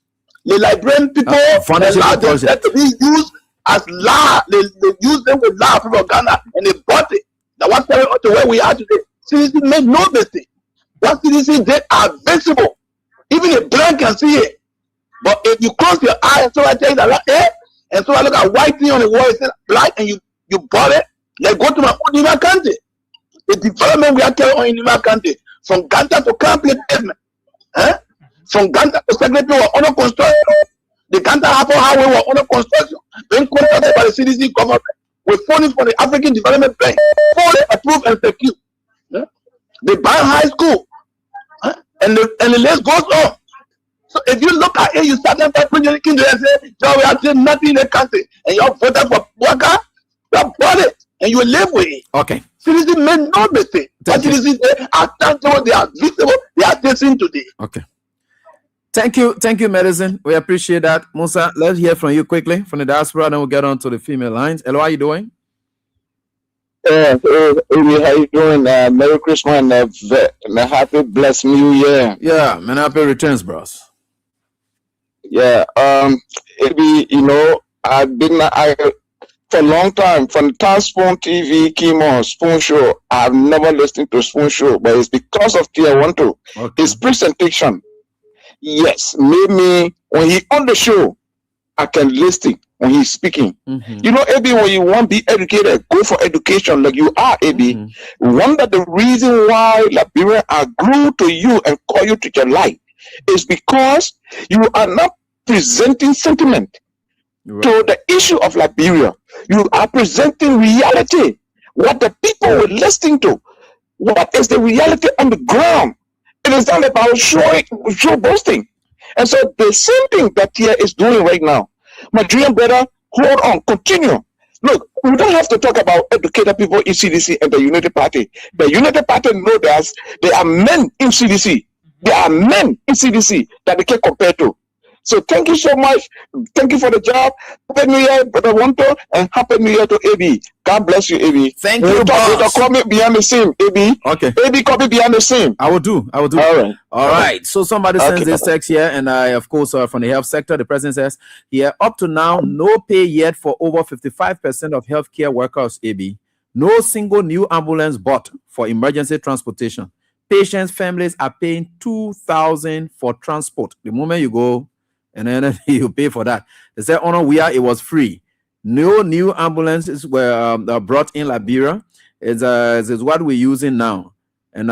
[SPEAKER 3] The Liberian people allowed them to be used as law. They used them with law from Ghana and they bought it. Now what's coming up to where we are today? Citizens made no mistake. What citizens did are visible. Even a blind can see it. But if you close your eyes and so I tell you that, and so I look at white thing on the wall, it says black, and you bought it, then go to my own Nima country. The development we are carrying on in Nima country, from Ganta to complete pavement. From Ganta to Secretary were under construction. The Ganta Harbour Highway were under construction. Being contracted by the CDC government with funding from the African Development Bank. Fully approved and secure. They buy high school. And the list goes on. So if you look at it, you start them by bringing the kingdom and say, Joe, we are doing nothing in the country. And you have voted for Waka, you have bought it, and you live with it.
[SPEAKER 6] Okay.
[SPEAKER 3] Citizens made no mistake. But citizens are tangible, they are visible, they are facing today.
[SPEAKER 6] Okay. Thank you, Medicine. We appreciate that. Musa, let's hear from you quickly from the diaspora, then we'll get on to the female lines. Hello, how are you doing?
[SPEAKER 4] How you doing? Merry Christmas and a happy blessed New Year.
[SPEAKER 6] Yeah, man, happy returns, bros.
[SPEAKER 4] Yeah, maybe I've been for a long time from the time Spoon TV came on Spoon Show. I've never listened to Spoon Show, but it's because of Tier 1 2.
[SPEAKER 6] Okay.
[SPEAKER 4] His presentation, yes, made me when he on the show, I can listen when he's speaking.
[SPEAKER 6] Mm-hmm.
[SPEAKER 4] AB, when you want to be educated, go for education like you are, AB.
[SPEAKER 6] Mm-hmm.
[SPEAKER 4] One of the reason why Liberia are glued to you and call you to your life is because you are not presenting sentiment to the issue of Liberia. You are presenting reality, what the people were listening to, what is the reality on the ground. It is not about show boasting. And so the same thing that Tia is doing right now. My dream brother, hold on, continue. Look, we don't have to talk about educated people in CDC and the United Party. The United Party know that there are men in CDC. There are men in CDC that they can compare to. So thank you so much. Thank you for the job. Happy New Year, Brother Wanto, and Happy New Year to AB. God bless you, AB.
[SPEAKER 6] Thank you, boss.
[SPEAKER 4] Call me behind the scene, AB.
[SPEAKER 6] Okay.
[SPEAKER 4] AB, call me behind the scene.
[SPEAKER 6] I will do.
[SPEAKER 4] All right.
[SPEAKER 6] All right. So somebody sends this text here, and I, of course, from the health sector, the president says here, up to now, no pay yet for over 55% of healthcare workers, AB. No single new ambulance bought for emergency transportation. Patients' families are paying $2,000 for transport. The moment you go, and then you pay for that. They said, it was free. No new ambulances were brought in Liberia. It's what we're using now. And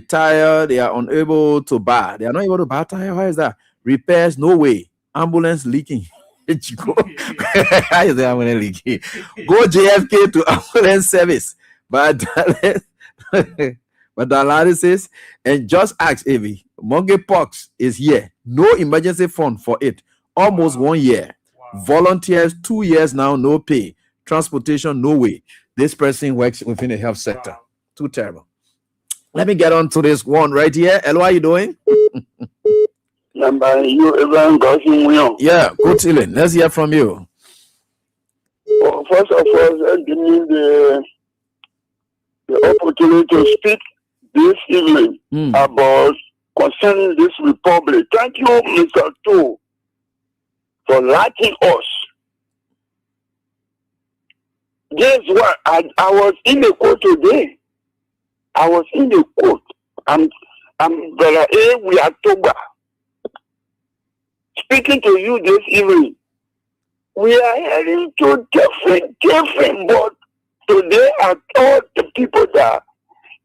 [SPEAKER 6] tire, they are unable to buy. They are not able to buy tire. How is that? Repairs, no way. Ambulance leaking. How is the ambulance leaking? Go JFK to ambulance service. But dialysis, and just ask Avi. Monkeypox is here. No emergency fund for it. Almost 1 year. Wow. Volunteers 2 years now, no pay. Transportation, no way. This person works within the health sector. Wow. Too terrible. Let me get on to this one right here. Hello, how are you doing?
[SPEAKER 10] Yeah,
[SPEAKER 6] good chilling. Let's hear from you.
[SPEAKER 10] Well, first of all, give me the opportunity to speak this evening about concerning this republic. Thank you, Mr. Tu, for lighting us. Guess what? I was in the court today. I'm Brother A. We are Toba. Speaking to you this evening. We are heading to different, but today I told the people that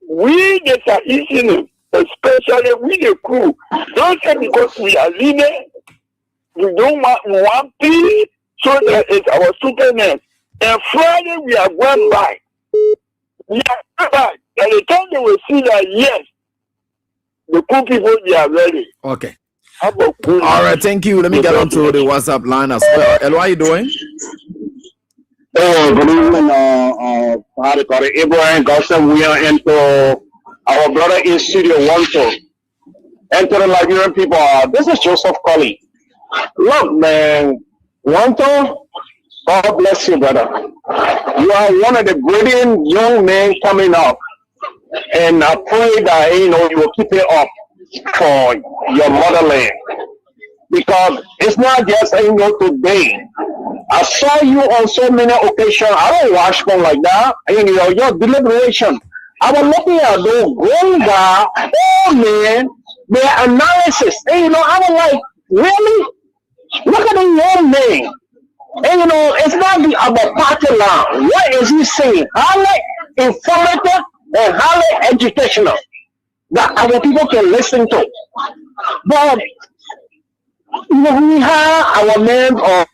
[SPEAKER 10] we that are listening, especially we the crew, don't say because we are leaders, we don't want peace, so that it's our Superman. And Friday we are going by. We are going by. And the time they will see that, yes, the cool people, they are ready.
[SPEAKER 6] Okay. All right, thank you. Let me get on to the WhatsApp line as well. Hello, how are you doing?
[SPEAKER 11] Good evening, Ibrahim Gossam. We are into our brother in studio, Wanto. And to the Liberian people, this is Joseph Colley. Look, man, Wanto, God bless you, brother. You are one of the brilliant young men coming up. And I pray that, you will keep it up for your motherland. Because it's not just, today. I saw you on so many occasions. I don't watch them like that. Your deliberation. I was looking at those grown guys, oh man, their analysis. And I was like, really? Look at the young man. And it's not about party line. What is he saying? Highly informative and highly educational that our people can listen to. But we have our men, or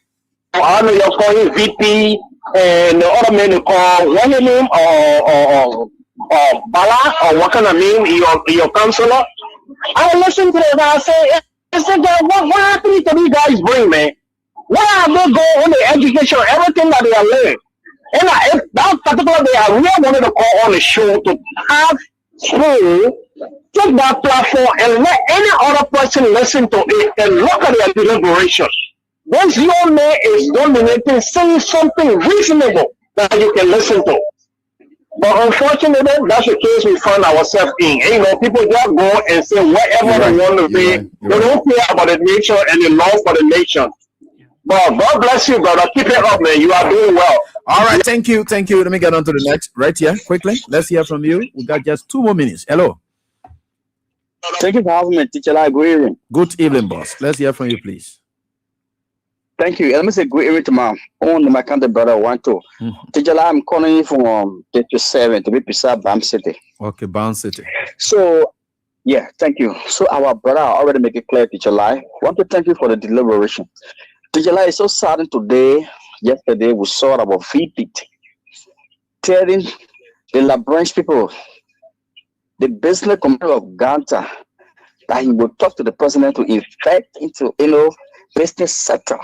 [SPEAKER 11] I know you're calling VP, and the other men you call what your name, or Bala, or what kind of name, your counselor. I listen to them. I said, what happened to these guys' brain, man? Why are they going on the education, everything that they are learning? And if that particular day, I really wanted to call on the show to have school Take that platform and let any other person listen to it and look at their deliberation. This young man is dominating, saying something reasonable that you can listen to. But unfortunately, that's the case we find ourselves in. And, people just go and say whatever they want to be. They don't care about the nation and the law for the nation. But God bless you, brother. Keep it up, man. You are doing well.
[SPEAKER 6] All right, thank you. Let me get on to the next. Right here, quickly. Let's hear from you. We got just 2 more minutes. Hello.
[SPEAKER 12] Thank you for having me, Teacher Lai. Good evening.
[SPEAKER 6] Good evening, boss. Let's hear from you, please.
[SPEAKER 12] Thank you. Let me say good evening to my country brother, Wanto. Teacher Lai, I'm calling you from 37 to be precise, Bam City.
[SPEAKER 6] Okay, Bam City.
[SPEAKER 12] So, yeah, thank you. So, our brother already make it clear, Teacher Lai. I want to thank you for the deliberation. Teacher Lai, it's so saddened today. Yesterday, we saw about VP telling the La Branch people, the business community of Ghana, that he will talk to the president to infect into, business sector.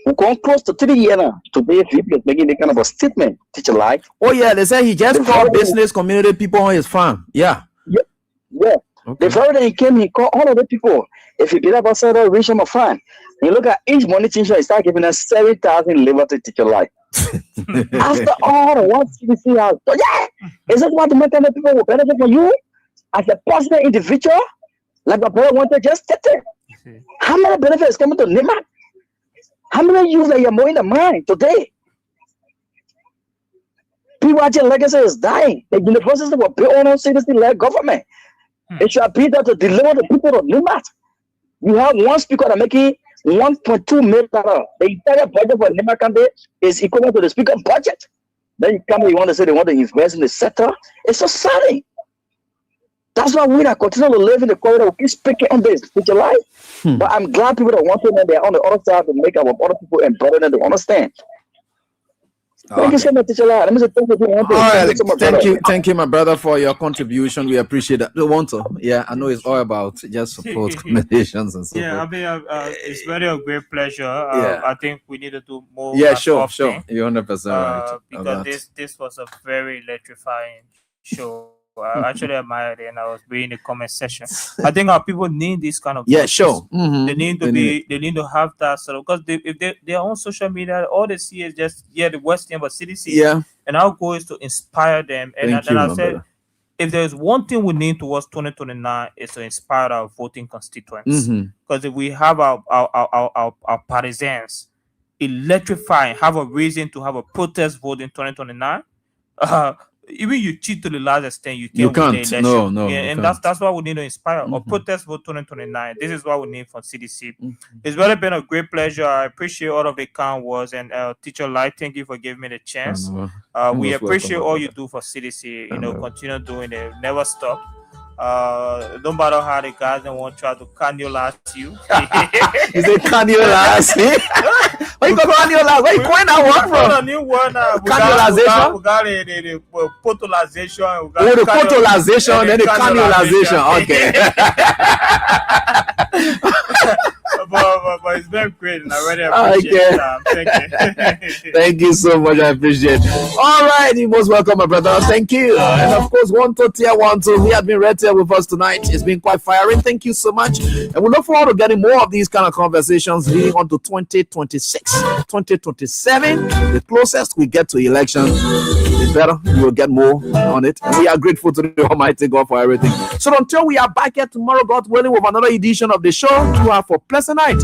[SPEAKER 12] We come close to 3 years now. Today, VP is making the kind of a statement, Teacher Lai.
[SPEAKER 6] Oh, yeah, they say he just called business community people on his farm. Yeah.
[SPEAKER 12] Yeah. Okay. The very day he came, he called all of the people. If you get up outside the region of farm, you look at each money teacher, he start giving us 7,000 liberty Teacher Lai. After all the one CDC has, so yeah, is it what the mental people will benefit from you as a personal individual? Like my brother wanted just state it. How many benefits coming to Nima? How many youth that you're more in the mind today? PYG legacy is dying. The universities were built on citizen-led government. It should be there to deliver the people of Nima. You have one speaker that making $1.2 million. The entire budget for Nima County is equivalent to the speaker's budget. Then you come and you want to say they want to invest in the sector. It's so sad. That's why we are continue to live in the corridor. We keep speaking on this, Teacher Lai. But I'm glad people that want to know they're on the other side to make our other people and brother them to understand. Thank you so much, Teacher Lai. Let me say thank you.
[SPEAKER 6] All right, thank you, my brother, for your contribution. We appreciate that. I know it's all about just support recommendations and so forth.
[SPEAKER 7] I mean, it's really a great pleasure. I think we need to do more.
[SPEAKER 6] Yeah, sure. You're 100% right.
[SPEAKER 7] Because this was a very electrifying show. I actually admired it, and I was reading the comment section. I think our people need this kind of
[SPEAKER 6] voices.
[SPEAKER 7] They need to they need to have that sort of, because if they're on social media, all they see is just the Western but CDC. And our goal is to inspire them. And then I said, if there's one thing we need towards 2029 is to inspire our voting constituents. Because if we have our partisans electrifying, have a reason to have a protest vote in 2029. Even you cheat to the last extent, you can't win the election.
[SPEAKER 6] No,
[SPEAKER 7] and that's what we need to inspire. A protest vote 2029. This is what we need from CDC. It's really been a great pleasure. I appreciate all of the kind words, and Teacher Lai, thank you for giving me the chance. We appreciate all you do for CDC. Continue doing it. Never stop. No matter how the guys don't want to try to cannulate you.
[SPEAKER 6] Is it cannulate? Where you cannulate? Where you coin that one from?
[SPEAKER 7] A new one.
[SPEAKER 6] Cannulation?
[SPEAKER 7] We got the potolization.
[SPEAKER 6] The potolization, then the cannulation. Okay.
[SPEAKER 7] But it's been great, and I really appreciate it. Thank you.
[SPEAKER 6] Thank you so much. I appreciate it. All right, you're most welcome, my brother. Thank you. And of course, he has been right here with us tonight. It's been quite firing. Thank you so much. And we look forward to getting more of these kind of conversations leading on to 2026, 2027. The closest we get to election, the better we will get more on it. And we are grateful to the Almighty God for everything. So until we are back here tomorrow, God willing, with another edition of the show, you have a pleasant night.